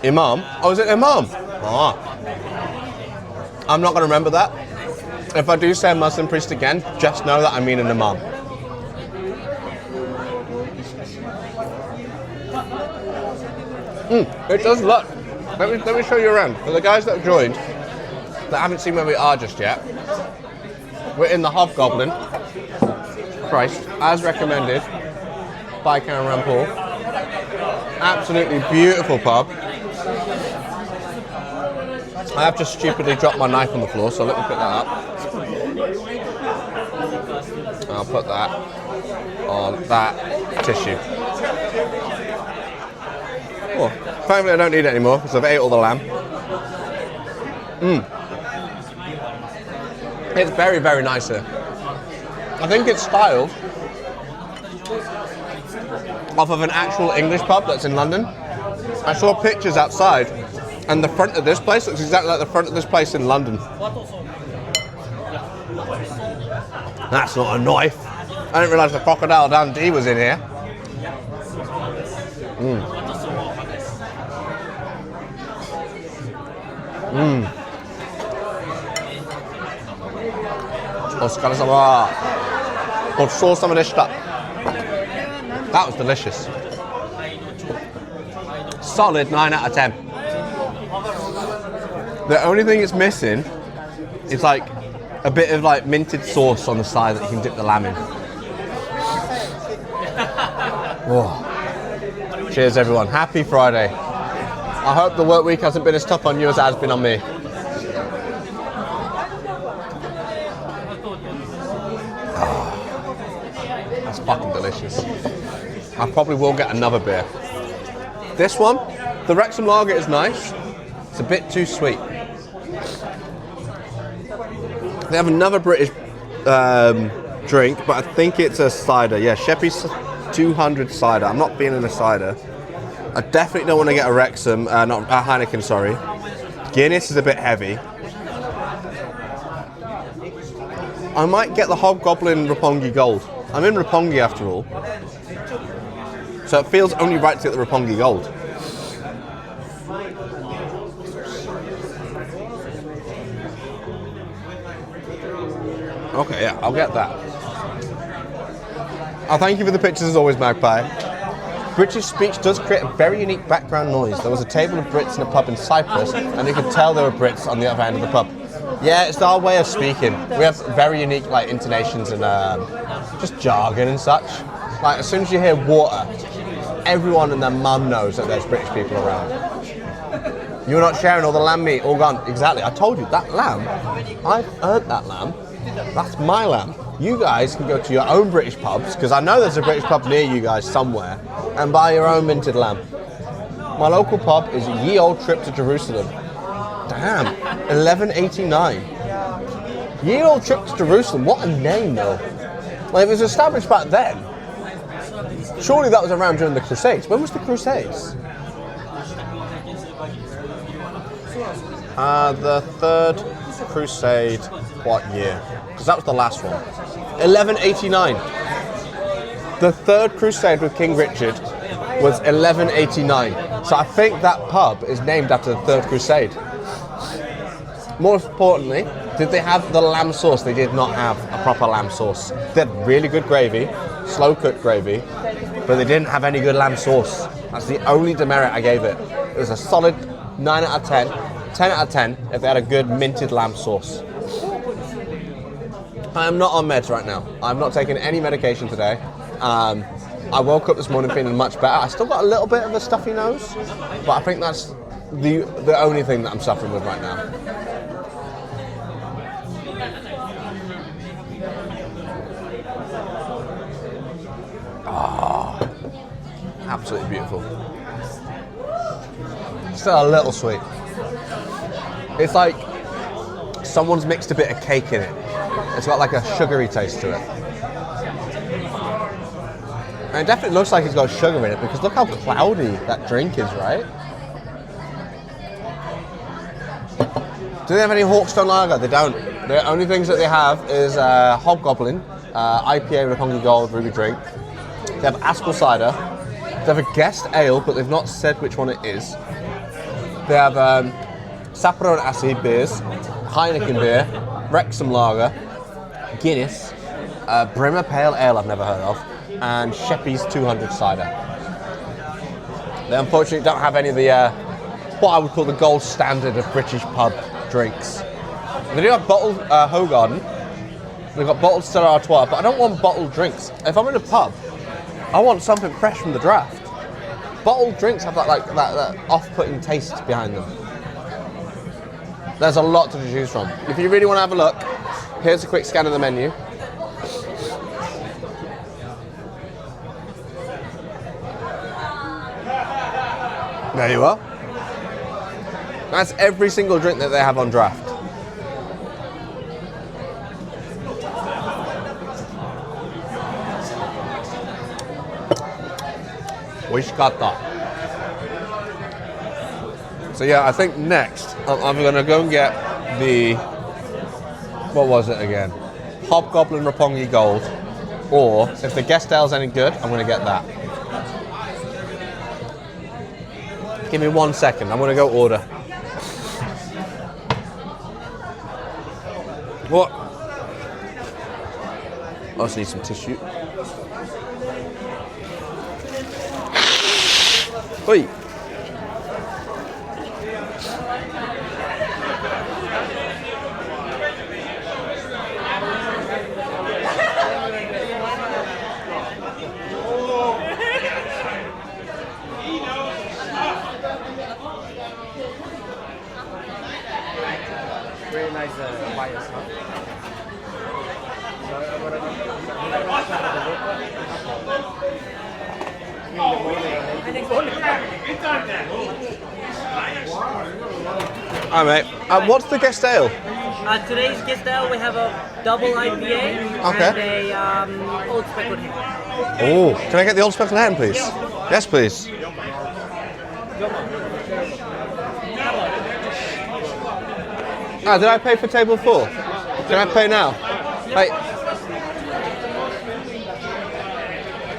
Imam? Oh, is it Imam? Ah. I'm not going to remember that. If I do say a Muslim priest again, just know that I mean an Imam. It does look. Let me show you around. For the guys that have joined, that haven't seen where we are just yet, we're in the Hobgoblin. Christ, as recommended by Karen Rampal. Absolutely beautiful pub. I have just stupidly dropped my knife on the floor, so let me pick that up. I'll put that on that tissue. Oh, thankfully I don't need it anymore because I've ate all the lamb. It's very, very nice here. I think it's styled off of an actual English pub that's in London. I saw pictures outside, and the front of this place looks exactly like the front of this place in London. That's not a knife. I didn't realise the Crocodile Dundee was in here. Otsukare-sama. Gochou-sama deshita. That was delicious. Solid 9 out of 10. The only thing it's missing is like a bit of like minted sauce on the side that you can dip the lamb in. Whoa. Cheers everyone, happy Friday. I hope the work week hasn't been as tough on you as it has been on me. That's fucking delicious. I probably will get another beer. This one, the Wrexham Lager is nice. It's a bit too sweet. They have another British drink, but I think it's a cider. Yeah, Sheppey's 200 cider. I'm not feeling a cider. I definitely don't want to get a Wrexham, not a Heineken, sorry. Guinness is a bit heavy. I might get the Hobgoblin Roppongi Gold. I'm in Roppongi after all. So it feels only right to get the Roppongi Gold. Okay, yeah, I'll get that. I'll thank you for the pictures as always, Magpie. British speech does create a very unique background noise. There was a table of Brits in a pub in Cyprus, and you could tell there were Brits on the other end of the pub. Yeah, it's our way of speaking. We have very unique like intonations and just jargon and such. Like as soon as you hear water, everyone and their mum knows that there's British people around. You're not sharing all the lamb meat, all gone. Exactly, I told you, that lamb, I've earned that lamb. That's my lamb. You guys can go to your own British pubs, because I know there's a British pub near you guys somewhere, and buy your own minted lamb. My local pub is Ye Old Trip to Jerusalem. Damn, 1189. Ye Old Trip to Jerusalem, what a name though. Like, it was established back then. Surely that was around during the Crusades. When was the Crusades? The Third Crusade, what year? Because that was the last one. 1189. The Third Crusade with King Richard was 1189. So I think that pub is named after the Third Crusade. More importantly, did they have the lamb sauce? They did not have a proper lamb sauce. They had really good gravy, slow cooked gravy, but they didn't have any good lamb sauce. That's the only demerit I gave it. It was a solid 9 out of 10, 10 out of 10 if they had a good minted lamb sauce. I am not on meds right now. I'm not taking any medication today. I woke up this morning feeling much better. I still got a little bit of a stuffy nose, but I think that's the only thing that I'm suffering with right now. Oh, absolutely beautiful. Still a little sweet. It's like someone's mixed a bit of cake in it. It's got like a sugary taste to it. And it definitely looks like it's got sugar in it because look how cloudy that drink is, right? Do they have any Hawkstone Lager? They don't. The only things that they have is Hobgoblin, IPA Roppongi Gold Ruby drink. They have Aspel cider. They have a guest ale, but they've not said which one it is. They have Sapporo and Acid beers, Heineken beer, Wrexham Lager, Guinness, Brimmer Pale Ale I've never heard of, and Sheppey's 200 cider. They unfortunately don't have any of the what I would call the gold standard of British pub drinks. They do have bottled Hogarden. They've got bottled Stella Artois, but I don't want bottled drinks. If I'm in a pub, I want something fresh from the draft. Bottled drinks have that off-putting taste behind them. There's a lot to choose from. If you really want to have a look, here's a quick scan of the menu. There you are. That's every single drink that they have on draft. Oishikatta. So yeah, I think next I'm gonna go and get the, what was it again? Hobgoblin Roppongi Gold. Or if the guest ale's any good, I'm gonna get that. Give me 1 second, I'm gonna go order. What? I also need some tissue. Oi. Very nice bias, huh? Hi mate. What's the guest ale? Today's guest ale, we have a double IPA Okay. and a old speckled hen. Oh, can I get the old speckled hen, please? Yes, please. Did I pay for table 4? Can I pay now? Right.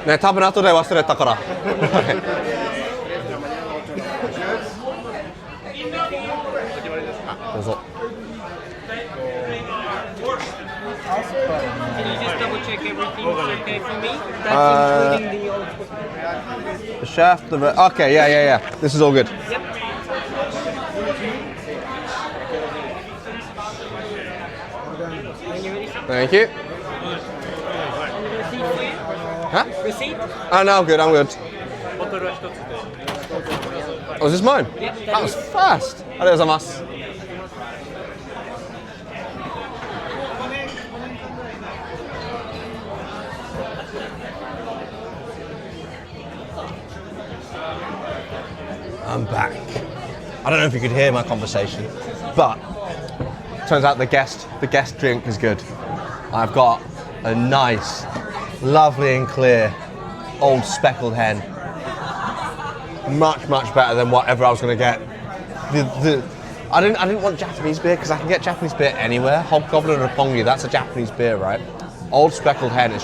ね、多分後で忘れたから。どうぞ。 Can you just double check everything's okay for me? That's including the old speckled. The shaft, okay, yeah. This is all good. Yep. When you're ready, sir. Thank you. Receipt for you? Huh? Receipt? Oh, no, I'm good. Oh, is this mine? Yep, That was fast. Arigatou. I'm back. I don't know if you could hear my conversation, but turns out the guest drink is good. I've got a nice, lovely and clear old speckled hen. Much better than whatever I was going to get. I didn't want Japanese beer because I can get Japanese beer anywhere. Hobgoblin and Roppongi, that's a Japanese beer, right? Old speckled hen is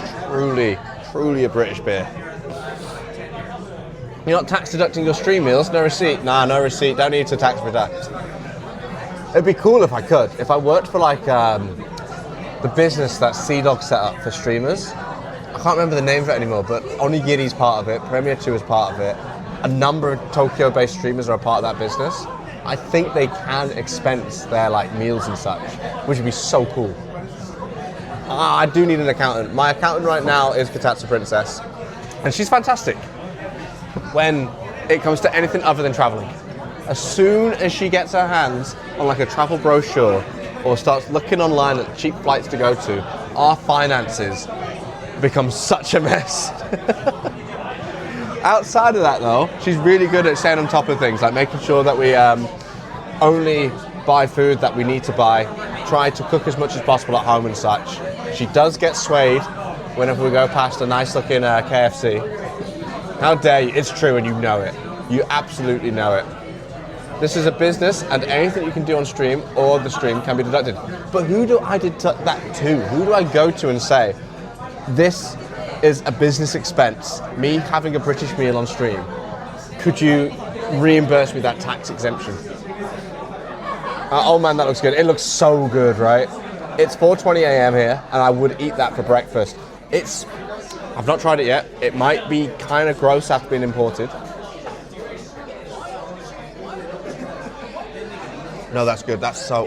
truly a British beer. You're not tax deducting your stream meals? No receipt? Nah, no receipt. Don't need to tax deduct. It'd be cool if I could. If I worked for like the business that Sea-Dog set up for streamers. I can't remember the name of it anymore, but Onigiri's part of it, Premier 2 is part of it. A number of Tokyo-based streamers are a part of that business. I think they can expense their like meals and such, which would be so cool. I do need an accountant. My accountant right now is Katatsu Princess, and she's fantastic when it comes to anything other than traveling. As soon as she gets her hands on like a travel brochure or starts looking online at cheap flights to go to, our finances become such a mess. Outside of that though, she's really good at staying on top of things, like making sure that we only buy food that we need to buy, try to cook as much as possible at home and such. She does get swayed whenever we go past a nice looking KFC. How dare you? It's true and you know it. You absolutely know it. This is a business and anything you can do on stream or the stream can be deducted. But who do I deduct that to? Who do I go to and say, this is a business expense, me having a British meal on stream. Could you reimburse me that tax exemption? Oh man, that looks good. It looks so good, right? It's 4:20 a.m. here and I would eat that for breakfast. I've not tried it yet. It might be kind of gross after being imported. No, that's good. That's so,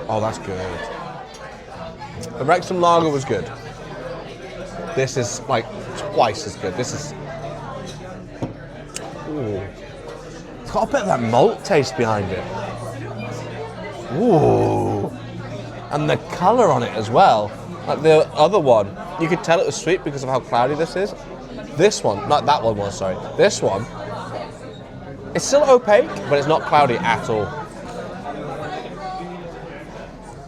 Oh, that's good. The Wrexham lager was good. This is like twice as good. This is... Ooh. It's got a bit of that malt taste behind it. Ooh. And the colour on it as well. Like the other one, you could tell it was sweet because of how cloudy this is. This one, not that one was, sorry. This one, it's still opaque, but it's not cloudy at all.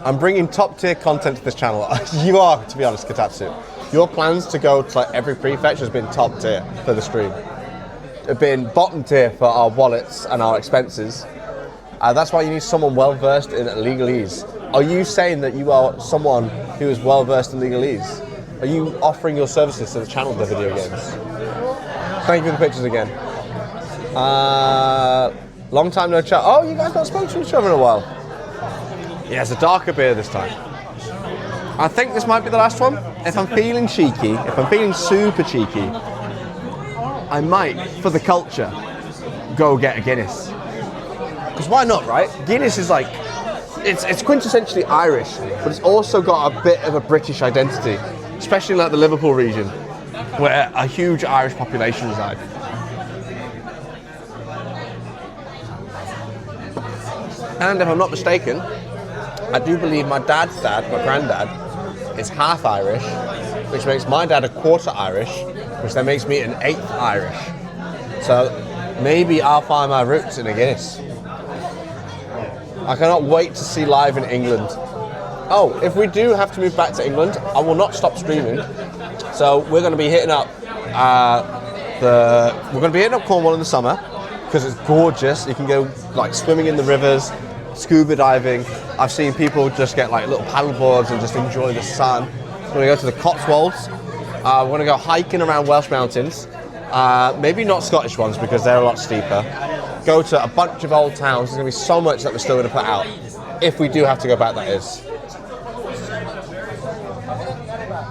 I'm bringing top tier content to this channel. You are, to be honest, Katatsu. Your plans to go to like every prefecture has been top tier for the stream. It's been bottom tier for our wallets and our expenses. That's why you need someone well versed in legalese. Are you saying that you are someone who is well versed in legalese? Are you offering your services to the channel of the video games? Thank you for the pictures again. Long time no chat. Oh, you guys not spoken to each other in a while. Yeah, it's a darker beer this time. I think this might be the last one. If I'm feeling cheeky, if I'm feeling super cheeky, I might, for the culture, go get a Guinness. Because why not, right? Guinness is like, it's quintessentially Irish, but it's also got a bit of a British identity, especially like the Liverpool region, where a huge Irish population reside. And if I'm not mistaken, I do believe my dad's dad, my granddad, is half Irish, which makes my dad a quarter Irish, which then makes me an eighth Irish. So maybe I'll find my roots in a Guinness. I cannot wait to see live in England. Oh, if we do have to move back to England, I will not stop streaming. So we're going to be hitting up Cornwall in the summer because it's gorgeous. You can go like swimming in the rivers, scuba diving. I've seen people just get like little paddle boards and just enjoy the sun. We're going to go to the Cotswolds. We're going to go hiking around Welsh mountains. Maybe not Scottish ones because they're a lot steeper. Go to a bunch of old towns. There's going to be so much that we're still going to put out. If we do have to go back, that is.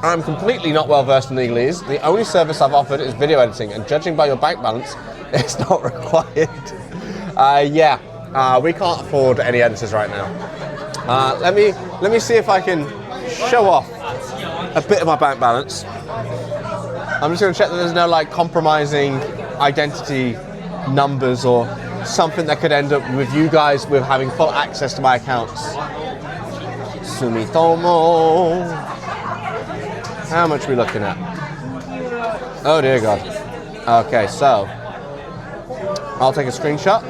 I'm completely not well versed in legalese. The only service I've offered is video editing, and judging by your bank balance, it's not required. We can't afford any editors right now. Let me see if I can show off a bit of my bank balance. I'm just going to check that there's no like compromising identity numbers or something that could end up with you guys with having full access to my accounts. Sumitomo. How much are we looking at? Oh dear God. Okay, so I'll take a screenshot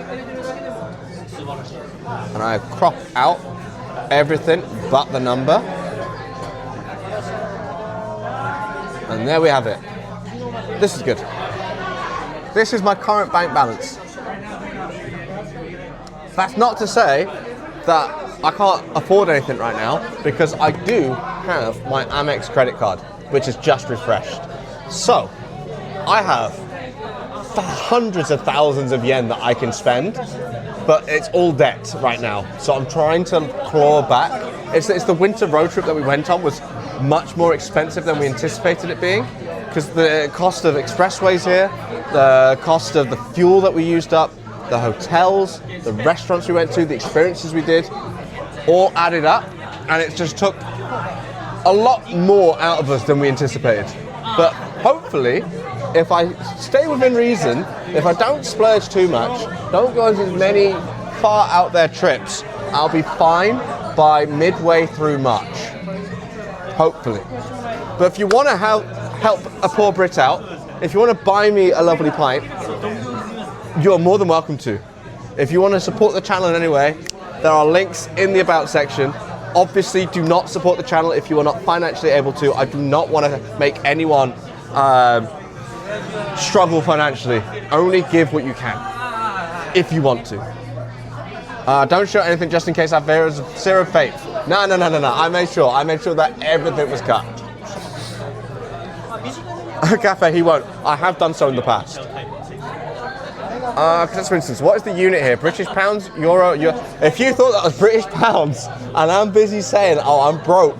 and I crop out everything but the number. And there we have it. This is good. This is my current bank balance. That's not to say that I can't afford anything right now, because I do have my Amex credit card, which is just refreshed. So, I have hundreds of thousands of yen that I can spend, but it's all debt right now. So I'm trying to claw back. It's the winter road trip that we went on was much more expensive than we anticipated it being, because the cost of expressways here, the cost of the fuel that we used up, the hotels, the restaurants we went to, the experiences we did, all added up, and it just took a lot more out of us than we anticipated. But hopefully, if I stay within reason, if I don't splurge too much, don't go on as many far out there trips, I'll be fine by midway through March. Hopefully. But if you want to help a poor Brit out, if you want to buy me a lovely pint, you're more than welcome to. If you want to support the channel in any way, there are links in the About section. Obviously, do not support the channel if you are not financially able to. I do not want to make anyone struggle financially. Only give what you can, if you want to. Don't show anything just in case I have zero faith. No. I made sure that everything was cut. Cafe, he won't. I have done so in the past. For instance, what is the unit here? British pounds, euro, If you thought that was British pounds, and I'm busy saying, oh, I'm broke.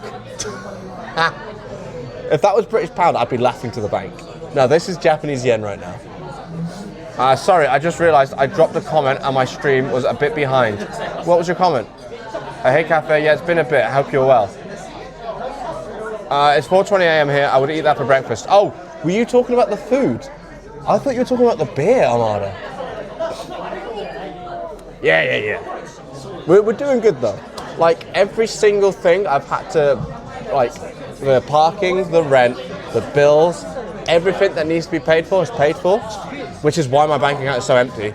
If that was British pound, I'd be laughing to the bank. No, this is Japanese yen right now. Sorry, I just realized I dropped a comment and my stream was a bit behind. What was your comment? Hey Cafe, yeah, it's been a bit. I hope you're well. It's 4:20 a.m. here. I would eat that for breakfast. Oh, were you talking about the food? I thought you were talking about the beer, Armada. Yeah. We're doing good though. Like every single thing I've had to, like the parking, the rent, the bills, everything that needs to be paid for is paid for, which is why my bank account is so empty.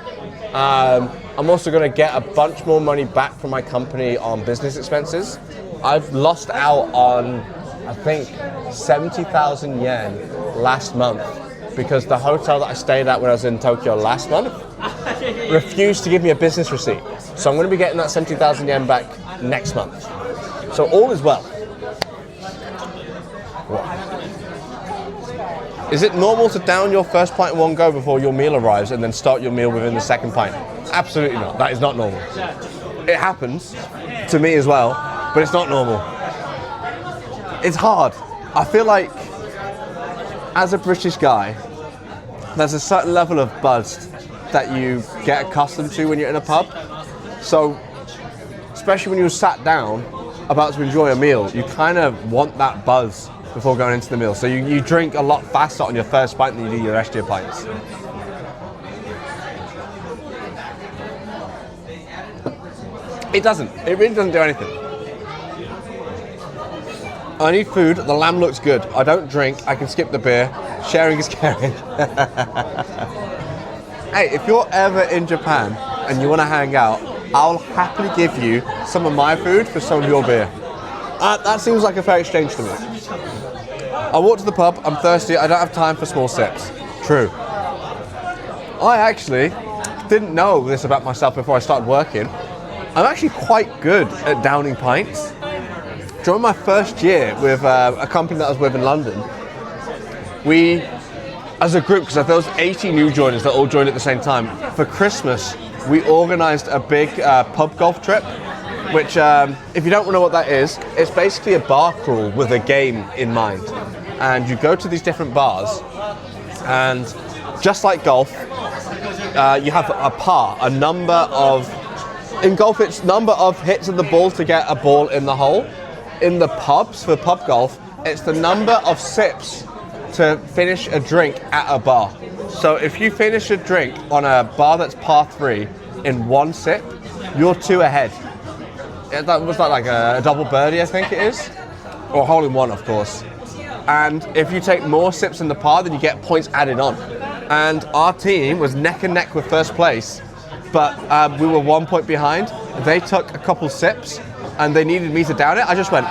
I'm also going to get a bunch more money back from my company on business expenses. I've lost out on, I think, 70,000 yen last month because the hotel that I stayed at when I was in Tokyo last month refused to give me a business receipt. So I'm going to be getting that 70,000 yen back next month. So all is well. Is it normal to down your first pint in one go before your meal arrives and then start your meal within the second pint? Absolutely not. That is not normal. It happens to me as well, but it's not normal. It's hard. I feel like as a British guy, there's a certain level of buzz that you get accustomed to when you're in a pub. So, especially when you're sat down about to enjoy a meal, you kind of want that buzz before going into the meal. So you drink a lot faster on your first pint than you do the rest of your pints. It doesn't. It really doesn't do anything. I need food. The lamb looks good. I don't drink. I can skip the beer. Sharing is caring. Hey, if you're ever in Japan and you want to hang out, I'll happily give you some of my food for some of your beer. That seems like a fair exchange to me. I walk to the pub, I'm thirsty, I don't have time for small sips. True. I actually didn't know this about myself before I started working. I'm actually quite good at downing pints. During my first year with a company that I was with in London, we, as a group, because there was 80 new joiners that all joined at the same time, for Christmas, we organised a big pub golf trip, which, if you don't know what that is, it's basically a bar crawl with a game in mind. And you go to these different bars, and just like golf, you have a par, a number of, in golf it's number of hits of the ball to get a ball in the hole. In the pubs, for pub golf, it's the number of sips to finish a drink at a bar. So if you finish a drink on a bar that's par 3 in one sip, you're 2 ahead. That was like a double birdie, I think it is, or hole in one, of course. And if you take more sips in the par, then you get points added on. And our team was neck and neck with first place, but we were 1 point behind. They took a couple sips, and they needed me to down it. I just went,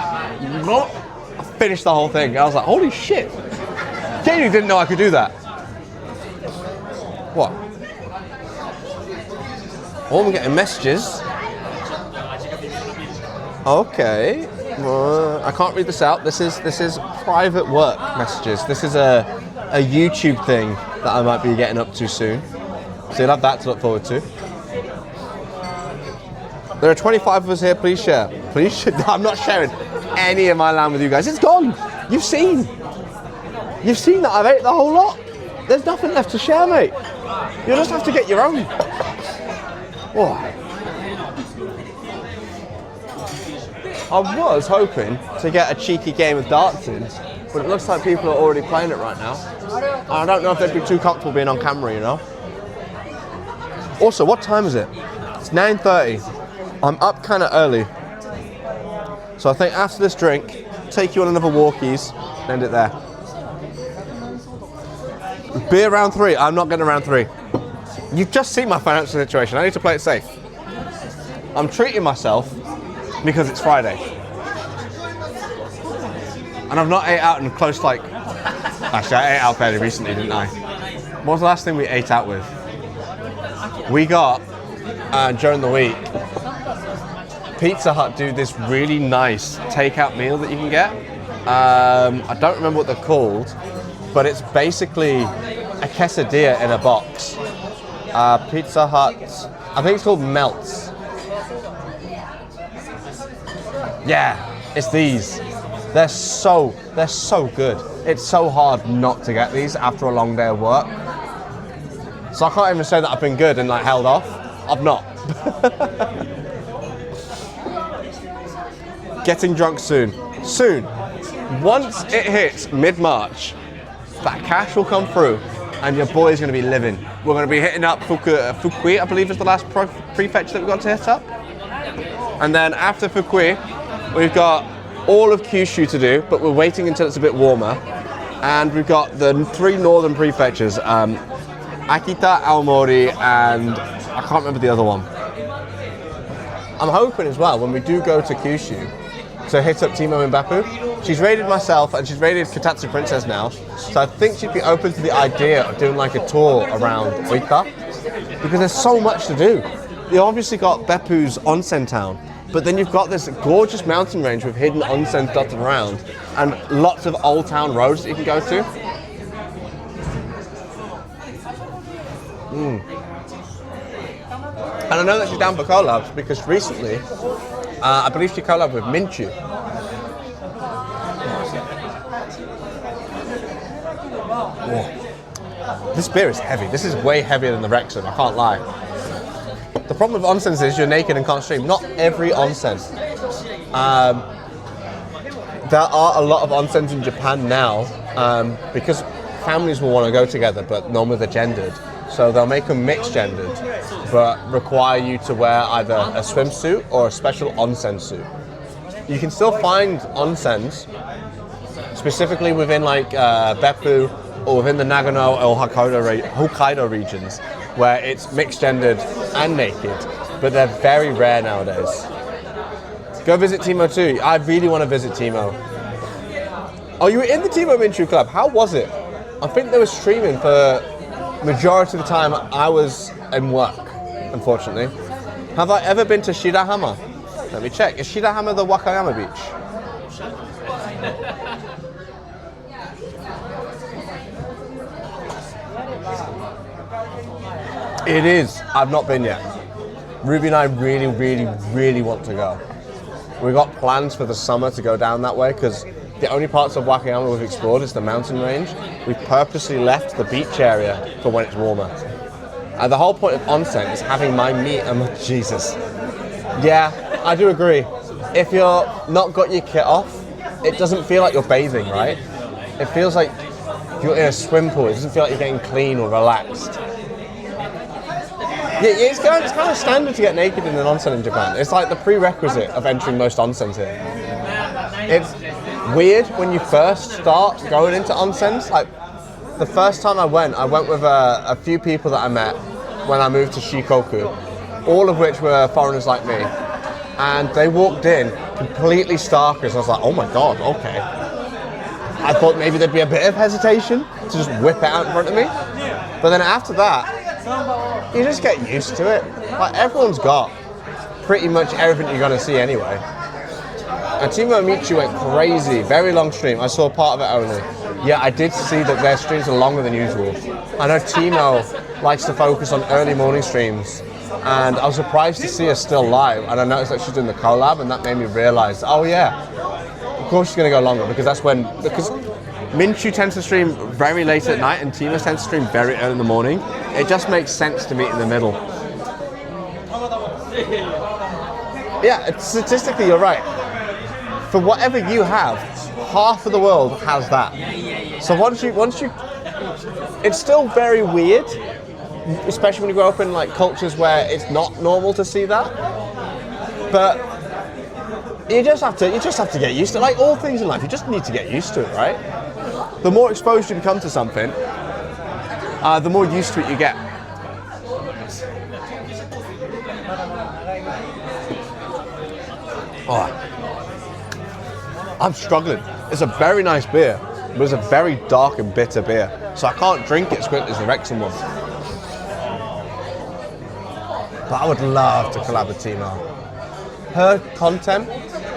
no, I finished the whole thing. I was like, holy shit. Katie didn't know I could do that. What? Oh, we're getting messages. Okay. I can't read this out. This is private work messages. This is a YouTube thing that I might be getting up to soon. So you'll have that to look forward to. There are 25 of us here. Please share. Please share. I'm not sharing any of my land with you guys. It's gone. You've seen. You've seen that I've ate the whole lot. There's nothing left to share, mate. You'll just have to get your own. Oh. I was hoping to get a cheeky game of darts in, but it looks like people are already playing it right now. I don't know if they'd be too comfortable being on camera, you know. Also, what time is it? It's 9:30. I'm up kind of early. So I think after this drink, take you on another walkies, end it there. Beer round 3. I'm not getting round 3. You've just seen my financial situation. I need to play it safe. I'm treating myself because it's Friday. And I've not ate out in close like... Actually, I ate out fairly recently, didn't I? What was the last thing we ate out with? We got, during the week, Pizza Hut do this really nice takeout meal that you can get. I don't remember what they're called, but it's basically a quesadilla in a box. Pizza Hut, I think it's called Melts. Yeah, it's these. They're so good. It's so hard not to get these after a long day of work. So I can't even say that I've been good and like held off. I've not. getting drunk soon. Soon. Once it hits mid-March, that cash will come through and your boy's going to be living. We're going to be hitting up Fukui, I believe is the last prefecture that we've got to hit up. And then after Fukui, we've got all of Kyushu to do, but we're waiting until it's a bit warmer. And we've got the 3 northern prefectures, Akita, Aomori, and I can't remember the other one. I'm hoping as well, when we do go to Kyushu, to hit up Timo and Beppu. She's raided myself and she's raided Kotatsu Princess now, so I think she'd be open to the idea of doing like a tour around Oita, because there's so much to do. You obviously got Beppu's onsen town, but then you've got this gorgeous mountain range with hidden onsens dotted around and lots of old town roads that you can go to. And I know that she's down for collabs because recently, I believe she collabed with Minchu. Whoa. This beer is heavy. This is way heavier than the Wrexham, I can't lie. The problem with onsens is you're naked and can't stream. Not every onsen. There are a lot of onsens in Japan now because families will want to go together, but normally they're gendered. So they'll make them mixed gendered, but require you to wear either a swimsuit or a special onsen suit. You can still find onsens, specifically within like Beppu or within the Nagano or Hokkaido regions, where it's mixed gendered and naked, but they're very rare nowadays. Go visit Timo too. I really want to visit Timo. Oh, you were in the Timo Minchu Club. How was it? I think they were streaming for majority of the time I was in work, unfortunately. Have I ever been to Shirahama? Let me check. Is Shirahama the Wakayama beach? It is. I've not been yet. Ruby and I really, really, really want to go. We've got plans for the summer to go down that way because the only parts of Wakayama we've explored is the mountain range. We've purposely left the beach area for when it's warmer. And the whole point of onsen is having my meat and Jesus. Yeah, I do agree. If you're not got your kit off, it doesn't feel like you're bathing, right? It feels like you're in a swim pool. It doesn't feel like you're getting clean or relaxed. Yeah, it's kind of standard to get naked in an onsen in Japan. It's like the prerequisite of entering most onsens here. It's weird when you first start going into onsens. Like the first time I went with a few people that I met when I moved to Shikoku, all of which were foreigners like me. And they walked in completely starkers. I was like, oh my God, okay. I thought maybe there'd be a bit of hesitation to just whip it out in front of me. But then after that, you just get used to it. Like everyone's got pretty much everything you're gonna see anyway. And Timo Michi went crazy, very long stream. I saw part of it only. Yeah, I did see that their streams are longer than usual. I know Timo likes to focus on early morning streams, and I was surprised to see her still live. And I noticed that she's doing the collab, and that made me realise, oh yeah, of course she's gonna go longer because Minchu tends to stream very late at night and Timo tends to stream very early in the morning. It just makes sense to meet in the middle. Yeah, statistically you're right. For whatever you have, half of the world has that. So once you, it's still very weird, especially when you grow up in like cultures where it's not normal to see that. But you just have to get used to it. Like all things in life, you just need to get used to it, right? The more exposed you become to something, the more used to it you get. Oh, I'm struggling. It's a very nice beer, but it's a very dark and bitter beer, so I can't drink it as quickly as the Wrexham one. But I would love to collab with Timo. Her content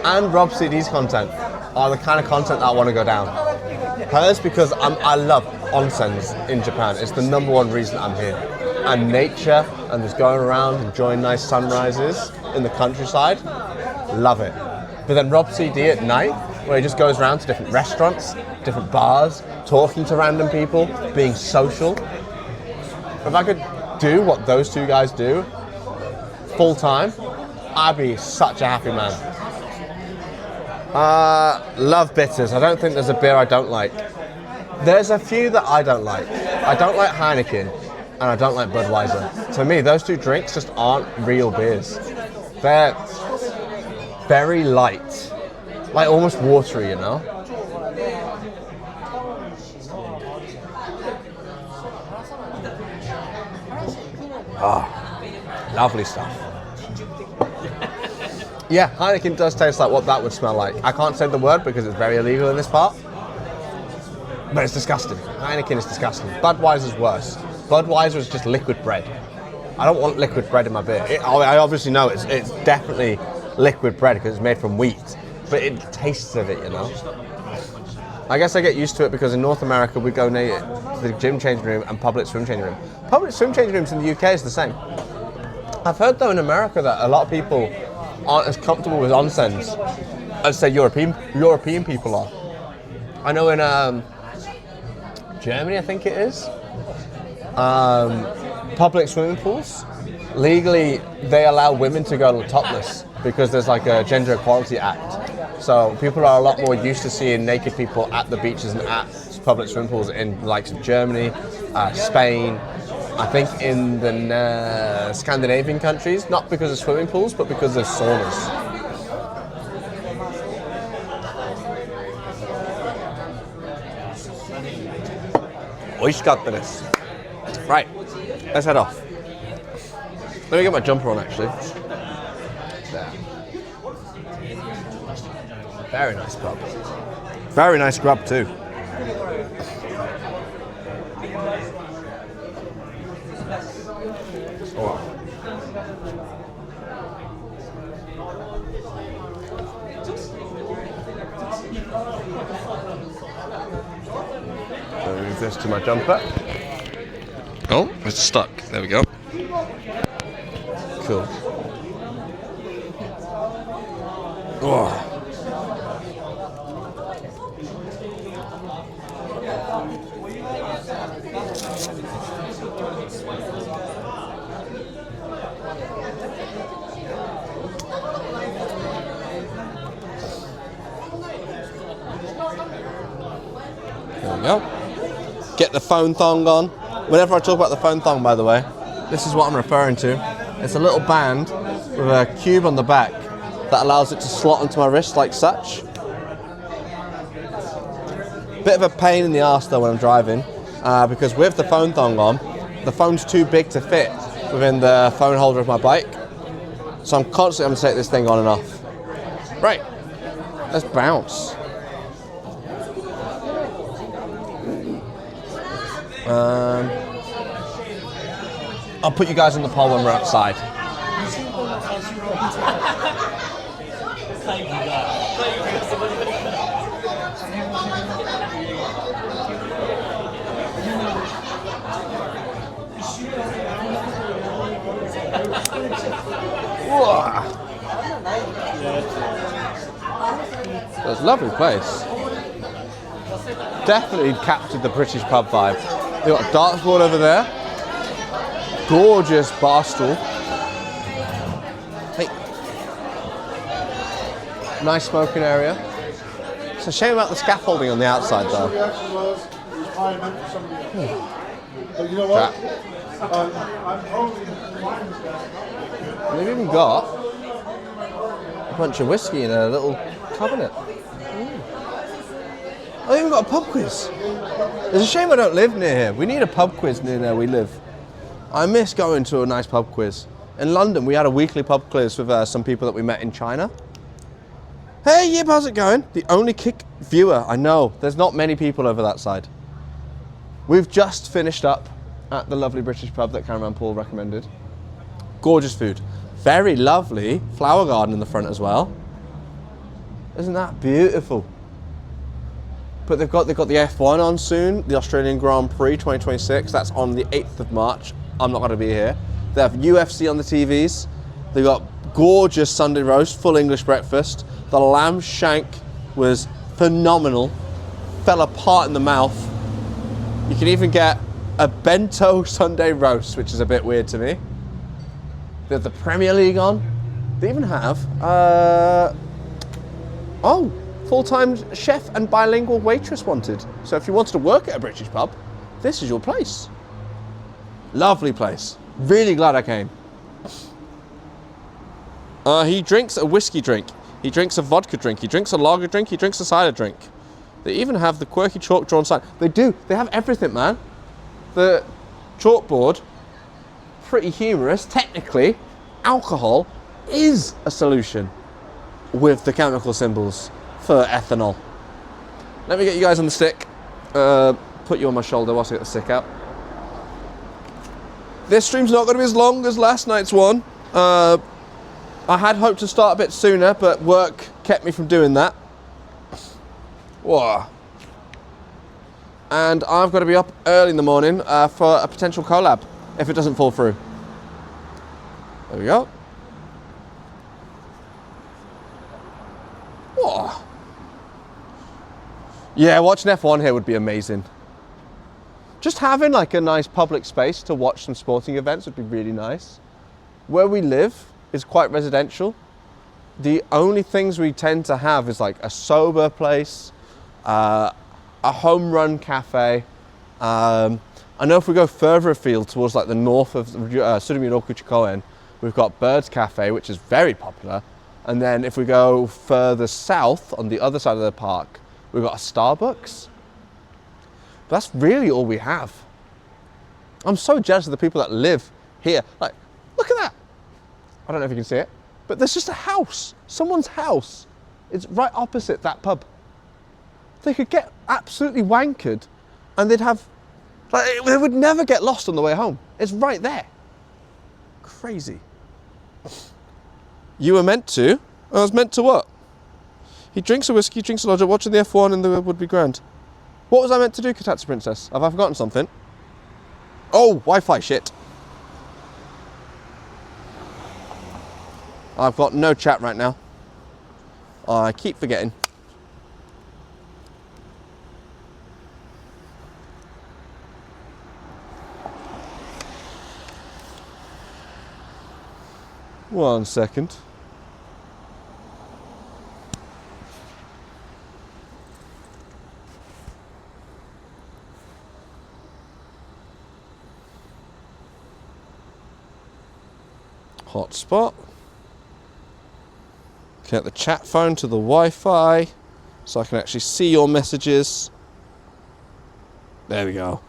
and Rob CD's content are the kind of content that I want to go down. Hers because I love onsens in Japan. It's the number one reason I'm here. And nature and just going around enjoying nice sunrises in the countryside, love it. But then Rob CD at night, where he just goes around to different restaurants, different bars, talking to random people, being social. If I could do what those two guys do full time, I'd be such a happy man. Love bitters. I don't think there's a beer I don't like. There's a few that I don't like. I don't like Heineken, and I don't like Budweiser. To me, those two drinks just aren't real beers. They're very light, like almost watery, you know? Ah, lovely stuff. Yeah, Heineken does taste like what that would smell like. I can't say the word because it's very illegal in this part. But it's disgusting. Heineken is disgusting. Budweiser's worse. Budweiser is just liquid bread. I don't want liquid bread in my beer. I obviously know it's definitely liquid bread because it's made from wheat. But it tastes of it, you know. I guess I get used to it because in North America we go near the gym changing room and public swim changing room. Public swim changing rooms in the UK is the same. I've heard though in America that a lot of people aren't as comfortable with onsens as say European people are. I know in Germany, I think it is, public swimming pools, legally they allow women to go topless because there's like a gender equality act. So people are a lot more used to seeing naked people at the beaches and at public swimming pools in the likes of Germany, Spain, I think in the Scandinavian countries, not because of swimming pools, but because of saunas. Right, let's head off. Let me get my jumper on actually. There. Very nice grub. Very nice grub too. Oh. Move this to my jumper. Oh, it's stuck. There we go. Cool. Oh. There we go. Get the phone thong on. Whenever I talk about the phone thong, by the way, this is what I'm referring to. It's a little band with a cube on the back that allows it to slot onto my wrist like such. Bit of a pain in the arse though when I'm driving, because with the phone thong on, the phone's too big to fit within the phone holder of my bike. So I'm constantly having to take this thing on and off. Right, let's bounce. I'll put you guys on the pole when we're outside. It's a lovely place. Definitely captured the British pub vibe. They've got a darts board over there. Gorgeous bar stool. Hey. Nice smoking area. It's a shame about the scaffolding on the outside though. But you know what? They've even got a bunch of whiskey in a little cabinet. Oh, they've even got a pub quiz. It's a shame I don't live near here. We need a pub quiz near where we live. I miss going to a nice pub quiz. In London, we had a weekly pub quiz with some people that we met in China. Hey, Yip, how's it going? The only kick viewer, I know. There's not many people over that side. We've just finished up at the lovely British pub that Cameraman Paul recommended. Gorgeous food. Very lovely flower garden in the front as well. Isn't that beautiful? But they've got the F1 on soon, the Australian Grand Prix 2026. That's on the 8th of March. I'm not going to be here. They have UFC on the TVs. They've got gorgeous Sunday roast, full English breakfast. The lamb shank was phenomenal. Fell apart in the mouth. You can even get a bento Sunday roast, which is a bit weird to me. They have the Premier League on. They even have, oh, full-time chef and bilingual waitress wanted. So if you wanted to work at a British pub, this is your place. Lovely place. Really glad I came. He drinks a whiskey drink. He drinks a vodka drink. He drinks a lager drink. He drinks a cider drink. They even have the quirky chalk drawn sign. They do. They have everything, man. The chalkboard, pretty humorous. Technically, alcohol is a solution with the chemical symbols for ethanol. Let me get you guys on the stick. Put you on my shoulder whilst I get the stick out. This stream's not going to be as long as last night's one. I had hoped to start a bit sooner, but work kept me from doing that. Whoa. And I've got to be up early in the morning for a potential collab, if it doesn't fall through. There we go. Whoa. Yeah, watching F1 here would be amazing. Just having like a nice public space to watch some sporting events would be really nice. Where we live is quite residential. The only things we tend to have is like a sober place, a home run cafe. I know if we go further afield towards like the north of Surumi Rokuchikoen, we've got Bird's Cafe, which is very popular. And then if we go further south on the other side of the park, we've got a Starbucks. But that's really all we have. I'm so jealous of the people that live here. Like, look at that. I don't know if you can see it, but there's just a house, someone's house. It's right opposite that pub. They could get absolutely wankered and they'd have, like, they would never get lost on the way home. It's right there. Crazy. You were meant to? I was meant to what? He drinks a whiskey, drinks a lager, watching the F1 and the would be grand. What was I meant to do, Katatsu Princess? Have I forgotten something? Oh, Wi-Fi shit. I've got no chat right now. I keep forgetting. One second. Hotspot. Connect the chat phone to the Wi-Fi so I can actually see your messages. There we go.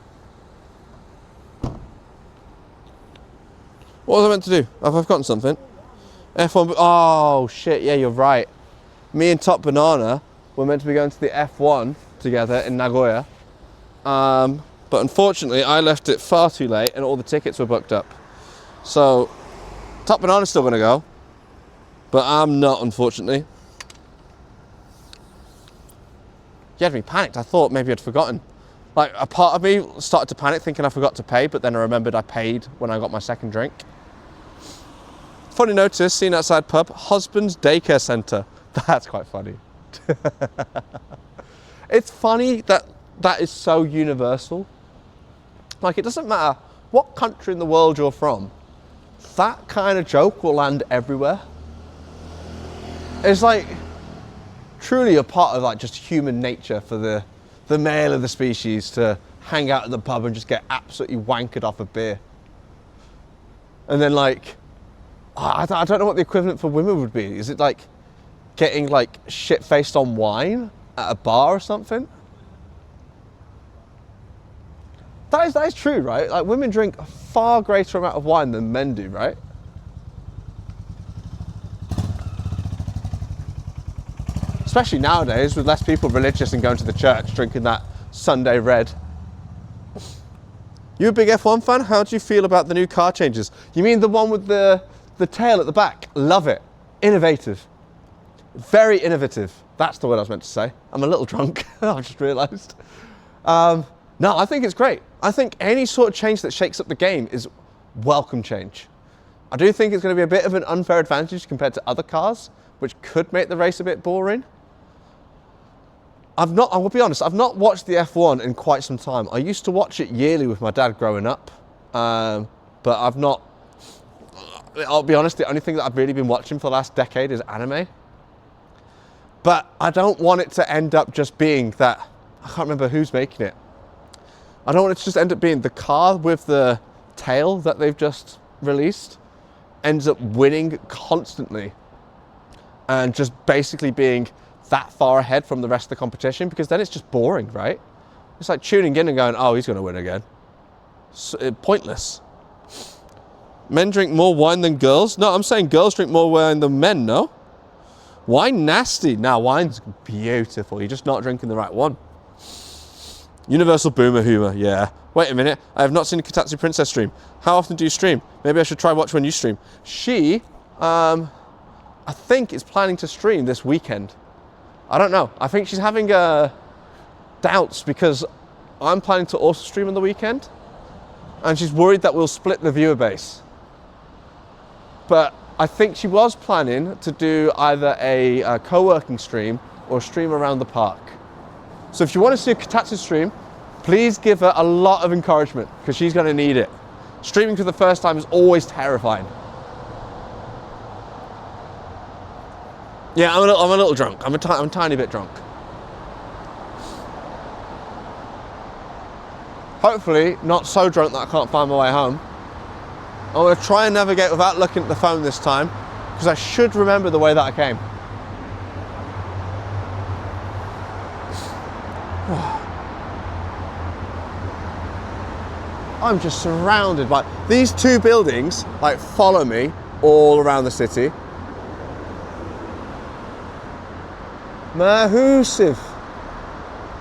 What was I meant to do? Have I forgotten something? F1. Oh shit! Yeah, you're right. Me and Top Banana were meant to be going to the F1 together in Nagoya, but unfortunately I left it far too late and all the tickets were booked up. So Top Banana's still going to go, but I'm not, unfortunately. You had me panicked. I thought maybe I'd forgotten. Like, a part of me started to panic thinking I forgot to pay, but then I remembered I paid when I got my second drink. Funny notice, seen outside pub, husband's daycare centre. That's quite funny. It's funny that that is so universal. Like, it doesn't matter what country in the world you're from, that kind of joke will land everywhere. It's like truly a part of like just human nature for the male of the species to hang out at the pub and just get absolutely wankered off a beer. And then like, I don't know what the equivalent for women would be. Is it like getting like shit-faced on wine at a bar or something? That is true, right? Like, women drink a far greater amount of wine than men do, right? Especially nowadays, with less people religious and going to the church, drinking that Sunday red. You a big F1 fan? How do you feel about the new car changes? You mean the one with the tail at the back? Love it. Innovative. Very innovative. That's the word I was meant to say. I'm a little drunk, I've just realised. No, I think it's great. I think any sort of change that shakes up the game is welcome change. I do think it's going to be a bit of an unfair advantage compared to other cars, which could make the race a bit boring. I will be honest, I've not watched the F1 in quite some time. I used to watch it yearly with my dad growing up, but I've not, I'll be honest, the only thing that I've really been watching for the last decade is anime. But I don't want it to end up just being that, I can't remember who's making it. I don't want it to just end up being the car with the tail that they've just released ends up winning constantly and just basically being that far ahead from the rest of the competition, because then it's just boring, right? It's like tuning in and going, oh, he's going to win again. Pointless. Men drink more wine than girls? No, I'm saying girls drink more wine than men, no? Wine nasty. Now, wine's beautiful. You're just not drinking the right one. Universal boomer humor, yeah. Wait a minute, I have not seen a Kotatsu Princess stream. How often do you stream? Maybe I should try watch when you stream. She, I think is planning to stream this weekend. I don't know. I think she's having doubts because I'm planning to also stream on the weekend. And she's worried that we'll split the viewer base. But I think she was planning to do either a co-working stream or a stream around the park. So if you want to see a Kotatsu stream, please give her a lot of encouragement because she's going to need it. Streaming for the first time is always terrifying. Yeah, I'm a little drunk. I'm a tiny bit drunk. Hopefully not so drunk that I can't find my way home. I'm going to try and navigate without looking at the phone this time because I should remember the way that I came. I'm just surrounded by these two buildings, like follow me all around the city. Massive.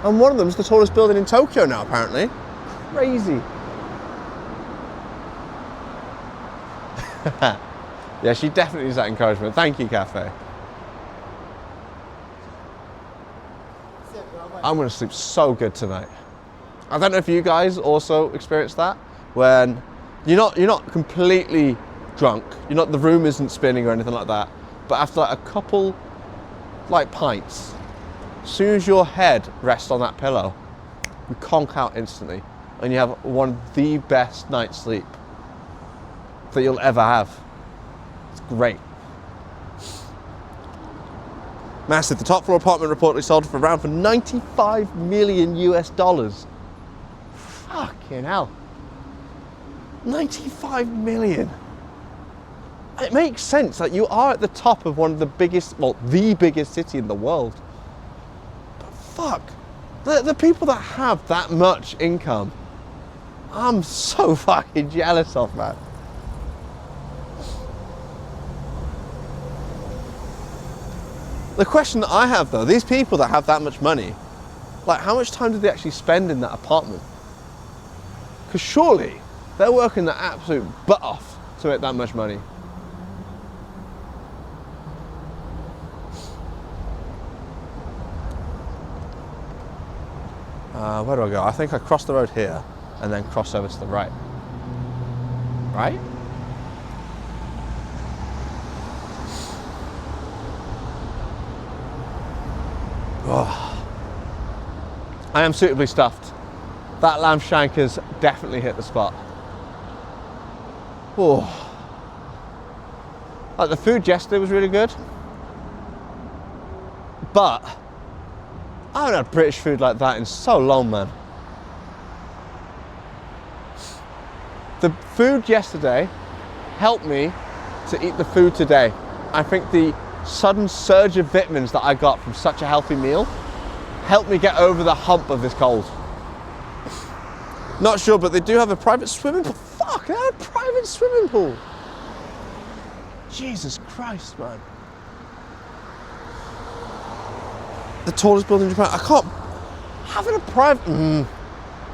And one of them's the tallest building in Tokyo now, apparently. Crazy. Yeah, she definitely needs that encouragement. Thank you, Cafe. I'm gonna sleep so good tonight. I don't know if you guys also experienced that, when you're not completely drunk, the room isn't spinning or anything like that, but after like a couple like pints, as soon as your head rests on that pillow, you conk out instantly and you have one of the best night's sleep that you'll ever have. It's great. Massive. The top floor apartment reportedly sold for around 95 million US dollars. Fucking hell. 95 million. It makes sense that you are at the top of one of the biggest, well, the biggest city in the world. But fuck, the people that have that much income, I'm so fucking jealous of, man. The question that I have though, these people that have that much money, like how much time do they actually spend in that apartment? Because surely they're working their absolute butt off to make that much money. Where do I go? I think I cross the road here and then cross over to the right. Right? Oh. I am suitably stuffed. That lamb shank has definitely hit the spot. Oh. Like the food yesterday was really good, but I haven't had British food like that in so long, man. The food yesterday helped me to eat the food today. I think the sudden surge of vitamins that I got from such a healthy meal helped me get over the hump of this cold. Not sure, but they do have a private swimming pool. Fuck, they have a private swimming pool. Jesus Christ, man. The tallest building in Japan. I can't, having a private,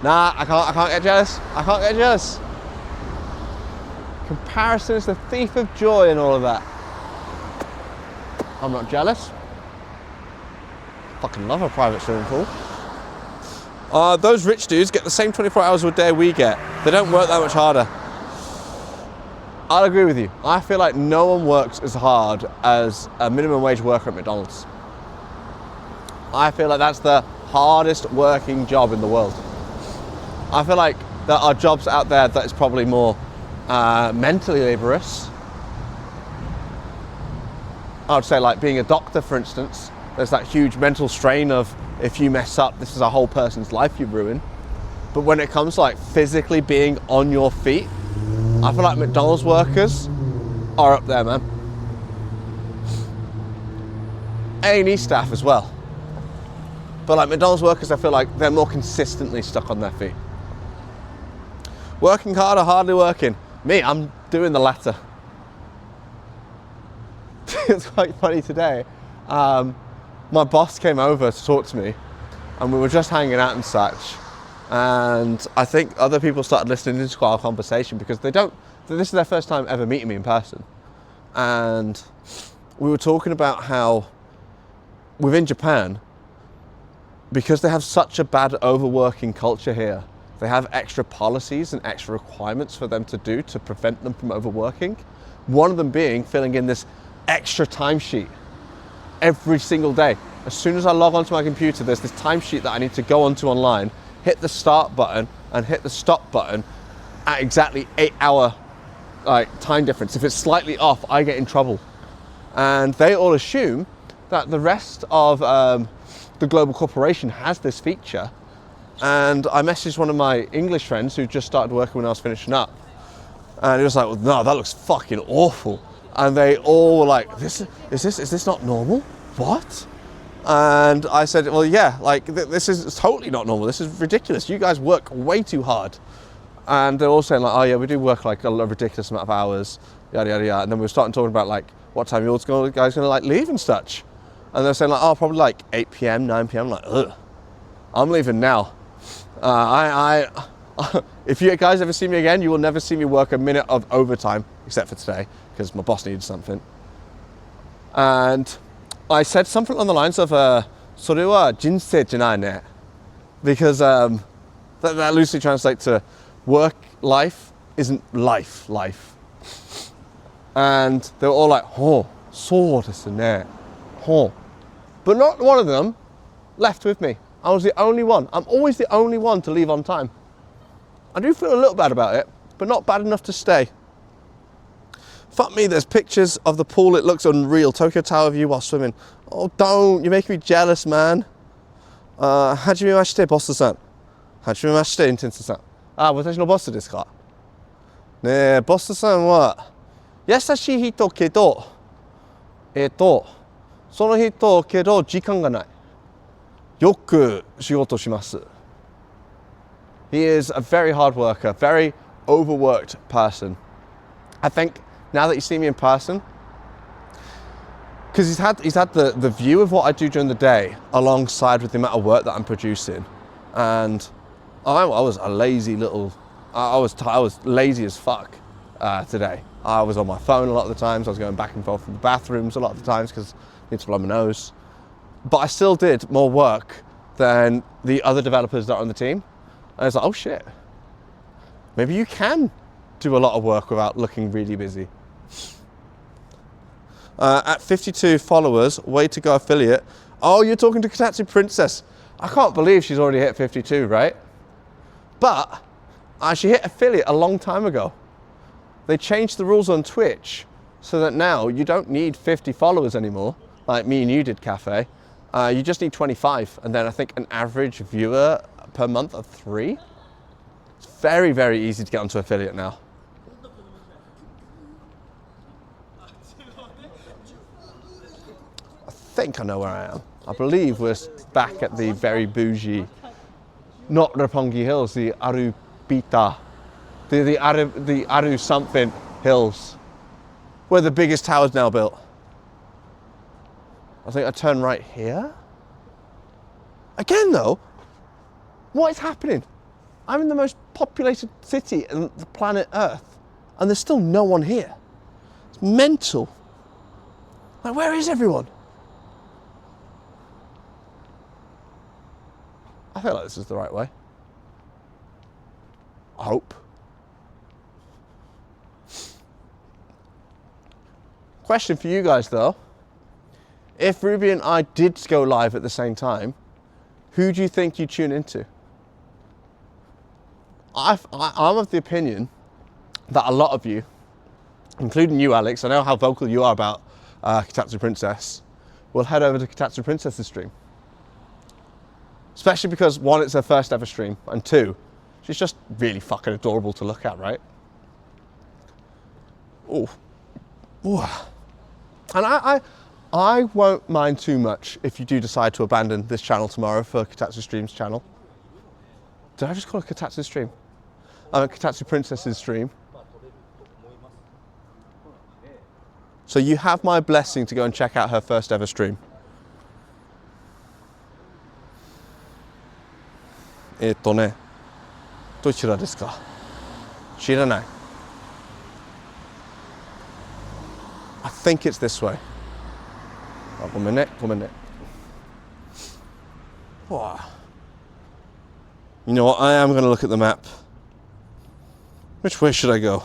nah, I can't get jealous. I can't get jealous. Comparison is the thief of joy and all of that. I'm not jealous. Fucking love a private swimming pool. Those rich dudes get the same 24 hours a day we get. They don't work that much harder. I'll agree with you. I feel like no one works as hard as a minimum wage worker at McDonald's. I feel like that's the hardest working job in the world. I feel like there are jobs out there that is probably more mentally laborious. I would say like being a doctor, for instance, there's that huge mental strain of if you mess up, this is a whole person's life you ruin. But when it comes to like physically being on your feet, I feel like McDonald's workers are up there, man. A&E staff as well. But like McDonald's workers, I feel like they're more consistently stuck on their feet. Working hard or hardly working? Me, I'm doing the latter. It's quite funny today. My boss came over to talk to me and we were just hanging out and such. And I think other people started listening into our conversation because this is their first time ever meeting me in person. And we were talking about how within Japan, because they have such a bad overworking culture here, they have extra policies and extra requirements for them to do to prevent them from overworking. One of them being filling in this extra timesheet every single day. As soon as I log onto my computer, there's this timesheet that I need to go onto online, hit the start button and hit the stop button at exactly 8 hour time difference. If it's slightly off, I get in trouble. And they all assume that the rest of the global corporation has this feature. And I messaged one of my English friends who just started working when I was finishing up. And he was like, well, no, that looks fucking awful. And they all were like, is this not normal? What? And I said, well, yeah, like this is totally not normal. This is ridiculous. You guys work way too hard. And they're all saying like, oh yeah, we do work like a ridiculous amount of hours, yada, yada, yada. And then we were starting talking about like what time you guys gonna like leave and such. And they're saying like, oh, probably like 8 p.m., 9 p.m. I'm like, ugh, I'm leaving now. If you guys ever see me again, you will never see me work a minute of overtime, except for today, because my boss needed something. And I said something on the lines of, それは人生じゃないね. Because that loosely translates to work life isn't life. And they were all like, oh, そうですね. Oh. But not one of them left with me. I was the only one. I'm always the only one to leave on time. I do feel a little bad about it, but not bad enough to stay. Fuck me, there's pictures of the pool. It looks unreal. Tokyo Tower view while swimming. Oh, don't. You're making me jealous, man. はじめまして、ボスさん。はじめまして、インテンスさん。あ、私のボスですか？ねえ、ボスさんは優しい人けど、その人けど時間がない。よく仕事します。He is a very hard worker, very overworked person. I think now that you see me in person, because he's had the view of what I do during the day alongside with the amount of work that I'm producing, and I was a lazy little, I was lazy as fuck today. I was on my phone a lot of the times. I was going back and forth from the bathrooms a lot of the times because I need to blow my nose. But I still did more work than the other developers that are on the team. And I was like, oh shit, maybe you can do a lot of work without looking really busy. At 52 followers, way to go affiliate. Oh, you're talking to Kotatsu Princess. I can't believe she's already hit 52, right? But she hit affiliate a long time ago. They changed the rules on Twitch so that now you don't need 50 followers anymore, like me and you did, Cafe. You just need 25, and then I think an average viewer per month of 3. It's very, very easy to get onto affiliate now. I think I know where I am. I believe we're back at the very bougie, not Roppongi Hills, the Arupita, the Aru something hills, where the biggest tower's now built. I think I turn right here. Again though, what is happening? I'm in the most populated city on the planet Earth, and there's still no one here. It's mental. Like, where is everyone? I feel like this is the right way. I hope. Question for you guys though. If Ruby and I did go live at the same time, who do you think you'd tune into? I'm of the opinion that a lot of you, including you, Alex, I know how vocal you are about Kotatsu Princess, we'll head over to Katatsu Princess's stream. Especially because, one, it's her first ever stream, and two, she's just really fucking adorable to look at, right? Ooh. Ooh. And I won't mind too much if you do decide to abandon this channel tomorrow for Katatsu Stream's channel. Did I just call it Katatsu Stream? Katatsu Princess's stream. So you have my blessing to go and check out her first ever stream. どちらですか? 知らない. I think it's this way. Oh, ごめんね、ごめんね. Wow. You know what, I am going to look at the map. Which way should I go?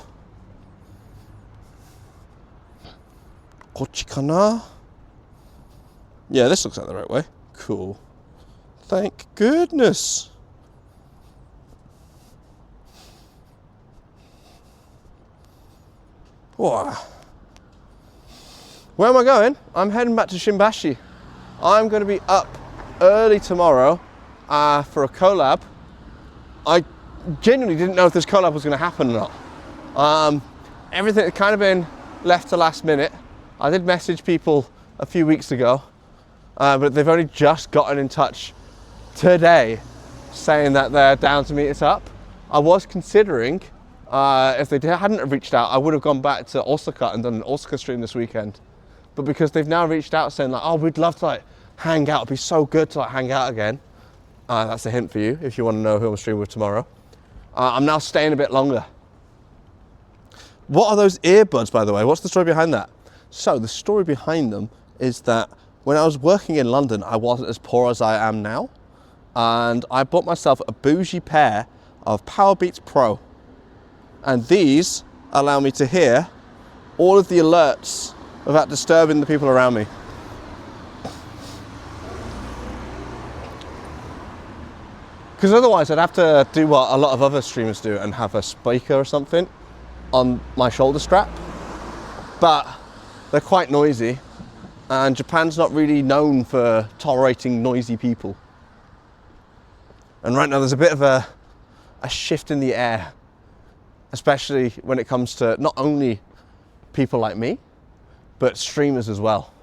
こっちかな? Yeah, this looks like the right way. Cool. Thank goodness. Wow. Where am I going? I'm heading back to Shimbashi. I'm going to be up early tomorrow for a collab. I genuinely didn't know if this collab was going to happen or not. Everything had kind of been left to last minute. I did message people a few weeks ago, but they've only just gotten in touch today saying that they're down to meet us up. I was considering, if they hadn't reached out, I would have gone back to Osaka and done an Osaka stream this weekend. But because they've now reached out saying like, oh, we'd love to like hang out, it'd be so good to like hang out again. That's a hint for you if you want to know who I'm streaming with tomorrow. I'm now staying a bit longer. What are those earbuds, by the way? What's the story behind that? So the story behind them is that when I was working in London, I wasn't as poor as I am now. And I bought myself a bougie pair of Powerbeats Pro. And these allow me to hear all of the alerts without disturbing the people around me. Because otherwise I'd have to do what a lot of other streamers do and have a speaker or something on my shoulder strap. But they're quite noisy, and Japan's not really known for tolerating noisy people. And right now there's a bit of a shift in the air, especially when it comes to not only people like me, but streamers as well.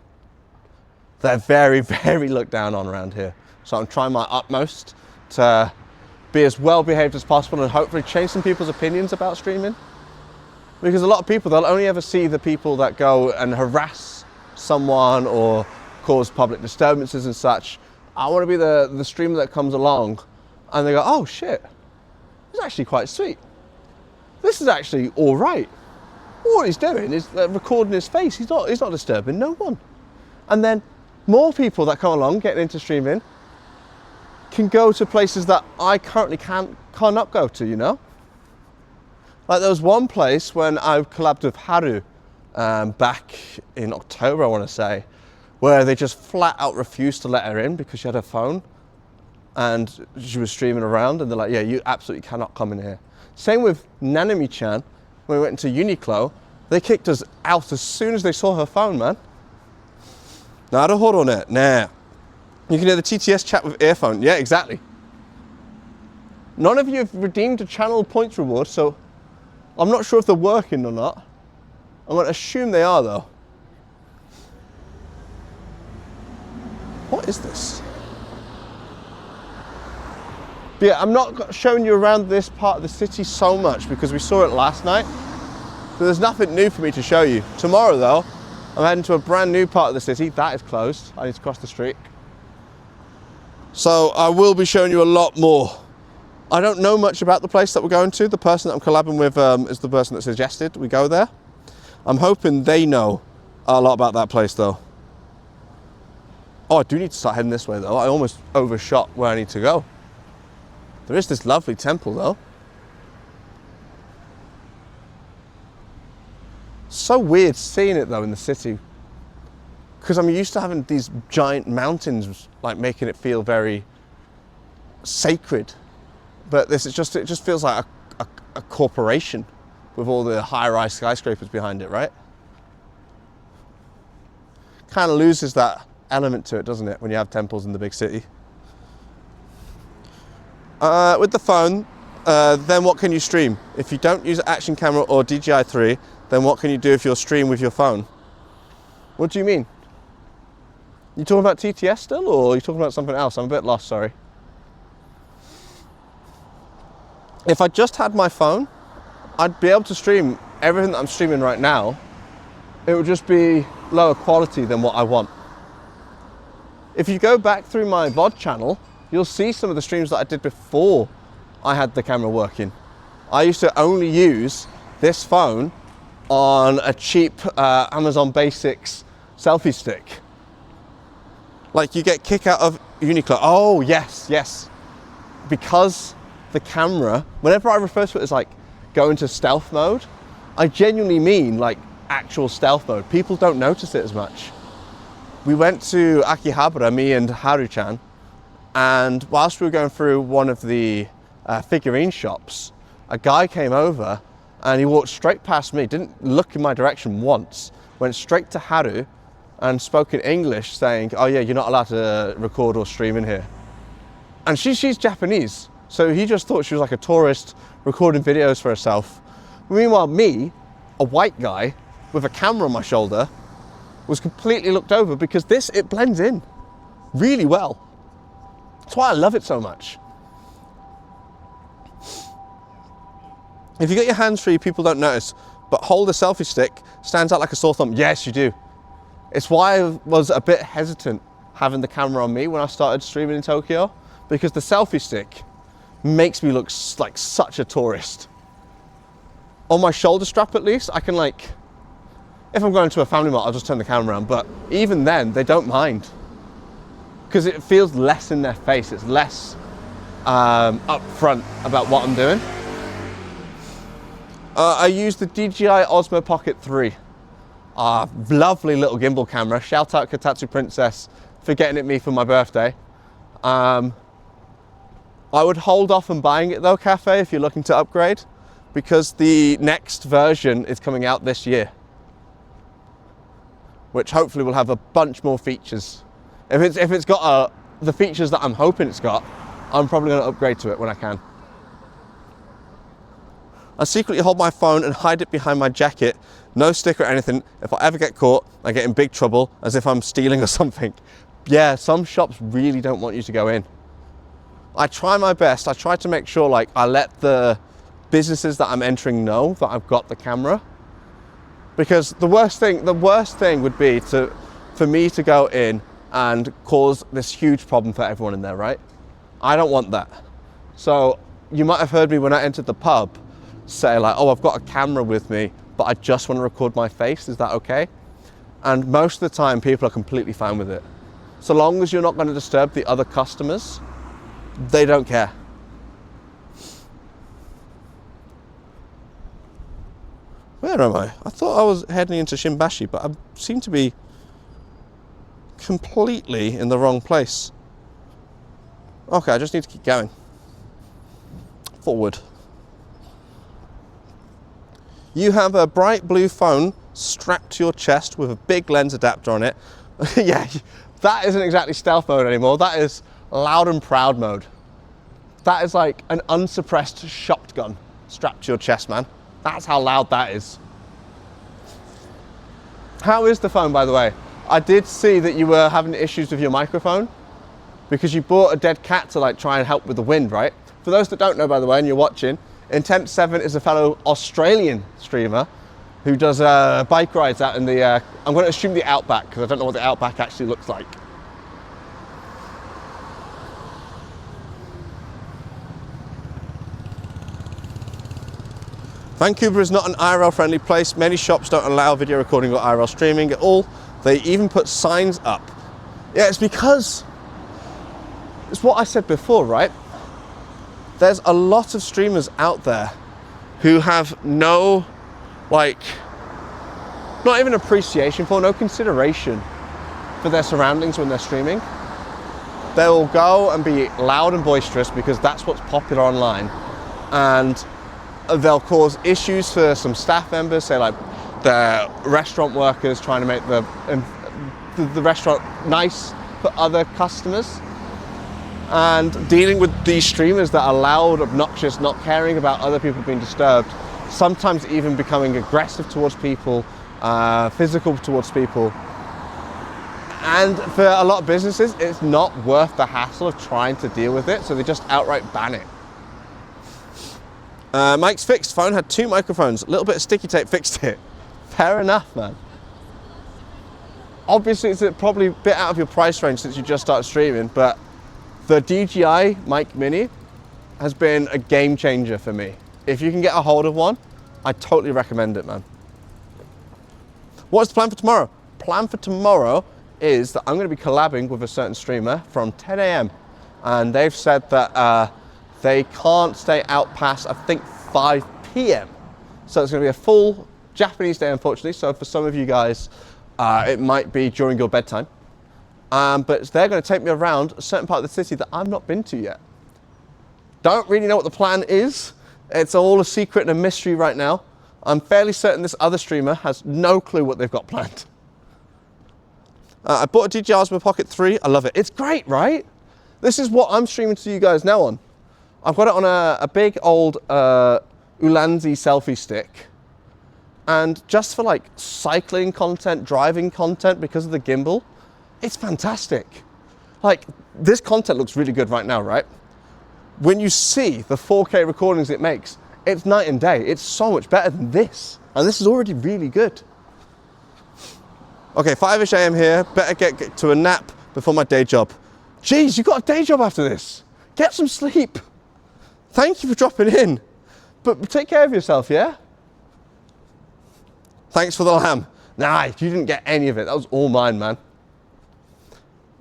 They're very, very looked down on around here. So I'm trying my utmost to be as well behaved as possible and hopefully change some people's opinions about streaming. Because a lot of people, they'll only ever see the people that go and harass someone or cause public disturbances and such. I want to be the streamer that comes along and they go, oh shit, it's actually quite sweet. This is actually all right. What he's doing is recording his face. He's not disturbing no one. And then more people that come along getting into streaming can go to places that I currently cannot go to, you know? Like there was one place when I collabed with Haru back in October, I want to say, where they just flat out refused to let her in because she had her phone and she was streaming around, and they're like, yeah, you absolutely cannot come in here. Same with Nanami-chan. When we went into Uniqlo, they kicked us out as soon as they saw her phone, man. Naruhodo ne. Nah. You can hear the TTS chat with earphone. Yeah, exactly. None of you have redeemed a channel points reward, so I'm not sure if they're working or not. I'm going to assume they are, though. What is this? But yeah, I'm not showing you around this part of the city so much because we saw it last night. So there's nothing new for me to show you. Tomorrow, though, I'm heading to a brand new part of the city. That is closed. I need to cross the street. So I will be showing you a lot more. I don't know much about the place that we're going to. The person that I'm collabing with is the person that suggested we go there. I'm hoping they know a lot about that place, though. Oh, I do need to start heading this way, though. I almost overshot where I need to go. There is this lovely temple, though. So weird seeing it, though, in the city. Because I'm used to having these giant mountains, like, making it feel very sacred. But this is just, it just feels like a corporation with all the high-rise skyscrapers behind it, right? Kind of loses that element to it, doesn't it, when you have temples in the big city? With the phone, then what can you stream? If you don't use an action camera or DJI 3, then what can you do if you're streaming with your phone? What do you mean? You talking about TTS still, or are you talking about something else? I'm a bit lost, sorry. If I just had my phone, I'd be able to stream everything that I'm streaming right now. It would just be lower quality than what I want. If you go back through my VOD channel, you'll see some of the streams that I did before I had the camera working. I used to only use this phone on a cheap Amazon Basics selfie stick. Like, you get kick out of Uniqlo. Oh, yes, yes. Because the camera, whenever I refer to it as like go into stealth mode, I genuinely mean like actual stealth mode. People don't notice it as much. We went to Akihabara, me and Haru-chan, and whilst we were going through one of the figurine shops, a guy came over and he walked straight past me, didn't look in my direction once, went straight to Haru and spoke in English saying, oh yeah, you're not allowed to record or stream in here. And she's Japanese, so he just thought she was like a tourist recording videos for herself. Meanwhile, me, a white guy with a camera on my shoulder, was completely looked over because it blends in really well. That's why I love it so much. If you get your hands free, people don't notice, but hold a selfie stick, stands out like a sore thumb. Yes, you do. It's why I was a bit hesitant having the camera on me when I started streaming in Tokyo, because the selfie stick makes me look like such a tourist. On my shoulder strap, at least, I can like, if I'm going to a family mart, I'll just turn the camera on, but even then, they don't mind. Because it feels less in their face, it's less upfront about what I'm doing. I use the DJI Osmo Pocket 3. Lovely little gimbal camera. Shout out Kotatsu Princess for getting it me for my birthday. I would hold off on buying it though, Cafe, if you're looking to upgrade, because the next version is coming out this year, which hopefully will have a bunch more features. If it's got the features that I'm hoping it's got, I'm probably going to upgrade to it when I can. I secretly hold my phone and hide it behind my jacket. No sticker or anything. If I ever get caught, I get in big trouble, as if I'm stealing or something. Yeah, some shops really don't want you to go in. I try my best. I try to make sure like I let the businesses that I'm entering know that I've got the camera. Because the worst thing would be for me to go in and cause this huge problem for everyone in there, right? I don't want that. So you might have heard me when I entered the pub say like, oh, I've got a camera with me, but I just want to record my face, is that okay? And most of the time people are completely fine with it. So long as you're not going to disturb the other customers, they don't care. Where am I? I thought I was heading into Shimbashi, but I seem to be completely in the wrong place. Okay, I just need to keep going. Forward. You have a bright blue phone strapped to your chest with a big lens adapter on it. Yeah, that isn't exactly stealth mode anymore. That is loud and proud mode. That is like an unsuppressed shotgun strapped to your chest, man. That's how loud that is. How is the phone, by the way? I did see that you were having issues with your microphone because you bought a dead cat to like try and help with the wind, right? For those that don't know, by the way, and you're watching, Intemp7 is a fellow Australian streamer who does bike rides out in the, I'm going to assume the Outback, because I don't know what the Outback actually looks like. Vancouver is not an IRL friendly place. Many shops don't allow video recording or IRL streaming at all. They even put signs up. Yeah, it's because, it's what I said before, right? There's a lot of streamers out there who have no, like, not even appreciation for, no consideration for their surroundings when they're streaming. They'll go and be loud and boisterous because that's what's popular online. And they'll cause issues for some staff members, say like the restaurant workers trying to make the the restaurant nice for other customers. And dealing with these streamers that are loud, obnoxious, not caring about other people being disturbed, sometimes even becoming aggressive towards people, physical towards people. And for a lot of businesses, it's not worth the hassle of trying to deal with it, so they just outright ban it. Mic's fixed. Phone had 2 microphones. A little bit of sticky tape fixed it. Fair enough, man. Obviously, it's probably a bit out of your price range since you just started streaming, but the DJI Mic Mini has been a game changer for me. If you can get a hold of one, I totally recommend it, man. What's the plan for tomorrow? Plan for tomorrow is that I'm going to be collabing with a certain streamer from 10 a.m. and they've said that they can't stay out past, I think, 5 p.m. So it's going to be a full Japanese day, unfortunately. So for some of you guys, it might be during your bedtime. But they're going to take me around a certain part of the city that I've not been to yet. Don't really know what the plan is. It's all a secret and a mystery right now. I'm fairly certain this other streamer has no clue what they've got planned. I bought a DJI Osmo Pocket 3. I love it. It's great, right? This is what I'm streaming to you guys now on. I've got it on a big old Ulanzi selfie stick. And just for like cycling content, driving content, because of the gimbal, it's fantastic. Like, this content looks really good right now, right? When you see the 4K recordings it makes, it's night and day. It's so much better than this. And this is already really good. Okay, 5-ish a.m. here. Better get to a nap before my day job. Jeez, you got a day job after this. Get some sleep. Thank you for dropping in. But take care of yourself, yeah? Thanks for the lamb. Nah, you didn't get any of it. That was all mine, man.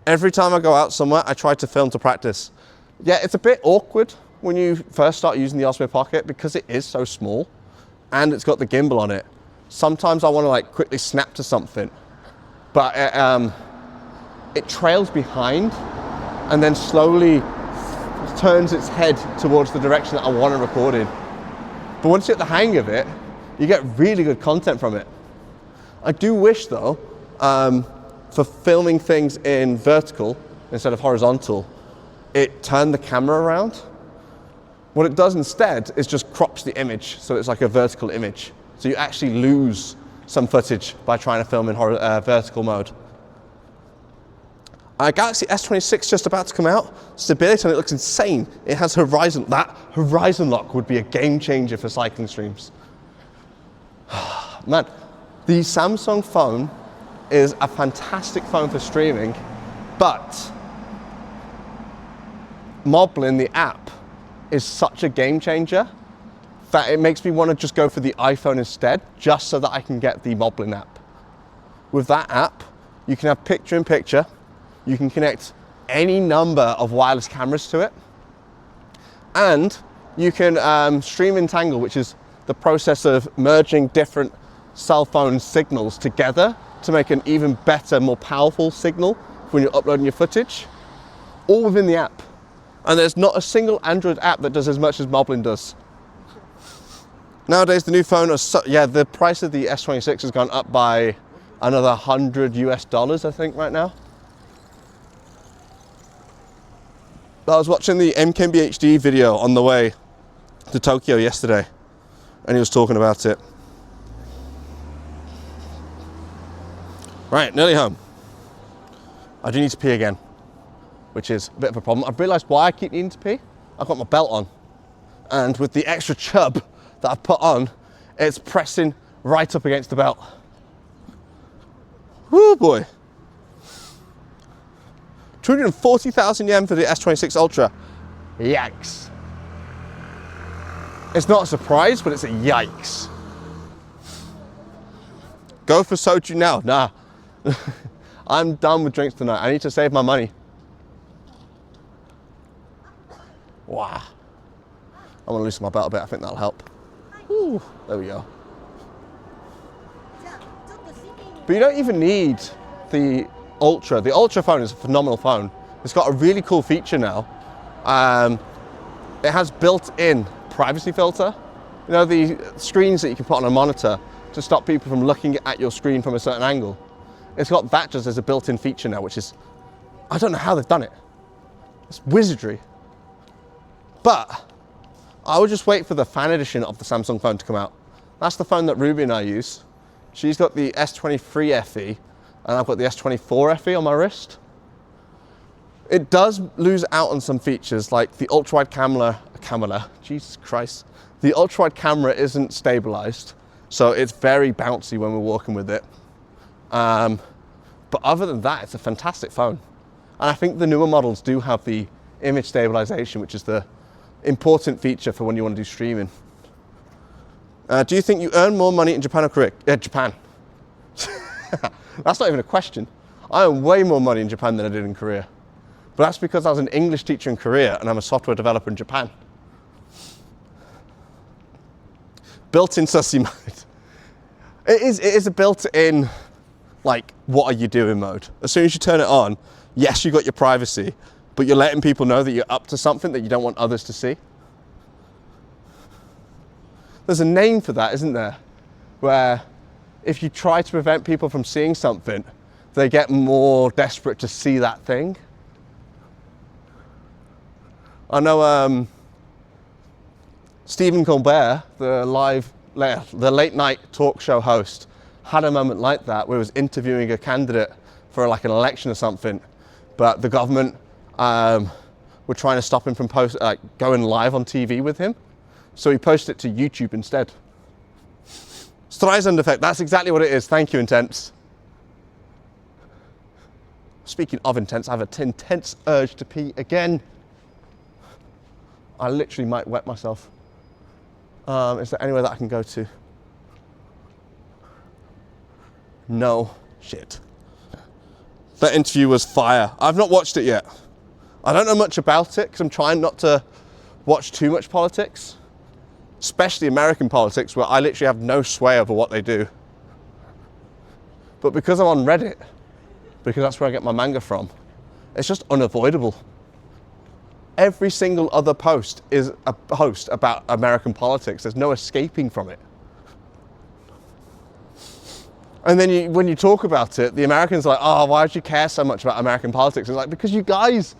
Every time I go out somewhere, I try to film to practice. Yeah, it's a bit awkward when you first start using the Osmo Pocket because it is so small and it's got the gimbal on it. Sometimes I want to like quickly snap to something, but it trails behind and then slowly turns its head towards the direction that I want to record in. But once you get the hang of it, you get really good content from it. I do wish though, for filming things in vertical instead of horizontal, it turned the camera around. What it does instead is just crops the image, so it's like a vertical image. So you actually lose some footage by trying to film in vertical mode. Galaxy S26 just about to come out. Stability on it looks insane. It has horizon. That horizon lock would be a game changer for cycling streams. Man, the Samsung phone is a fantastic phone for streaming, but Moblin, the app, is such a game changer that it makes me want to just go for the iPhone instead, just so that I can get the Moblin app. With that app, you can have picture-in-picture, you can connect any number of wireless cameras to it, and you can stream entangle, which is the process of merging different cell phone signals together to make an even better, more powerful signal when you're uploading your footage, all within the app. And there's not a single Android app that does as much as Moblin does. Nowadays, the new phone, the price of the S26 has gone up by another $100 US, I think, right now. I was watching the MKBHD video on the way to Tokyo yesterday, and he was talking about it. Right, nearly home. I do need to pee again, which is a bit of a problem. I've realised why I keep needing to pee. I've got my belt on, and with the extra chub that I've put on, it's pressing right up against the belt. Woo boy. 240,000 yen for the S26 Ultra. Yikes. It's not a surprise, but it's a yikes. Go for soju now. Nah. I'm done with drinks tonight. I need to save my money. Wow. I want to loosen my belt a bit. I think that'll help. Ooh, there we go. But you don't even need the Ultra. The Ultra phone is a phenomenal phone. It's got a really cool feature now. It has built-in privacy filter. You know, the screens that you can put on a monitor to stop people from looking at your screen from a certain angle. It's got that just as a built-in feature now, which is, I don't know how they've done it. It's wizardry. But I would just wait for the fan edition of the Samsung phone to come out. That's the phone that Ruby and I use. She's got the S23 FE, and I've got the S24 FE on my wrist. It does lose out on some features, like the ultra-wide camera, Jesus Christ. The ultra-wide camera isn't stabilized, so it's very bouncy when we're walking with it. But other than that, it's a fantastic phone. And I think the newer models do have the image stabilization, which is the important feature for when you want to do streaming. Do you think you earn more money in Japan or Korea? Japan. That's not even a question. I earn way more money in Japan than I did in Korea. But that's because I was an English teacher in Korea and I'm a software developer in Japan. Built-in sussy mode. It is a built-in, like, what are you doing mode. As soon as you turn it on, yes, you got your privacy, but you're letting people know that you're up to something that you don't want others to see. There's a name for that, isn't there? Where if you try to prevent people from seeing something, they get more desperate to see that thing. I know Stephen Colbert, the late night talk show host, had a moment like that where he was interviewing a candidate for like an election or something, but the government were trying to stop him from going live on TV with him. So he posted it to YouTube instead. Streisand effect, that's exactly what it is. Thank you, Intense. Speaking of intense, I have an intense urge to pee again. I literally might wet myself. Is there anywhere that I can go to? No. Shit. That interview was fire. I've not watched it yet. I don't know much about it because I'm trying not to watch too much politics, especially American politics, where I literally have no sway over what they do. But because I'm on Reddit, because that's where I get my manga from, it's just unavoidable. Every single other post is a post about American politics. There's no escaping from it. And then when you talk about it, the Americans are like, oh, why do you care so much about American politics? It's like, because you guys,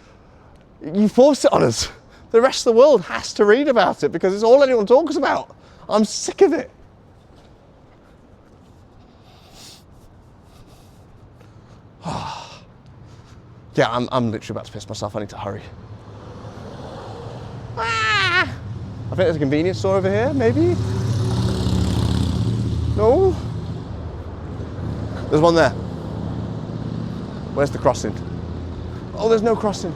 you force it on us. The rest of the world has to read about it because it's all anyone talks about. I'm sick of it. Yeah, I'm literally about to piss myself. I need to hurry. I think there's a convenience store over here, maybe? No? There's one there. Where's the crossing? Oh, there's no crossing.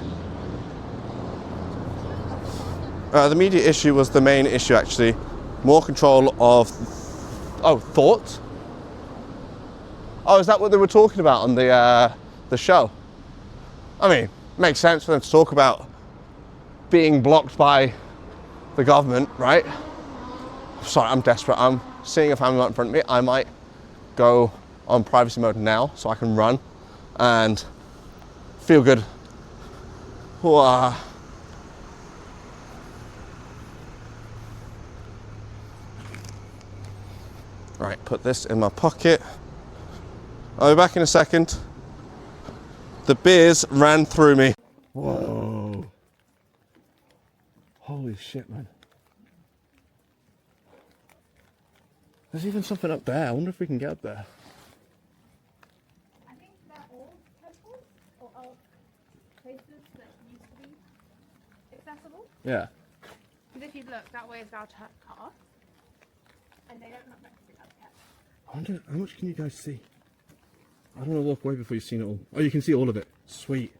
The media issue was the main issue, actually. More control of... Oh, thought? Oh, is that what they were talking about on the show? I mean, it makes sense for them to talk about being blocked by the government, right? Sorry, I'm desperate. I'm seeing a family right in front of me. I might go on privacy mode now so I can run and feel good. Right, put this in my pocket. I'll be back in a second. The beers ran through me. Whoa. Holy shit, man. There's even something up there. I wonder if we can get up there. I think they're all temples or old places that used to be accessible. Yeah. Because if you look, that way is now cut off. And they don't look like it's up yet. I wonder, how much can you guys see? I don't want to walk away before you've seen it all. Oh, you can see all of it. Sweet.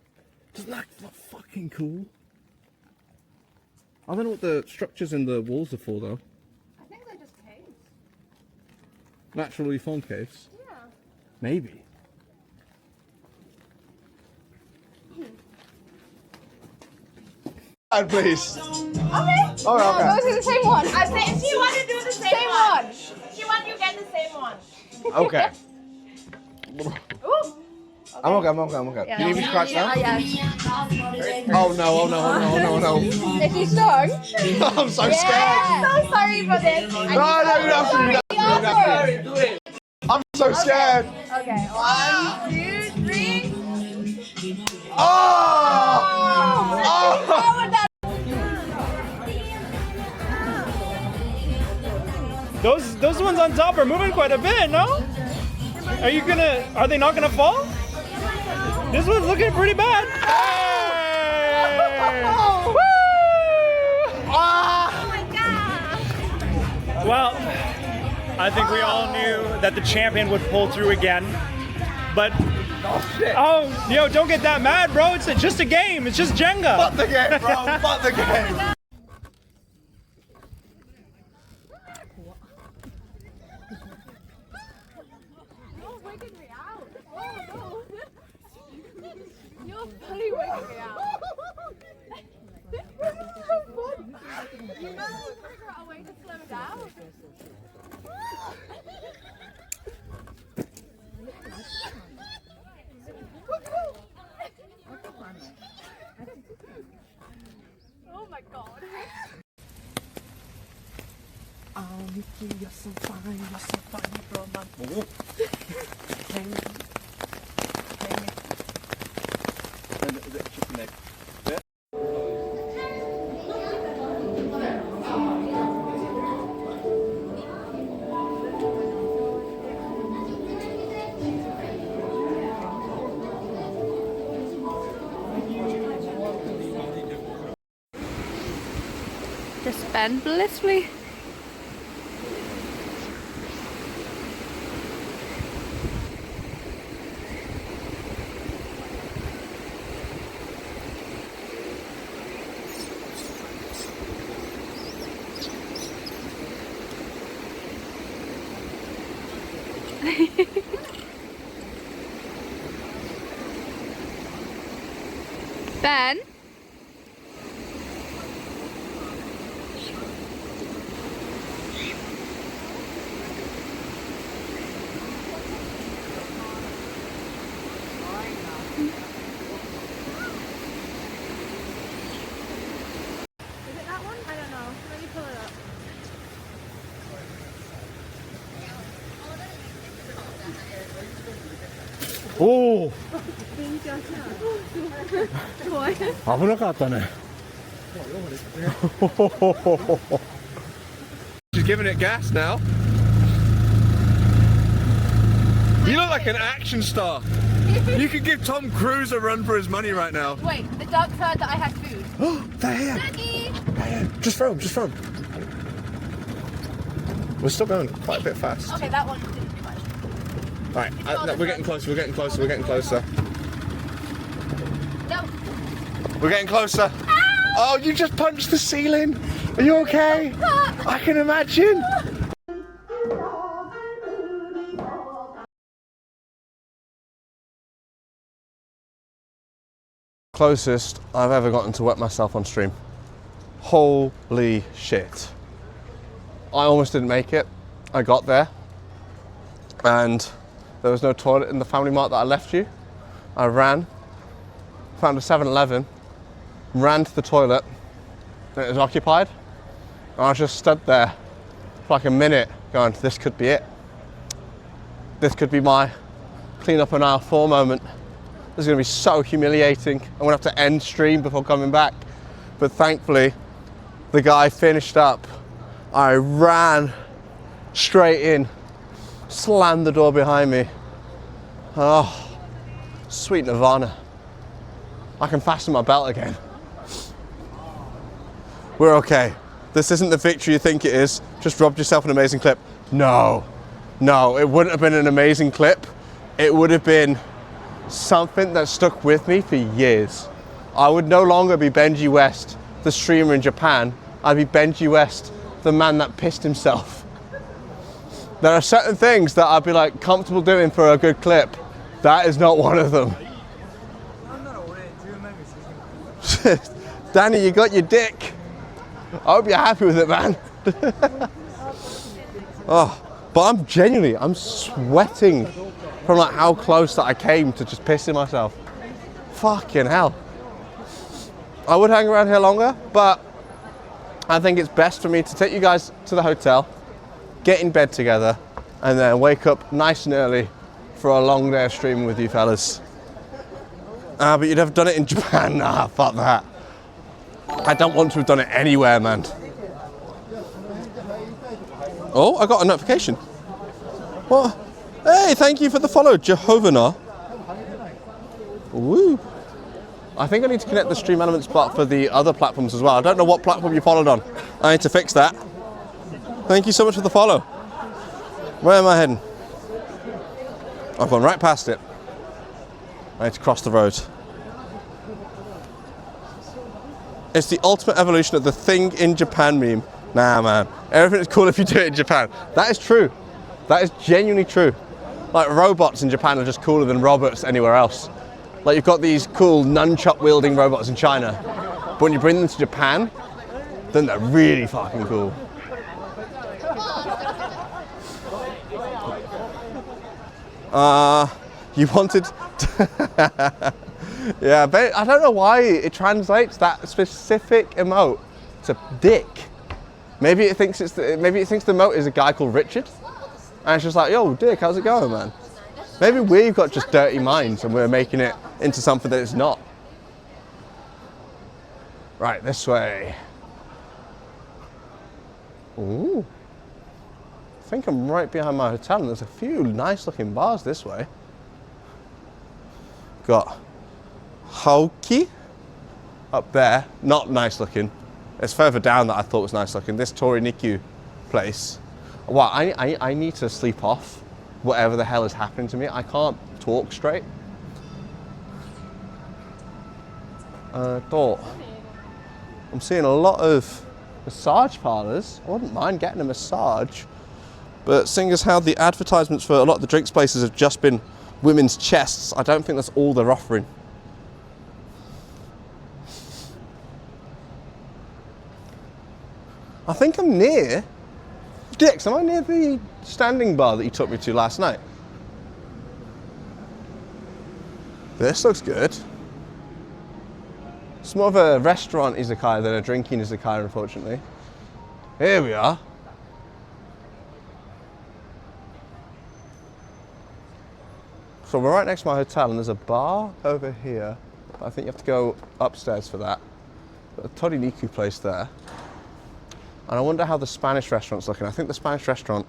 Doesn't that look fucking cool? I don't know what the structures in the walls are for, though. I think they're just caves. Naturally formed caves? Yeah. Maybe. Please. Okay. Alright, No, okay. those are the same one. She want to do the same one. She want you get the same one. Okay. Ooh. I'm okay. You need me to scratch now? Yes. Oh no. Is she strong? I'm so scared. Yeah. So sorry for this. No, you don't have to do that. You don't have to. I'm so scared. Okay, 1, 2, 3. Oh! Those ones on top are moving quite a bit, no? Are they not gonna fall? This one's looking pretty bad. Hey! Woo! Well, I think we all knew that the champion would pull through again. But yo, don't get that mad, bro. It's just a game. It's just Jenga. Fuck the game, bro. Fuck the game. You're waking me out. Oh no. You're fully waking me out. This is so fun. You know, we'll figure out a way to slow down. Oh my god. Oh, Mickey, you're so fine, bro. Just bend blissfully. Ben? 오. 아브라카타네. She's giving it gas now. You look like an action star. You could give Tom Cruise a run for his money right now. Wait, the ducks heard that I had food. They're here. Ducky! They're here. Just throw them, just throw them. We're still going quite a bit fast. Okay, that one didn't do much. Right, no, we're getting closer, we're getting closer, we're getting closer. No. We're getting closer. Oh, you just punched the ceiling. Are you okay? I can imagine. Closest I've ever gotten to wet myself on stream. Holy shit. I almost didn't make it. I got there and there was no toilet in the family mart that I left you. I ran, found a 7-Eleven, ran to the toilet, and it was occupied. And I just stood there for like a minute going, this could be it. This could be my clean up an aisle 4 moment. This is gonna be so humiliating. I'm gonna have to end stream before coming back. But thankfully, the guy finished up. I ran straight in, slammed the door behind me. Oh, sweet nirvana. I can fasten my belt again. We're okay. This isn't the victory you think it is. Just robbed yourself an amazing clip. No, no, it wouldn't have been an amazing clip. It would have been something that stuck with me for years. I would no longer be Benji West, the streamer in Japan. I'd be Benji West, the man that pissed himself. There are certain things that I'd be like comfortable doing for a good clip. That is not one of them. Danny, you got your dick. I hope you're happy with it, man. Oh, but I'm sweating from like how close that I came to just pissing myself. Fucking hell. I would hang around here longer, but I think it's best for me to take you guys to the hotel, get in bed together, and then wake up nice and early for a long day of streaming with you fellas. But you'd have done it in Japan? Nah, fuck that. I don't want to have done it anywhere, man. Oh, I got a notification. What? Hey, thank you for the follow, Jehovah. Woo. I think I need to connect the Stream Elements bot for the other platforms as well. I don't know what platform you followed on. I need to fix that. Thank you so much for the follow. Where am I heading? I've gone right past it. I need to cross the road. It's the ultimate evolution of the thing in Japan meme. Nah, man. Everything is cool if you do it in Japan. That is true. That is genuinely true. Like, robots in Japan are just cooler than robots anywhere else. Like, you've got these cool nunchuck wielding robots in China, but when you bring them to Japan, then they're really fucking cool. You wanted to yeah, but I don't know why it translates that specific emote to dick. Maybe it thinks the emote is a guy called Richard, and it's just like, yo, dick, how's it going, man? Maybe we've got just dirty minds and we're making it into something that it's not. Right, this way. Ooh. I think I'm right behind my hotel and there's a few nice looking bars this way. Got Hoki up there, not nice looking. It's further down that I thought was nice looking. This Torinikyu place. Wow, I need to sleep off whatever the hell is happening to me. I can't talk straight. I'm seeing a lot of massage parlours. I wouldn't mind getting a massage. But seeing as how the advertisements for a lot of the drinks places have just been women's chests, I don't think that's all they're offering. I think I'm near. Dix, am I near the standing bar that you took me to last night? This looks good. It's more of a restaurant izakaya than a drinking izakaya, unfortunately. Here we are. So we're right next to my hotel and there's a bar over here. But I think you have to go upstairs for that. Got a Toriniku place there. And I wonder how the Spanish restaurant's looking. I think the Spanish restaurant,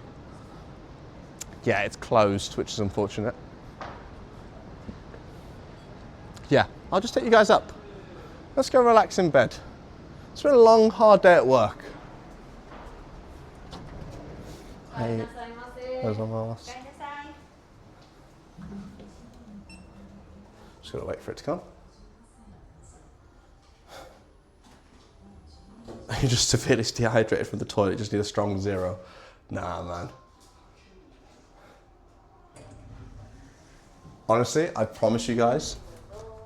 yeah, it's closed, which is unfortunate. Yeah, I'll just take you guys up. Let's go relax in bed. It's been a long, hard day at work. Hey. Just gotta wait for it to come. You're just severely dehydrated from the toilet, just need a strong 0. Nah, man. Honestly, I promise you guys,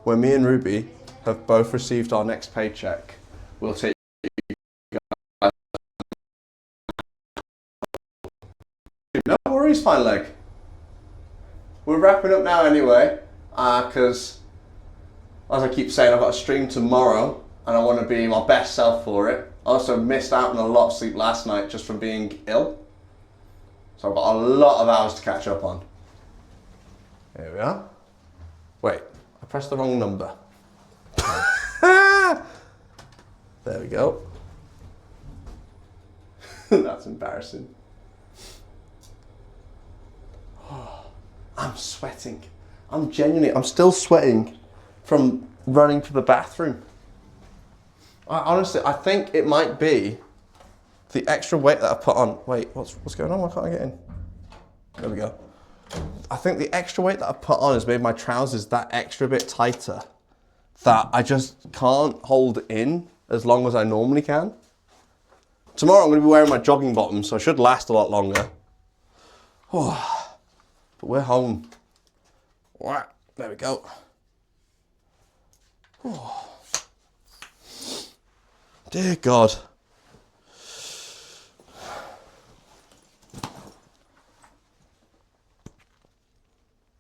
when me and Ruby have both received our next paycheck, we'll take you guys. No worries, fine leg. We're wrapping up now anyway, because as I keep saying, I've got a stream tomorrow and I want to be my best self for it. I also missed out on a lot of sleep last night just from being ill. So I've got a lot of hours to catch up on. Here we are. Wait, I pressed the wrong number. There we go. That's embarrassing. Oh, I'm sweating. I'm still sweating from running to the bathroom. Honestly, I think it might be the extra weight that I put on. Wait, what's going on? Why can't I get in? There we go. I think the extra weight that I put on has made my trousers that extra bit tighter that I just can't hold in as long as I normally can. Tomorrow I'm going to be wearing my jogging bottoms, so I should last a lot longer. Oh, but we're home. There we go. Oh. Dear God.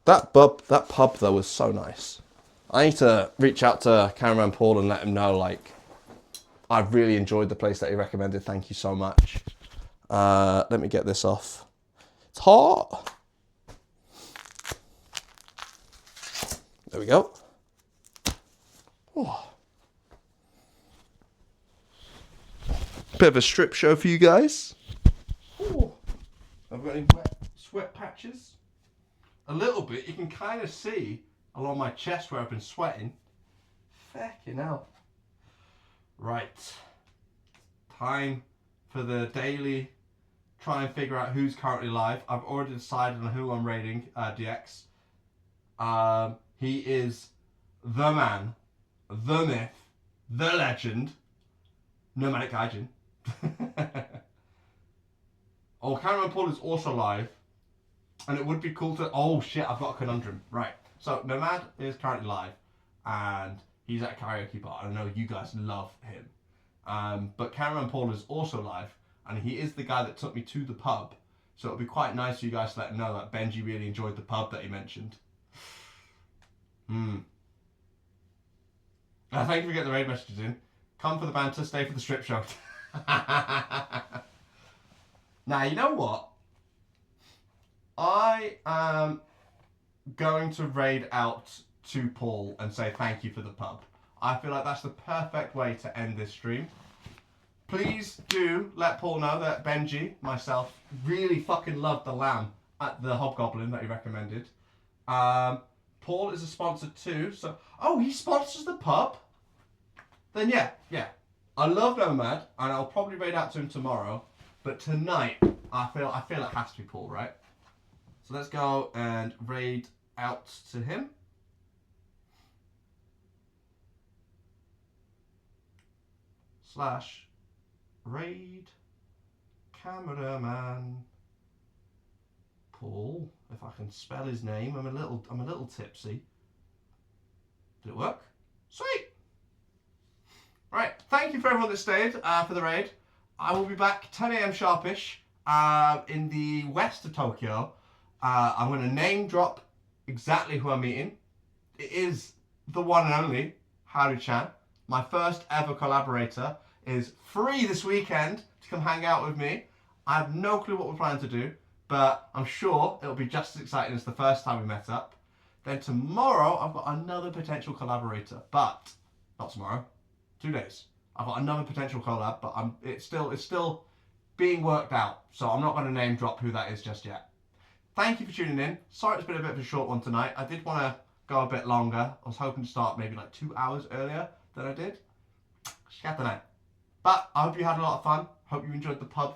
That pub though was so nice. I need to reach out to Cameraman Paul and let him know, like, I've really enjoyed the place that he recommended. Thank you so much. Let me get this off. It's hot. There we go. Oh. Bit of a strip show for you guys. Oh. I've got any wet sweat patches? A little bit. You can kind of see along my chest where I've been sweating. Fucking hell. Right. Time for the daily try and figure out who's currently live. I've already decided on who I'm rating DX. He is the man, the myth, the legend, Nomadic Gaijin. Oh, Cameron Paul is also live. And it would be cool to... Oh shit, I've got a conundrum. Right. So Nomad is currently live. And he's at a karaoke bar. And I know you guys love him. But Cameron Paul is also live. And he is the guy that took me to the pub. So it would be quite nice for you guys to let him know that Benji really enjoyed the pub that he mentioned. Thank you for getting the raid messages in. Come for the banter, stay for the strip show. Now, you know what? I am going to raid out to Paul and say thank you for the pub. I feel like that's the perfect way to end this stream. Please do let Paul know that Benji, myself, really fucking loved the lamb at the Hobgoblin that he recommended. Paul is a sponsor too, so... Oh, he sponsors the pub? Then yeah. I love Nomad, and I'll probably raid out to him tomorrow. But tonight, I feel it has to be Paul, right? So let's go and raid out to him. / raid cameraman Paul. If I can spell his name, I'm a little tipsy. Did it work? Sweet. Right. Thank you for everyone that stayed for the raid. I will be back 10 AM sharpish in the west of Tokyo. I'm going to name drop exactly who I'm meeting. It is the one and only Haru-chan. My first ever collaborator is free this weekend to come hang out with me. I have no clue what we're planning to do, but I'm sure it'll be just as exciting as the first time we met up. Then tomorrow, I've got another potential collaborator, but not tomorrow, 2 days. I've got another potential collab, but it's still being worked out, so I'm not going to name drop who that is just yet. Thank you for tuning in. Sorry it's been a bit of a short one tonight. I did want to go a bit longer. I was hoping to start maybe like 2 hours earlier than I did. But I hope you had a lot of fun. Hope you enjoyed the pub